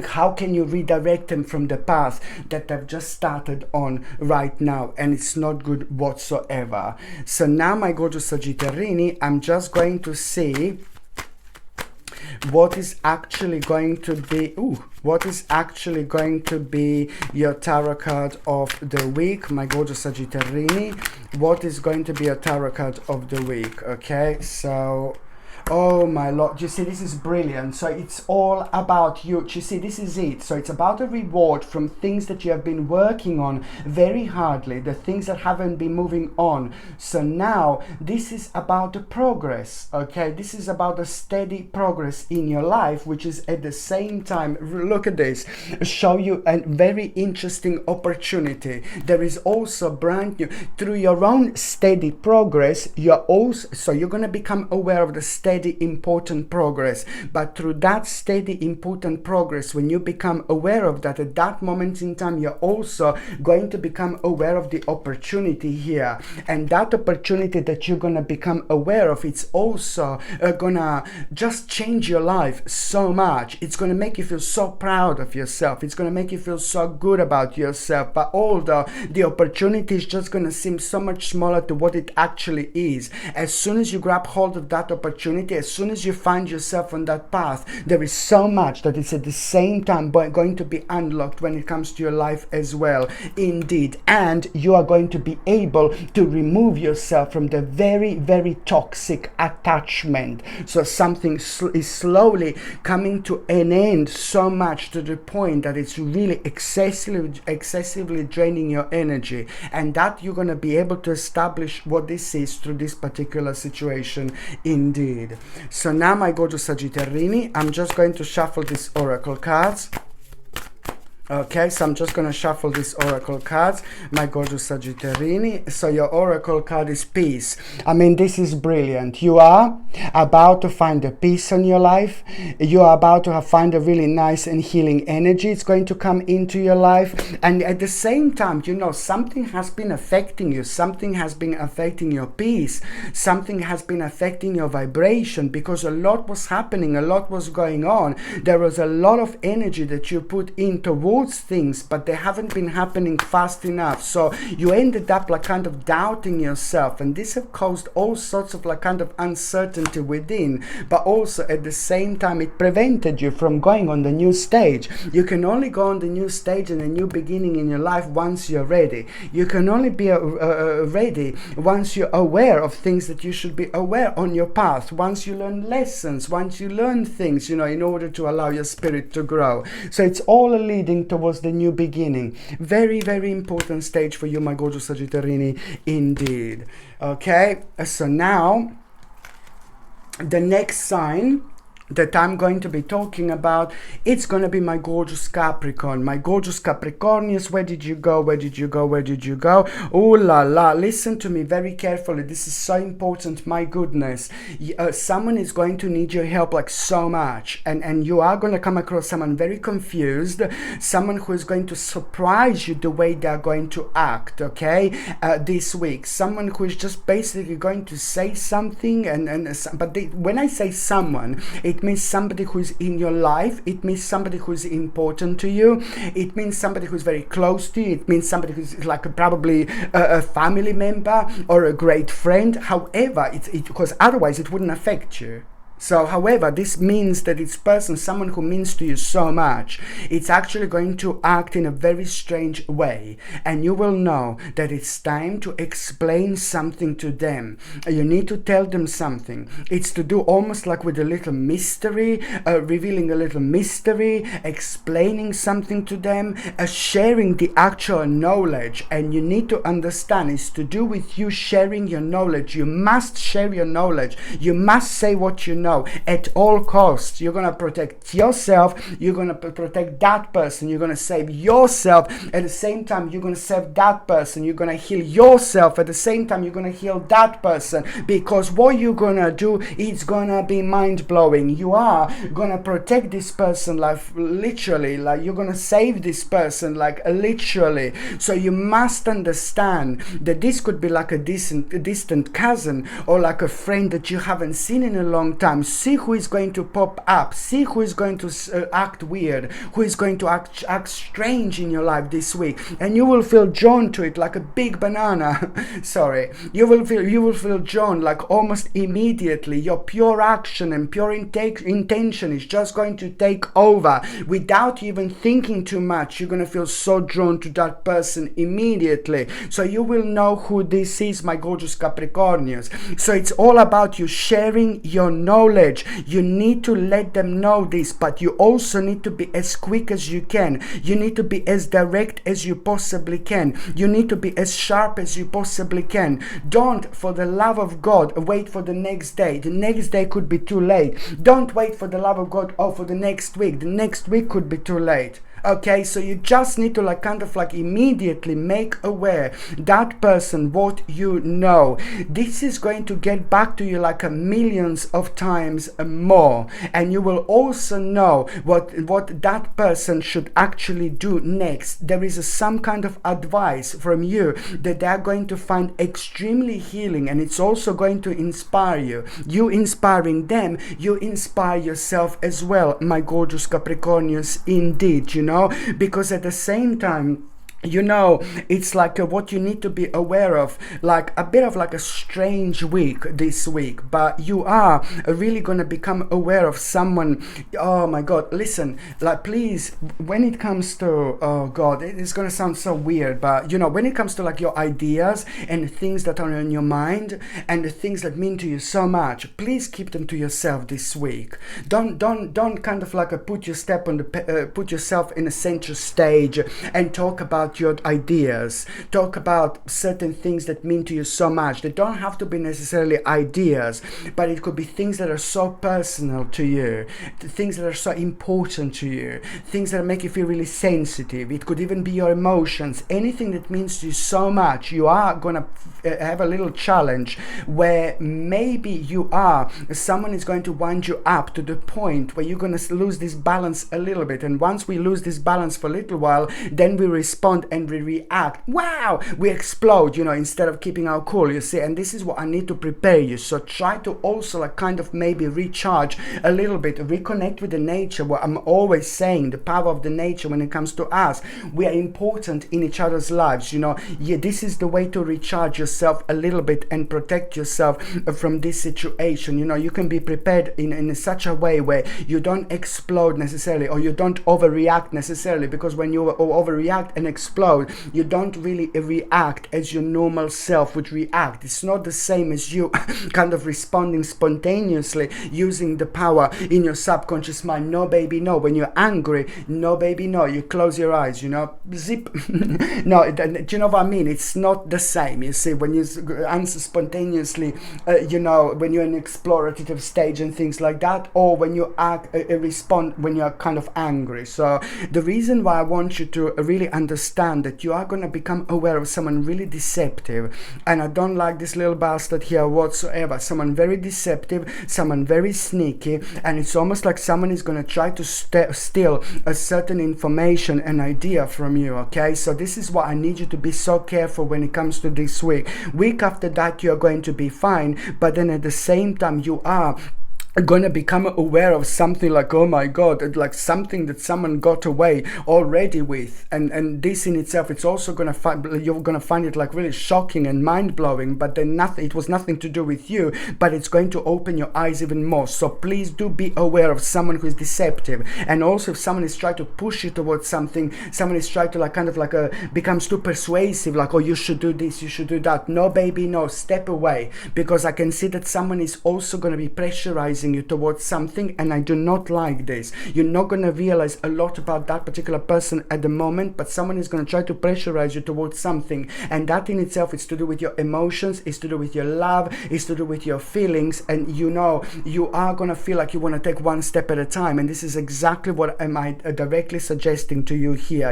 how can you redirect them from the path that they've just started on right now, and it's not good whatsoever. So now, my gorgeous Sagittarini, I'm just going to see what is actually going to be your tarot card of the week, my gorgeous Sagittarini. What is going to be your tarot card of the week? Okay, so oh my lord, you see, this is brilliant. So it's all about you. You see, this is it. So it's about a reward from things that you have been working on very hardly, the things that haven't been moving on. So now this is about the progress, okay? This is about the steady progress in your life, which is at the same time, look at this, show you a very interesting opportunity. There is also brand new, through your own steady progress, you're going to become aware of the steady important progress. But through that steady important progress, when you become aware of that, at that moment in time, you're also going to become aware of the opportunity here. And that opportunity that you're going to become aware of, it's also gonna just change your life so much. It's going to make you feel so proud of yourself. It's going to make you feel so good about yourself. But although the opportunity is just going to seem so much smaller to what it actually is, as soon as you grab hold of that opportunity, as soon as you find yourself on that path, there is so much that is at the same time going to be unlocked when it comes to your life as well, indeed. And you are going to be able to remove yourself from the very, very toxic attachment. So something is slowly coming to an end, so much to the point that it's really excessively draining your energy. And that you're going to be able to establish what this is through this particular situation, indeed. So now, my gorgeous Sagittarini, I'm just going to shuffle these oracle cards. Okay, so I'm just going to shuffle these oracle cards, my gorgeous Sagittarini. So your oracle card is peace. I mean, this is brilliant. You are about to find a peace in your life. You are about to find a really nice and healing energy. It's going to come into your life. And at the same time, you know, something has been affecting you. Something has been affecting your peace. Something has been affecting your vibration, because a lot was happening. A lot was going on. There was a lot of energy that you put into towards things, but they haven't been happening fast enough. So you ended up like kind of doubting yourself, and this have caused all sorts of like kind of uncertainty within, but also at the same time it prevented you from going on the new stage. You can only go on the new stage and a new beginning in your life once you're ready. You can only be ready once you're aware of things that you should be aware on your path, once you learn lessons, once you learn things, you know, in order to allow your spirit to grow. So it's all leading towards the new beginning. Very, very important stage for you, my gorgeous Sagittarini, indeed. Okay, so now the next sign that I'm going to be talking about, it's going to be my gorgeous Capricorn. My gorgeous Capricornius, where did you go? Where did you go? Where did you go? Oh la la, listen to me very carefully. This is so important, my goodness. Someone is going to need your help like so much, and you are going to come across someone very confused, someone who is going to surprise you the way they're going to act, okay, this week. Someone who is just basically going to say something, when I say someone, it means somebody who's in your life. It means somebody who's important to you. It means somebody who's very close to you. It means somebody who's like probably a family member or a great friend. However, because otherwise it wouldn't affect you. So, however, this means that this person, someone who means to you so much, it's actually going to act in a very strange way. And you will know that it's time to explain something to them. You need to tell them something. It's to do almost like with a little mystery, revealing a little mystery, explaining something to them, sharing the actual knowledge. And you need to understand, it's to do with you sharing your knowledge. You must share your knowledge. You must say what you know at all costs. You're going to protect yourself, you're going to protect that person, you're going to save yourself, at the same time you're going to save that person, you're going to heal yourself, at the same time you're going to heal that person, because what you're going to do is going to be mind-blowing. You are going to protect this person like literally, like you're going to save this person like literally. So you must understand that this could be like a distant cousin or like a friend that you haven't seen in a long time. See who is going to pop up, see who is going to act weird, who is going to act strange in your life this week, and you will feel drawn to it like a big banana. Sorry, you will feel drawn like almost immediately. Your pure action and pure intention is just going to take over without even thinking too much. You're going to feel so drawn to that person immediately. So you will know who this is, my gorgeous Capricornians. So it's all about you sharing your knowledge. You need to let them know this, but you also need to be as quick as you can. You need to be as direct as you possibly can. You need to be as sharp as you possibly can. Don't, for the love of God, wait for the next day. The next day could be too late. Don't wait for the love of God, for the next week. The next week could be too late. Okay, so you just need to like kind of like immediately make aware that person what you know. This is going to get back to you like a millions of times more, and you will also know what that person should actually do next. There is some kind of advice from you that they are going to find extremely healing, and it's also going to inspire you. You inspiring them, you inspire yourself as well, my gorgeous Capricornians, indeed, you know, because at the same time, you know, it's like what you need to be aware of, like a bit of like a strange week this week, but you are really going to become aware of someone. Oh my God, listen, like please, when it comes to, oh God, it's going to sound so weird, but you know, when it comes to like your ideas and things that are in your mind and the things that mean to you so much, please keep them to yourself this week. Don't kind of like put yourself in a center stage and talk about your ideas. Talk about certain things that mean to you so much. They don't have to be necessarily ideas, but it could be things that are so personal to you, things that are so important to you, things that make you feel really sensitive. It could even be your emotions. Anything that means to you so much. You are gonna have a little challenge where maybe someone is going to wind you up to the point where you're gonna lose this balance a little bit, and once we lose this balance for a little while, then we respond respond and we react. Wow, we explode, instead of keeping our cool, you see. And this is what I need to prepare you. So try to also like kind of maybe recharge a little bit, reconnect with the nature. What I'm always saying, the power of the nature when it comes to us. We are important in each other's lives, this is the way to recharge yourself a little bit and protect yourself from this situation. You can be prepared in such a way where you don't explode necessarily, or you don't overreact necessarily, because when you overreact and explode, you don't really react as your normal self would react. It's not the same as you kind of responding spontaneously using the power in your subconscious mind. No, baby, no. When you're angry, no, baby, no. You close your eyes, zip. No, do you know what I mean? It's not the same. You see, when you answer spontaneously, when you're in an explorative stage and things like that, or when you respond when you're kind of angry. So the reason why I want you to really understand that you are going to become aware of someone really deceptive, and I don't like this little bastard here whatsoever, someone very deceptive, someone very sneaky, and it's almost like someone is going to try to steal a certain information and idea from you, okay? So this is why I need you to be so careful when it comes to this week. Week after that, you're going to be fine, but then at the same time, you are going to become aware of something like, oh my god, like something that someone got away already with, and this in itself, it's also going to you're going to find it like really shocking and mind-blowing, but then it was nothing to do with you, but it's going to open your eyes even more. So please do be aware of someone who is deceptive. And also, if someone is trying to push you towards something, someone is trying to like kind of like becomes too persuasive, like, oh, you should do this, you should do that. No, baby, no, step away, because I can see that someone is also going to be pressurizing you towards something, and I do not like this. You're not going to realize a lot about that particular person at the moment, but someone is going to try to pressurize you towards something, and that in itself is to do with your emotions, is to do with your love, is to do with your feelings, and you are going to feel like you want to take one step at a time, and this is exactly what am I directly suggesting to you here.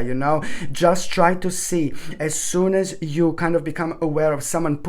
Just try to see, as soon as you kind of become aware of someone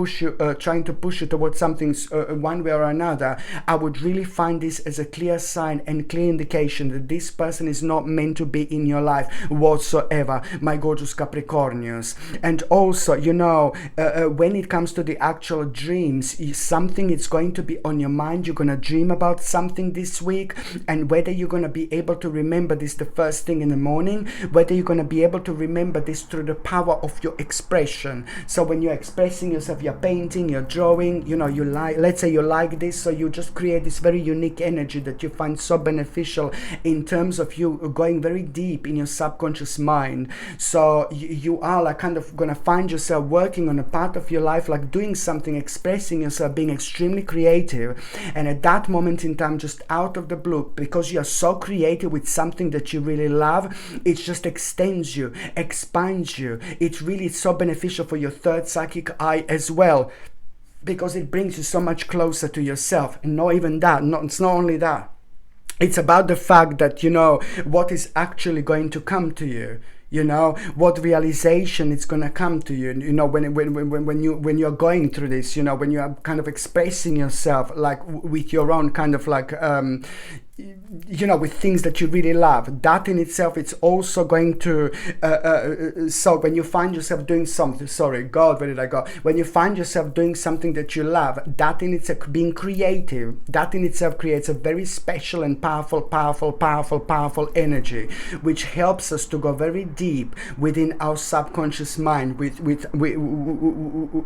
trying to push you towards something one way or another, I would really find this as a clear sign and clear indication that this person is not meant to be in your life whatsoever, my gorgeous Capricornians. And also, when it comes to the actual dreams, something is going to be on your mind. You're going to dream about something this week, and whether you're going to be able to remember this the first thing in the morning, whether you're going to be able to remember this through the power of your expression. So when you're expressing yourself, you're painting, you're drawing, let's say you like this, so you just create this very unique energy that you find so beneficial in terms of you going very deep in your subconscious mind. So you are like kind of gonna find yourself working on a part of your life, like doing something, expressing yourself, being extremely creative, and at that moment in time, just out of the blue, because you are so creative with something that you really love, it just extends you, expands you. It really is so beneficial for your third psychic eye as well, because it brings you so much closer to yourself. And not even that, it's not only that, it's about the fact that what is actually going to come to you, what realization is going to come to you, when you're going through this, when you are kind of expressing yourself like with your own kind of like with things that you really love. That in itself, it's also going to so when you find yourself doing something, where did I go? When you find yourself doing something that you love, that in itself, being creative, that in itself creates a very special and powerful energy, which helps us to go very deep within our subconscious mind,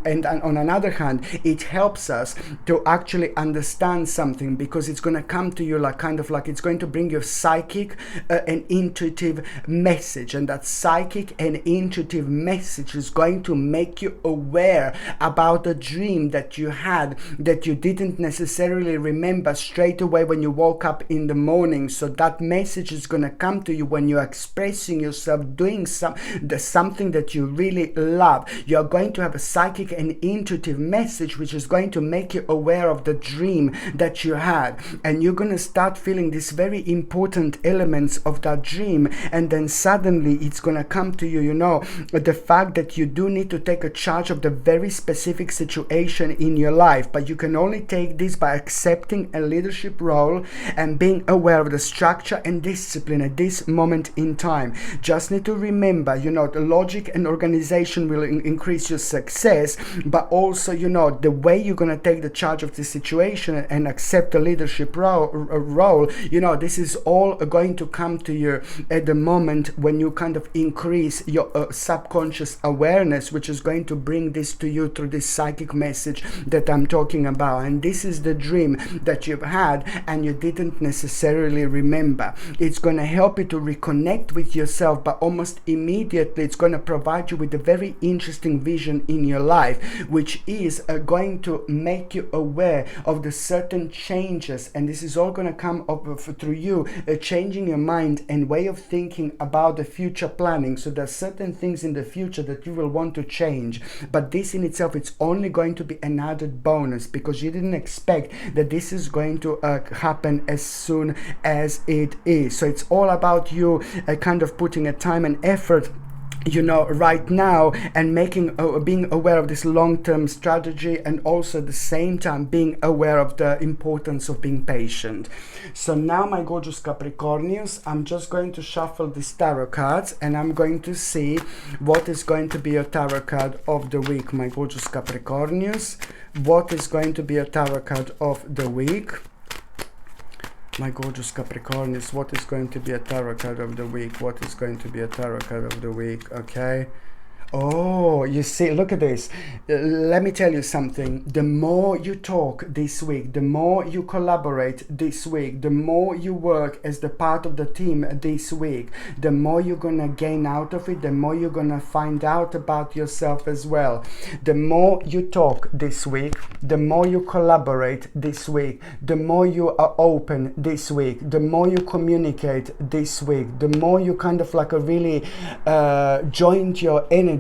and on another hand, it helps us to actually understand something, because it's going to come to you like kind of like it's going to bring you psychic and intuitive message, and that psychic and intuitive message is going to make you aware about a dream that you had that you didn't necessarily remember straight away when you woke up in the morning. So that message is going to come to you when you're expressing yourself, doing something that you really love. You're going to have a psychic and intuitive message which is going to make you aware of the dream that you had, and you're going to start feeling feeling these very important elements of that dream, and then suddenly it's gonna come to you, you know, the fact that you do need to take a charge of the very specific situation in your life, but you can only take this by accepting a leadership role and being aware of the structure and discipline at this moment in time. Just need to remember, you know, the logic and organization will increase your success, but also, you know, the way you're going to take the charge of the situation and accept the leadership role, you know, this is all going to come to you at the moment when you kind of increase your subconscious awareness, which is going to bring this to you through this psychic message that I'm talking about. And this is the dream that you've had and you didn't necessarily remember. It's going to help you to reconnect with yourself, but almost immediately it's going to provide you with a very interesting vision in your life, which is going to make you aware of the certain changes, and this is all going to come up through you changing your mind and way of thinking about the future planning. So there's certain things in the future that you will want to change, but this in itself, it's only going to be an added bonus because you didn't expect that this is going to happen as soon as it is. So it's all about you kind of putting a time and effort, you know, right now, and making being aware of this long-term strategy, and also at the same time being aware of the importance of being patient. So now, my gorgeous Capricornians, I'm just going to shuffle these tarot cards and I'm going to see what is going to be your tarot card of the week, my gorgeous Capricornians. What is going to be your tarot card of the week? My gorgeous Capricornians, what is going to be a tarot card of the week? What is going to be a tarot card of the week? Okay. Oh, you see, look at this. Let me tell you something. The more you talk this week, the more you collaborate this week, the more you work as the part of the team this week, the more you're going to gain out of it, the more you're going to find out about yourself as well. The more you talk this week, the more you collaborate this week, the more you are open this week, the more you communicate this week, the more you kind of like a really joint your energy,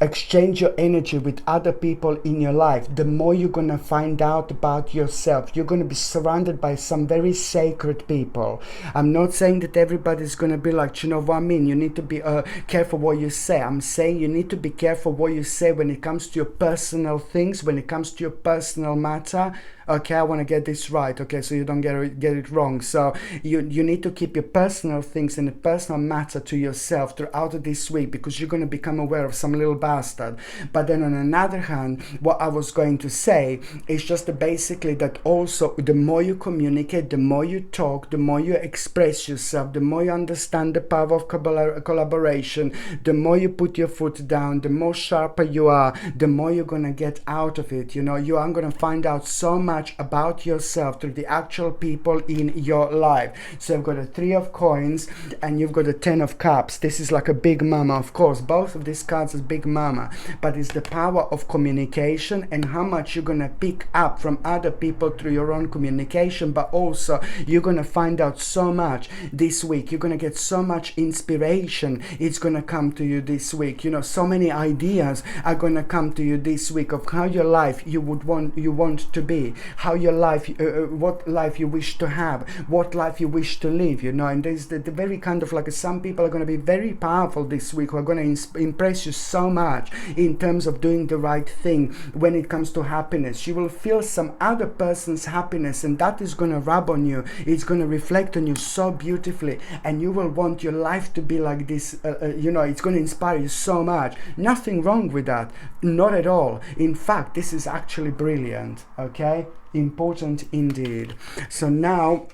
exchange your energy with other people in your life, the more you're going to find out about yourself. You're going to be surrounded by some very sacred people. I'm not saying that everybody's going to be like, you know what I mean, you need to be careful what you say. I'm saying you need to be careful what you say when it comes to your personal things, when it comes to your personal matter. Okay, I want to get this right, okay, so you don't get it wrong. So you need to keep your personal things and the personal matter to yourself throughout this week, because you're going to become aware of some little bastard. But then on another hand, what I was going to say is just basically that also the more you communicate, the more you talk, the more you express yourself, the more you understand the power of collaboration, the more you put your foot down, the more sharper you are, the more you're going to get out of it. You know, you are going to find out so much about yourself through the actual people in your life. So you've got a 3 of coins and you've got a 10 of cups. This is like a big mama, of course. Both of these cards is big mama, but it's the power of communication and how much you're gonna pick up from other people through your own communication. But also you're gonna find out so much this week. You're gonna get so much inspiration. It's gonna come to you this week. You know, so many ideas are gonna come to you this week of how your life you want to be, how your life, what life you wish to have, what life you wish to live, you know. And there's the very kind of like, some people are going to be very powerful this week, who are going to impress you so much in terms of doing the right thing when it comes to happiness. You will feel some other person's happiness, and that is going to rub on you. It's going to reflect on you so beautifully, and you will want your life to be like this. You know, it's going to inspire you so much. Nothing wrong with that, not at all. In fact, this is actually brilliant. Okay, important indeed. So now,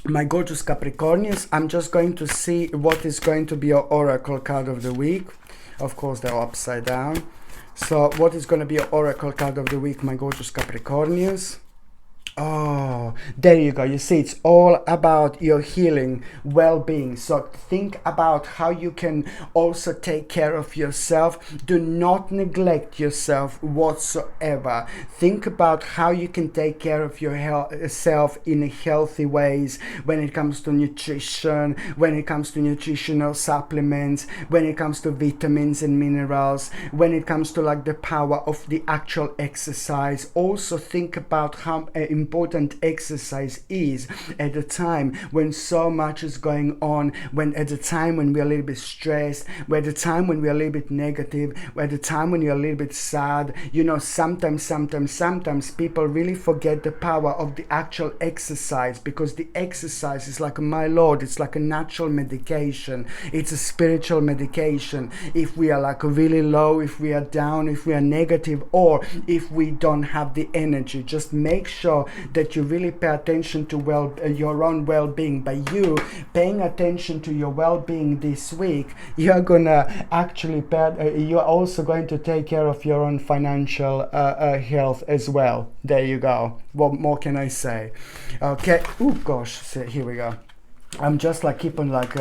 my gorgeous Capricornians, I'm just going to see what is going to be your oracle card of the week. Of course, they're upside down. So what is going to be your oracle card of the week, my gorgeous Capricornians? Oh, there you go. You see, it's all about your healing, well-being. So think about how you can also take care of yourself. Do not neglect yourself whatsoever. Think about how you can take care of yourself in healthy ways when it comes to nutrition, when it comes to nutritional supplements, when it comes to vitamins and minerals, when it comes to like the power of the actual exercise. Also think about how important exercise is at a time when so much is going on, at the time when we're a little bit stressed, at the time when we're a little bit negative, at the time when you're a little bit sad. Sometimes people really forget the power of the actual exercise, because the exercise is like, my Lord, it's like a natural medication. It's a spiritual medication. If we are like really low, if we are down, if we are negative, or if we don't have the energy, just make sure that you really pay attention to your own well-being. By you paying attention to your well-being this week, you're gonna actually you're also going to take care of your own financial health as well. There you go. What more can I say? Okay. Oh gosh, so here we go. I'm just like keep on like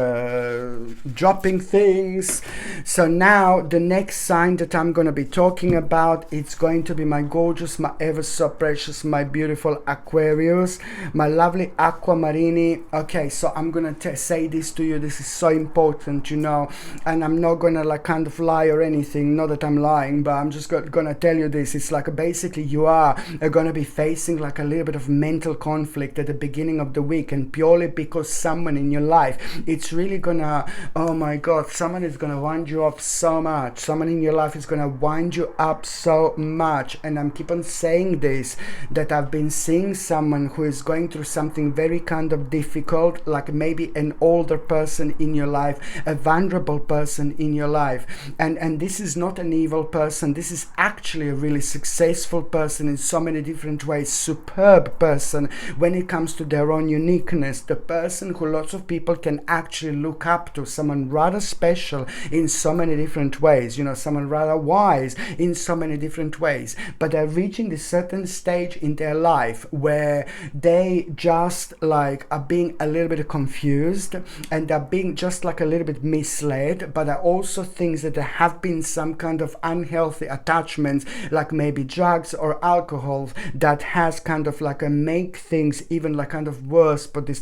dropping things. So now the next sign that I'm going to be talking about, it's going to be my gorgeous, my ever so precious, my beautiful Aquarius, my lovely Aquamarini. Okay, so I'm going to say this to you. This is so important, you know, and I'm not going to like kind of lie or anything. Not that I'm lying, but I'm just going to tell you this. It's like basically you are going to be facing like a little bit of mental conflict at the beginning of the week, and purely because someone in your life, it's really gonna, oh my God, someone is gonna wind you up so much. Someone in your life is gonna wind you up so much. And I'm keep on saying this, that I've been seeing someone who is going through something very kind of difficult, like maybe an older person in your life, a vulnerable person in your life, and this is not an evil person. This is actually a really successful person in so many different ways, superb person when it comes to their own uniqueness, the person who lots of people can actually look up to, someone rather special in so many different ways, you know, someone rather wise in so many different ways, but they're reaching this certain stage in their life where they just like are being a little bit confused, and they're being just like a little bit misled. But there are also things that there have been some kind of unhealthy attachments, like maybe drugs or alcohol, that has kind of like make things even like kind of worse for this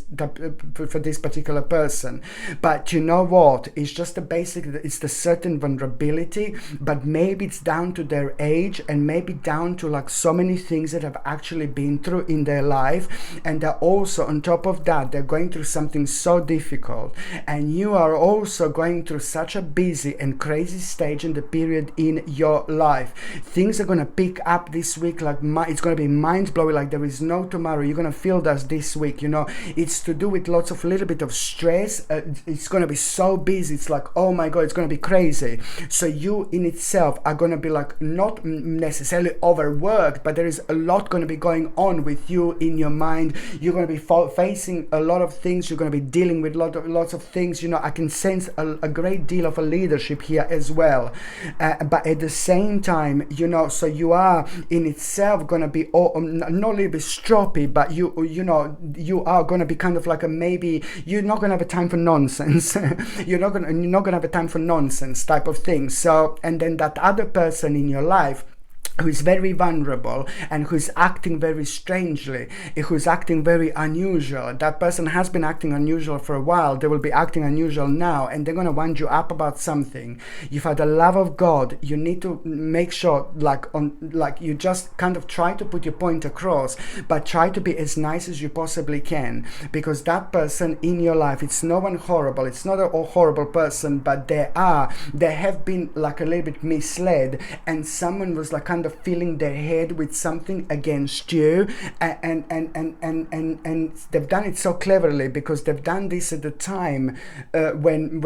particular person. But you know what, it's just it's the certain vulnerability, but maybe it's down to their age, and maybe down to like so many things that have actually been through in their life. And they're also on top of that, they're going through something so difficult, and you are also going through such a busy and crazy stage in the period in your life. Things are going to pick up this week, like it's going to be mind-blowing, like there is no tomorrow. You're going to feel this week, you know. It's to do with lots of little bit of stress. It's going to be so busy, it's like, oh my God, it's going to be crazy. So you in itself are going to be like not necessarily overworked, but there is a lot going to be going on with you in your mind. You're going to be facing a lot of things. You're going to be dealing with lots of things, you know. I can sense a great deal of a leadership here as well, but at the same time, you know, so you are in itself going to be not a little bit stroppy, but you know, you are going to be kind of like maybe you're not going to have a time for nonsense. you're not going to have a time for nonsense type of thing. So, and then that other person in your life who is very vulnerable and who's acting very strangely, who's acting very unusual. That person has been acting unusual for a while. They will be acting unusual now, and they're going to wind you up about something. You've had the love of God. You need to make sure, like you just kind of try to put your point across, but try to be as nice as you possibly can, because that person in your life, it's no one horrible. It's not a horrible person, but they have been like a little bit misled, and someone was like kind of filling their head with something against you, and they've done it so cleverly, because they've done this at the time when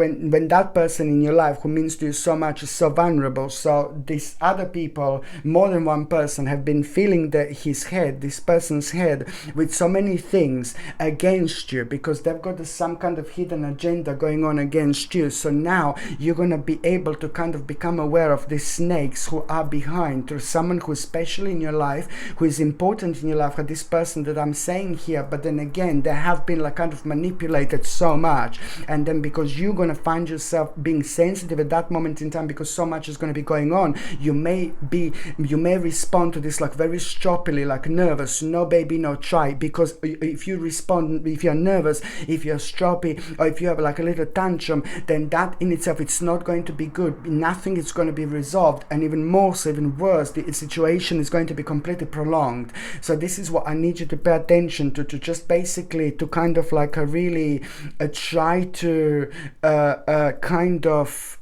that person in your life who means to you so much is so vulnerable. So these other people, more than one person, have been filling this person's head with so many things against you, because they've got some kind of hidden agenda going on against you. So now you're going to be able to kind of become aware of these snakes who are behind, through someone who is special in your life, who is important in your life, this person that I'm saying here. But then again, they have been like kind of manipulated so much, and then because you're going to find yourself being sensitive at that moment in time, because so much is going to be going on, you may respond to this like very stroppily, like nervous. No baby, no try. Because if you respond, if you're nervous, if you're stroppy, or if you have like a little tantrum, then that in itself, it's not going to be good. Nothing is going to be resolved, and even more so, even worse, the situation is going to be completely prolonged. So this is what I need you to pay attention to just basically to kind of like really try to kind of,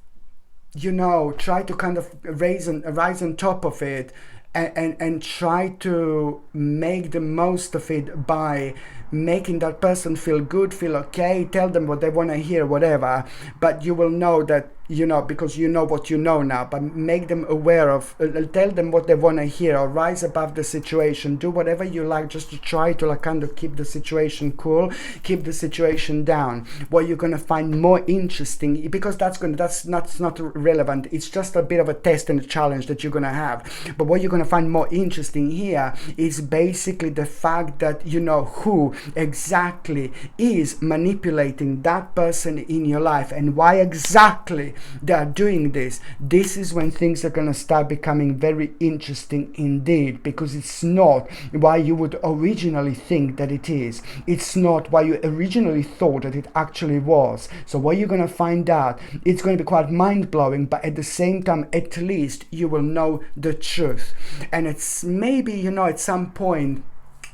you know, try to kind of rise on top of it, and try to make the most of it by making that person feel good, feel okay, tell them what they want to hear, whatever. But you will know that, you know, because you know what you know now, but make them aware of, tell them what they want to hear, or rise above the situation, do whatever you like just to try to like kind of keep the situation cool, keep the situation down. What you're going to find more interesting, because that's not relevant, it's just a bit of a test and a challenge that you're going to have. But what you're going to find more interesting here is basically the fact that you know who exactly is manipulating that person in your life and why exactly they are doing this. This is when things are going to start becoming very interesting indeed, because it's not why you would originally think that it is. It's not why you originally thought that it actually was. So what you're going to find out, it's going to be quite mind-blowing, but at the same time, at least you will know the truth. And it's maybe, you know, at some point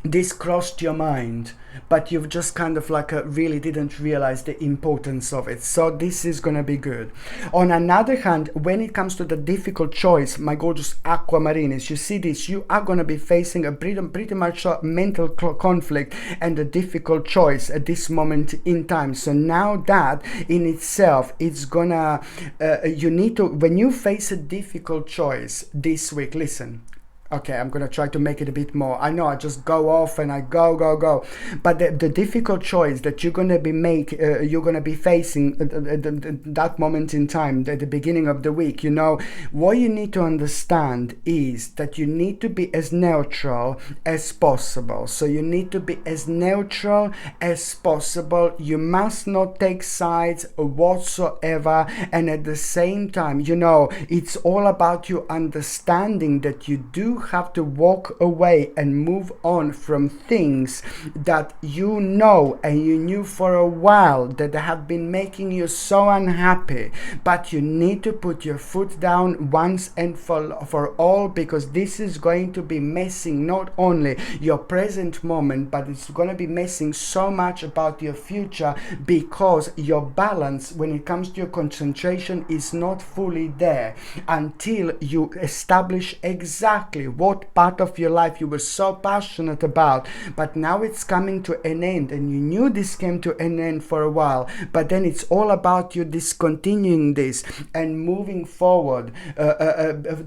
this crossed your mind, but you've just kind of like really didn't realize the importance of it. So this is going to be good. On another hand, when it comes to the difficult choice, my gorgeous aquamarines, you see this, you are going to be facing a pretty much mental conflict and a difficult choice at this moment in time. So now that in itself, it's gonna you need to, when you face a difficult choice this week, listen. Okay, I'm going to try to make it a bit more. I know I just go off and I go. But the difficult choice that you're going to be facing at that moment in time, at the beginning of the week, you know, what you need to understand is that you need to be as neutral as possible. So you need to be as neutral as possible. You must not take sides whatsoever. And at the same time, you know, it's all about you understanding that you do have to walk away and move on from things that you know and you knew for a while that have been making you so unhappy. But you need to put your foot down once and for all, because this is going to be messing not only your present moment, but it's going to be messing so much about your future, because your balance when it comes to your concentration is not fully there until you establish exactly what part of your life you were so passionate about, but now it's coming to an end, and you knew this came to an end for a while, but then it's all about you discontinuing this and moving forward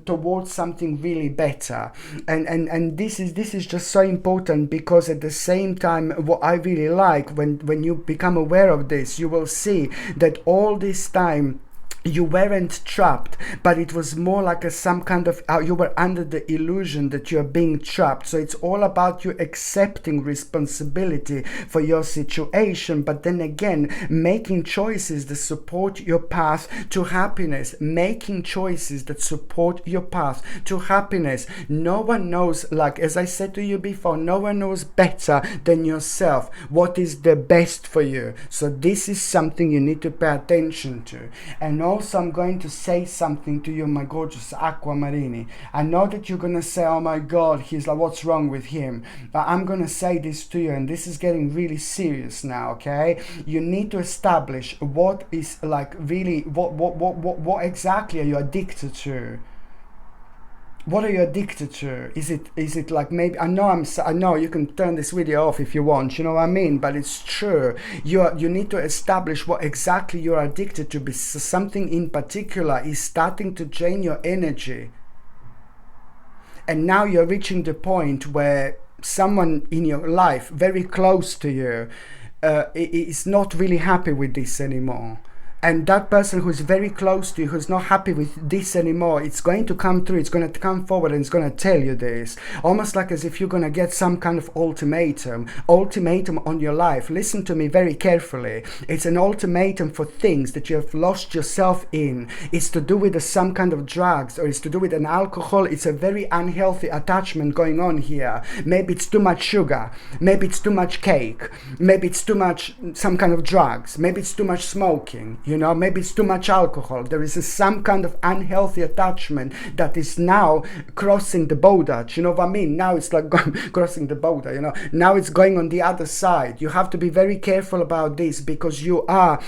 towards something really better. And this is just so important, because at the same time, what I really like, when you become aware of this, you will see that all this time you weren't trapped, but it was more like some kind of, you were under the illusion that you are being trapped. So it's all about you accepting responsibility for your situation, but then again, making choices that support your path to happiness, making choices that support your path to happiness. No one knows, like as I said to you before, no one knows better than yourself what is the best for you. So this is something you need to pay attention to. And also, I'm going to say something to you, my gorgeous aquamarini. I know that you're going to say, oh my God, he's like, what's wrong with him? But I'm going to say this to you, and this is getting really serious now, okay? You need to establish what is like really, what exactly are you addicted to? What are you addicted to? Is it like, maybe, I know you can turn this video off if you want, you know what I mean, but it's true. You need to establish what exactly you're addicted to, because something in particular is starting to drain your energy. And now you're reaching the point where someone in your life very close to you is not really happy with this anymore. And that person who's very close to you, who's not happy with this anymore, it's going to come through, it's going to come forward and it's going to tell you this. Almost like as if you're going to get some kind of ultimatum on your life. Listen to me very carefully. It's an ultimatum for things that you have lost yourself in. It's to do with some kind of drugs, or it's to do with an alcohol. It's a very unhealthy attachment going on here. Maybe it's too much sugar. Maybe it's too much cake. Maybe it's too much some kind of drugs. Maybe it's too much smoking. you know, maybe it's too much alcohol. There is some kind of unhealthy attachment that is now crossing the border. Do you know what I mean? Now it's like crossing the border, you know, now it's going on the other side. You have to be very careful about this, because you are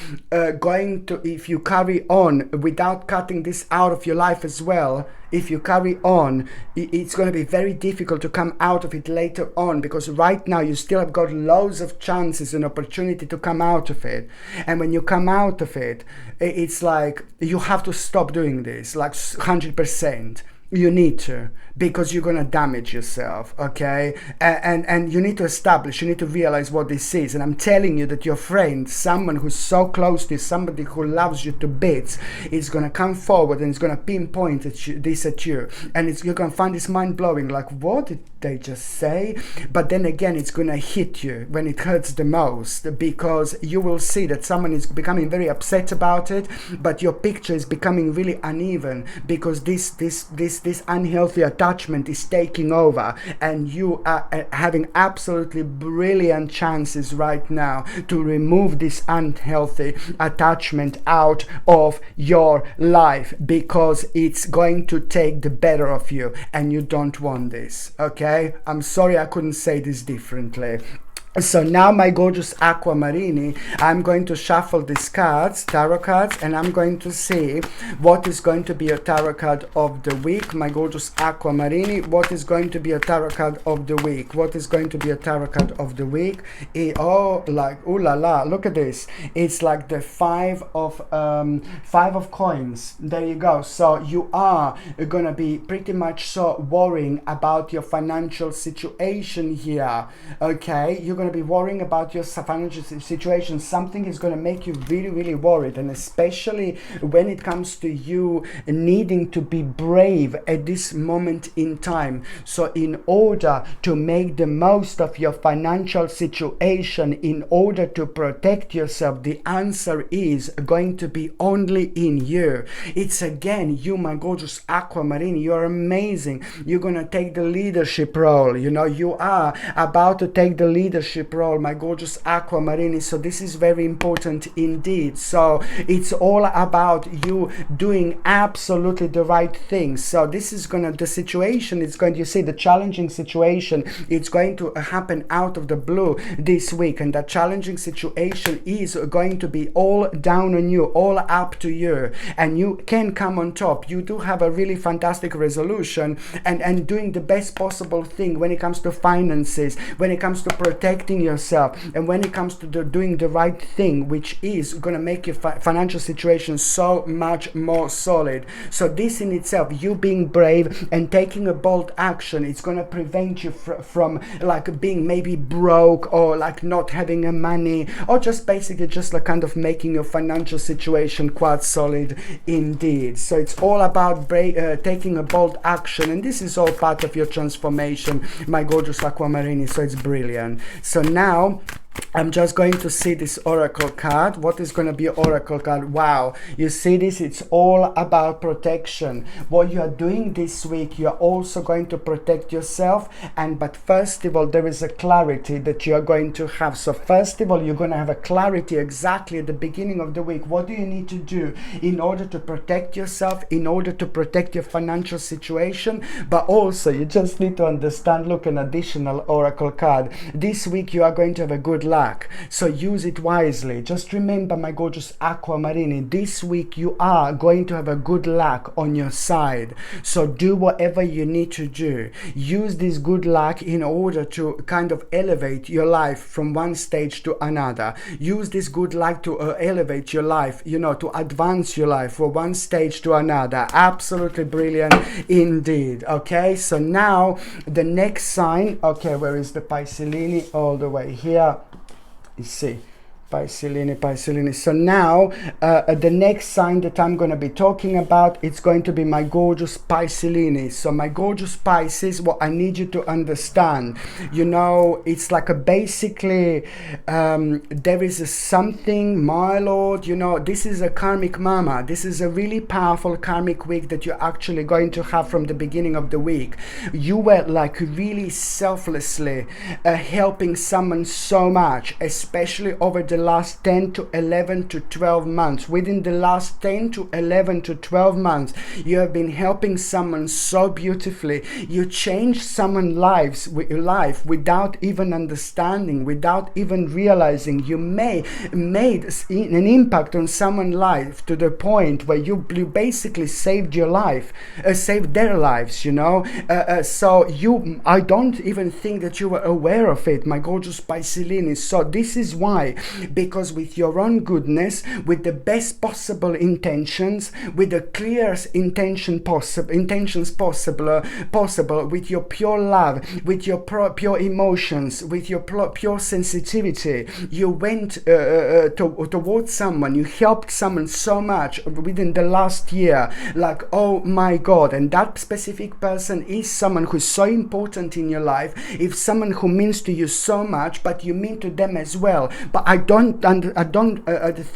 going to, if you carry on without cutting this out of your life as well, if you carry on, it's going to be very difficult to come out of it later on, because right now you still have got loads of chances and opportunity to come out of it. And when you come out of it, it's like you have to stop doing this, like 100%. You need to, because you're gonna damage yourself, okay? And you need to establish, you need to realize what this is. And I'm telling you that your friend, someone who's so close to you, somebody who loves you to bits, is gonna come forward and is gonna pinpoint this at you, and you're gonna find this mind-blowing, like, what did they just say? But then again, it's gonna hit you when it hurts the most, because you will see that someone is becoming very upset about it, but your picture is becoming really uneven, because this unhealthy attachment is taking over, and you are having absolutely brilliant chances right now to remove this unhealthy attachment out of your life, because it's going to take the better of you, and you don't want this, okay? I'm sorry I couldn't say this differently. So now, my gorgeous aquamarini, I'm going to shuffle these cards, tarot cards, and I'm going to see what is going to be a tarot card of the week. My gorgeous aquamarini, what is going to be a tarot card of the week? What is going to be a tarot card of the week? Oh, like, ooh la la, look at this. It's like the five of coins. There you go. So you are gonna be pretty much so worrying about your financial situation here, okay? You're gonna be worrying about your financial situation. Something is going to make you really, really worried, and especially when it comes to you needing to be brave at this moment in time. So in order to make the most of your financial situation, in order to protect yourself, the answer is going to be only in you. It's again you, my gorgeous aquamarine. You're amazing. You're going to take the leadership role. You know, you are about to take the leadership role, my gorgeous aquamarini. So this is very important indeed. So it's all about you doing absolutely the right thing. So this is gonna, the situation is going to, you see, the challenging situation, it's going to happen out of the blue this week, and that challenging situation is going to be all down on you, all up to you, and you can come on top. You do have a really fantastic resolution, and doing the best possible thing when it comes to finances, when it comes to protecting yourself, and when it comes to doing the right thing, which is going to make your financial situation so much more solid. So this in itself, you being brave and taking a bold action, it's going to prevent you from like being maybe broke, or like not having a money, or just basically just like kind of making your financial situation quite solid indeed. So it's all about taking a bold action, and this is all part of your transformation, my gorgeous aquamarini. So it's brilliant. So now I'm just going to see this oracle card. What is going to be an oracle card? Wow, you see this? It's all about protection. What you are doing this week, you are also going to protect yourself. But first of all, there is a clarity that you are going to have. So first of all, you're going to have a clarity exactly at the beginning of the week. What do you need to do in order to protect yourself, in order to protect your financial situation? But also, you just need to understand, look, an additional oracle card. This week, you are going to have a good luck, so use it wisely. Just remember, my gorgeous aquamarini, this week you are going to have a good luck on your side. So do whatever you need to do. Use this good luck in order to kind of elevate your life from one stage to another. Use this good luck to elevate your life, you know, to advance your life from one stage to another. Absolutely brilliant indeed. Okay, so now the next sign, okay, where is the Pisces? All the way here. You see, Pisces. So now the next sign that I'm going to be talking about, it's going to be my gorgeous Pisces. So my gorgeous Pisces, what I need you to understand, you know, it's like a basically there is a something, my lord, you know, this is a karmic mama. This is a really powerful karmic week that you're actually going to have from the beginning of the week. You were like really selflessly helping someone so much, especially over the the last 10 to 11 to 12 months. Within the last 10 to 11 to 12 months, you have been helping someone so beautifully. You changed someone's life without even understanding, without even realizing. You made an impact on someone's life to the point where you basically saved your life, saved their lives, you know. I don't even think that you were aware of it, my gorgeous Pisces. So this is why, because with your own goodness, with the best possible intentions, with the clearest intentions possible, with your pure love, with your pure emotions, with your pure sensitivity, you went towards someone, you helped someone so much within the last year, like, oh my God. And that specific person is someone who's so important in your life. If someone who means to you so much, but you mean to them as well. But I don't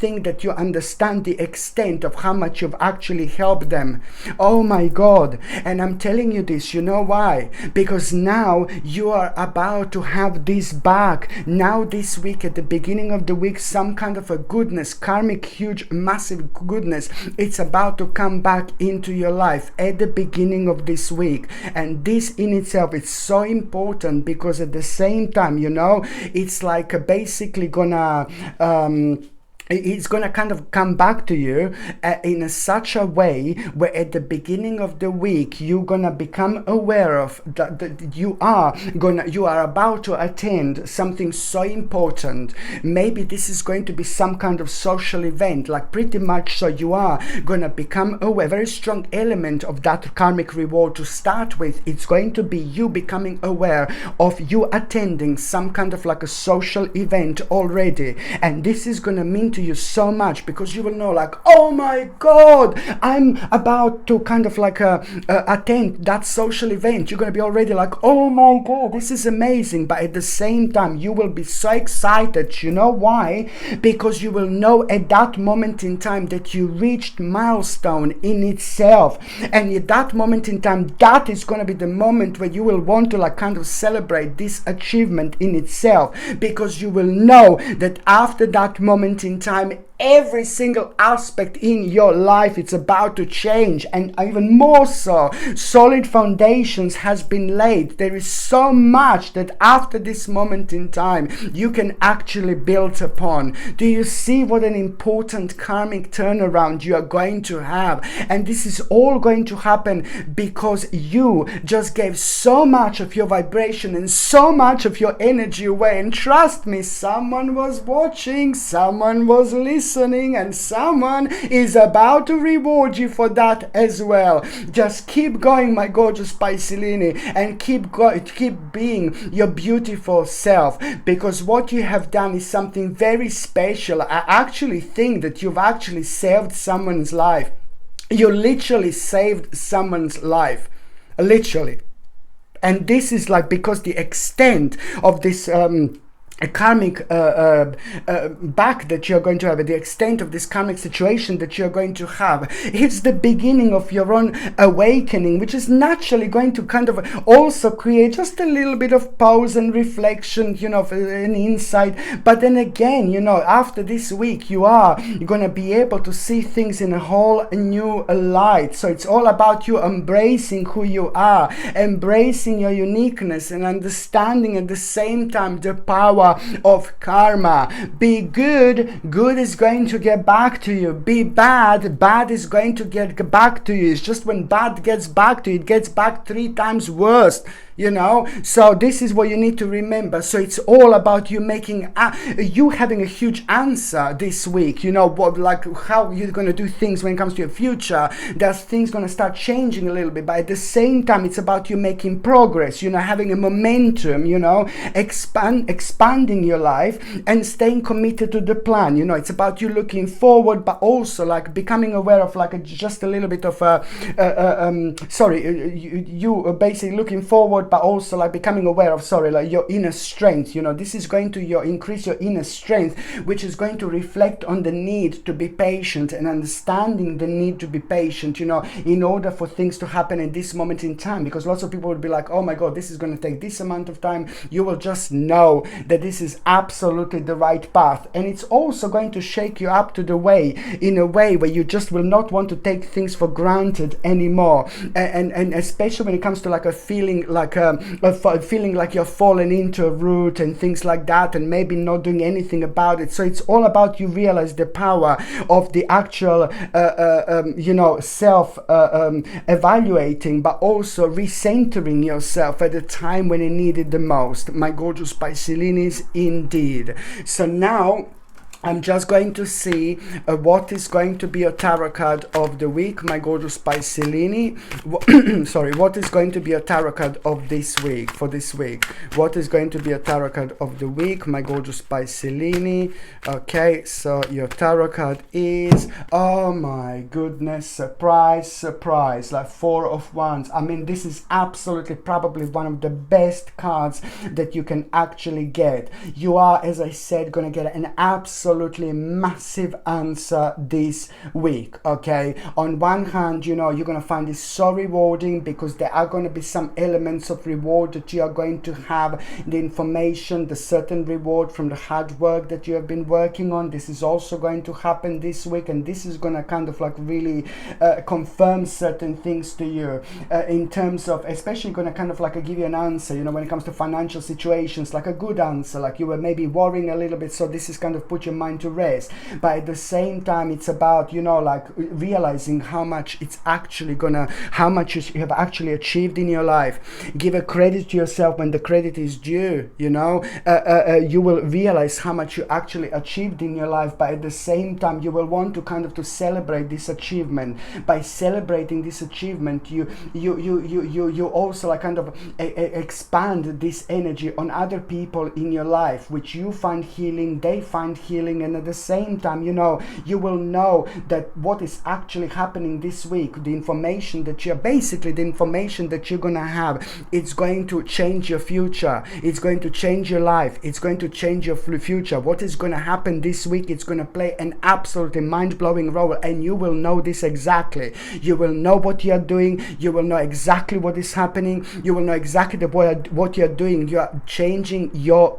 think that you understand the extent of how much you've actually helped them. Oh my God. And I'm telling you this, you know why? Because now you are about to have this back. Now this week, at the beginning of the week, some kind of a goodness, karmic, huge, massive goodness, it's about to come back into your life at the beginning of this week. And this in itself is so important, because at the same time, you know, it's like basically gonna it's going to kind of come back to you in such a way where at the beginning of the week you're going to become aware of that you are about to attend something so important. Maybe this is going to be some kind of social event, like pretty much. So you are going to become aware. Very strong element of that karmic reward to start with. It's going to be you becoming aware of you attending some kind of like a social event already, and this is going to mean to you so much, because you will know, like, oh my God, I'm about to kind of like attend that social event. You're going to be already like, oh my God, this is amazing. But at the same time, you will be so excited. You know why? Because you will know at that moment in time that you reached milestone in itself, and at that moment in time, that is going to be the moment where you will want to like kind of celebrate this achievement in itself, because you will know that after that moment in time, every single aspect in your life, it's about to change, and even more so, solid foundations has been laid. There is so much that after this moment in time you can actually build upon. Do you see what an important karmic turnaround you are going to have? And this is all going to happen because you just gave so much of your vibration and so much of your energy away. And trust me, someone was watching, someone was listening, and someone is about to reward you for that as well. Just keep going, my gorgeous Pisces, and keep being your beautiful self, because what you have done is something very special. I actually think that you've actually saved someone's life. You literally saved someone's life, literally. And this is like, because the extent of this a karmic back that you're going to have, the extent of this karmic situation that you're going to have, it's the beginning of your own awakening, which is naturally going to kind of also create just a little bit of pause and reflection, you know, an insight. But then again, you know, after this week, you're going to be able to see things in a whole new light. So it's all about you embracing who you are, embracing your uniqueness, and understanding at the same time the power of karma. Be good, good is going to get back to you. Be bad, bad is going to get back to you. It's just when bad gets back to you, it gets back 3 times worse. You know, so this is what you need to remember. So it's all about you making you having a huge answer this week. You know what, like how you're going to do things when it comes to your future. There's things going to start changing a little bit, but at the same time, it's about you making progress. You know, having a momentum. You know, expanding your life and staying committed to the plan. You know, it's about you looking forward, but also like becoming aware of like just a little bit of you basically looking forward but also like becoming aware of, sorry, like your inner strength. You know, this is going to increase your inner strength, which is going to reflect on the need to be patient and understanding the need to be patient, you know, in order for things to happen in this moment in time. Because lots of people would be like, oh my God, this is going to take this amount of time. You will just know that this is absolutely the right path. And it's also going to shake you up to the way, in a way where you just will not want to take things for granted anymore. And especially when it comes to like a feeling like feeling like you're falling into a route and things like that, and maybe not doing anything about it. So it's all about you realize the power of the actual you know, self evaluating, but also recentering yourself at the time when you need it the most, my gorgeous Piscelinis, indeed. So now I'm just going to see what is going to be your tarot card of the week, my gorgeous Piscelini. Sorry, what is going to be your tarot card of this week, for this week? What is going to be your tarot card of the week, my gorgeous Piscelini? Okay, so your tarot card is, oh my goodness, surprise, surprise, like Four of Wands. I mean, this is absolutely probably one of the best cards that you can actually get. You are, as I said, going to get an absolutely massive answer this week. Okay, on one hand, you know, you're going to find this so rewarding because there are going to be some elements of reward that you are going to have, the information, the certain reward from the hard work that you have been working on. This is also going to happen this week, and this is going to kind of like really confirm certain things to you in terms of, especially going to kind of like give you an answer, you know, when it comes to financial situations, like a good answer, like you were maybe worrying a little bit, so this is kind of put your mind to rest. But at the same time, it's about, you know, like realizing how much it's actually gonna, how much you have actually achieved in your life. Give a credit to yourself when the credit is due, you know. You will realize how much you actually achieved in your life, but at the same time you will want to kind of to celebrate this achievement. By celebrating this achievement, you also like kind of expand this energy on other people in your life, which you find healing, they find healing. And at the same time, you know, you will know that what is actually happening this week, the information that you're basically, the information that you're gonna have, it's going to change your future, it's going to change your life, it's going to change your future. What is going to happen this week, it's going to play an absolutely mind-blowing role, and you will know this exactly. You will know what you're doing, you will know exactly what is happening, you will know exactly what you're doing. You are changing your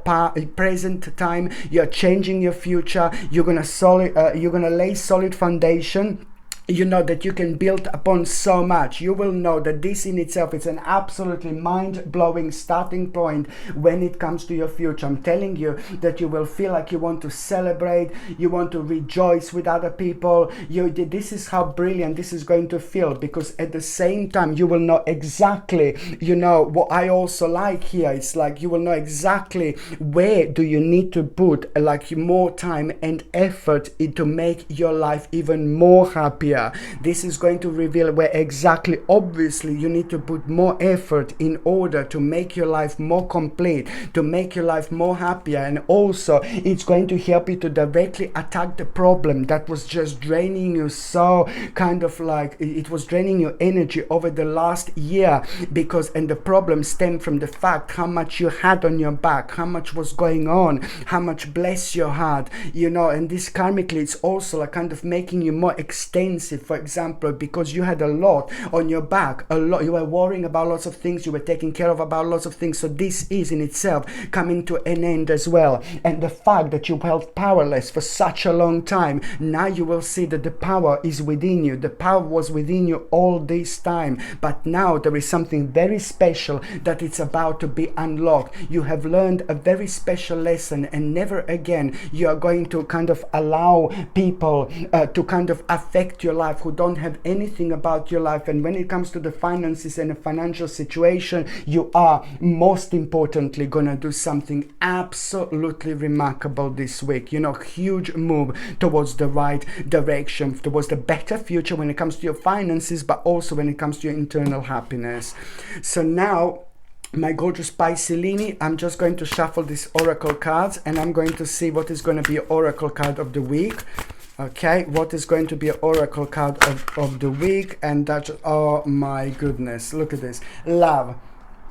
present time, you're changing your future. You're gonna lay solid foundation, you know, that you can build upon so much. You will know that this in itself is an absolutely mind-blowing starting point when it comes to your future. I'm telling you that you will feel like you want to celebrate, you want to rejoice with other people. This is how brilliant this is going to feel, because at the same time you will know exactly, you know, what I also like here, it's like you will know exactly where do you need to put like more time and effort to make your life even more happier. This is going to reveal where exactly, obviously, you need to put more effort in order to make your life more complete, to make your life more happier. And also it's going to help you to directly attack the problem that was just draining you, so kind of like it was draining your energy over the last year, because, and the problem stemmed from the fact how much you had on your back, how much was going on, how much bless your heart, you know. And this karmically, it's also like kind of making you more extensive, for example, because you had a lot on your back, a lot, you were worrying about lots of things, you were taking care of about lots of things. So this is in itself coming to an end as well. And the fact that you felt powerless for such a long time, now you will see that the power is within you. The power was within you all this time, but now there is something very special that it's about to be unlocked. You have learned a very special lesson, and never again you are going to kind of allow people to kind of affect your life who don't have anything about your life. And when it comes to the finances and the financial situation, you are most importantly gonna do something absolutely remarkable this week. You know, huge move towards the right direction, towards the better future when it comes to your finances, but also when it comes to your internal happiness. So now, my gorgeous Piscelini, I'm just going to shuffle these oracle cards, and I'm going to see what is going to be your oracle card of the week. Okay, what is going to be an oracle card of the week? And that's, oh my goodness, look at this. Love.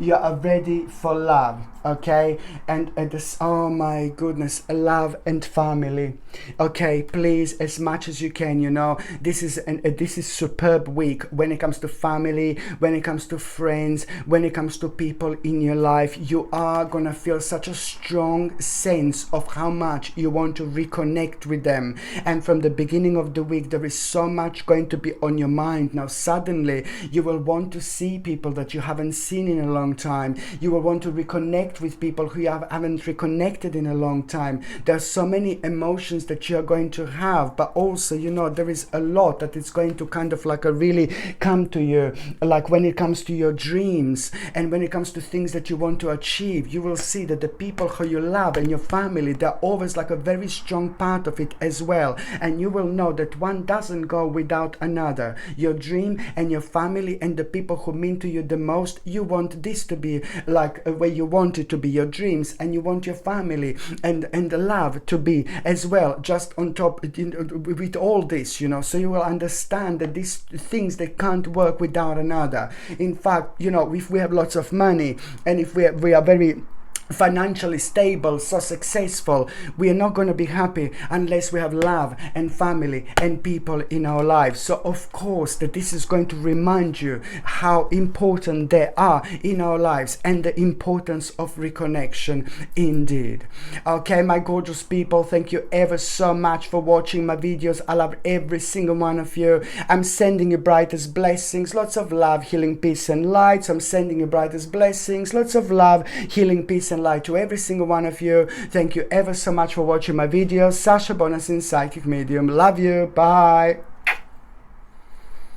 you are ready for love, okay? And this, oh my goodness, love and family. Okay, please, as much as you can, you know, this is superb week when it comes to family, when it comes to friends, when it comes to people in your life. You are gonna feel such a strong sense of how much you want to reconnect with them. And from the beginning of the week, there is so much going to be on your mind. Now suddenly you will want to see people that you haven't seen in a long time. You will want to reconnect with people who you haven't reconnected in a long time. There's so many emotions that you are going to have, but also, you know, there is a lot that is going to kind of like really come to you, like when it comes to your dreams and when it comes to things that you want to achieve. You will see that the people who you love and your family, they're always like a very strong part of it as well. And you will know that one doesn't go without another. Your dream and your family and the people who mean to you the most, you want this to be like where you want it to be, your dreams, and you want your family and the love to be as well, just on top with all this, you know. So you will understand that these things, they can't work without another. In fact, you know, if we have lots of money and if we are very financially stable, so successful, we are not going to be happy unless we have love and family and people in our lives. So of course that this is going to remind you how important they are in our lives and the importance of reconnection indeed. Okay, my gorgeous people, thank you ever so much for watching my videos. I love every single one of you. I'm sending you brightest blessings, lots of love, healing, peace and light. So I'm sending you brightest blessings, lots of love, healing, peace and light to every single one of you. Thank you ever so much for watching my videos. Sasha Bonasin, psychic medium. Love you. Bye.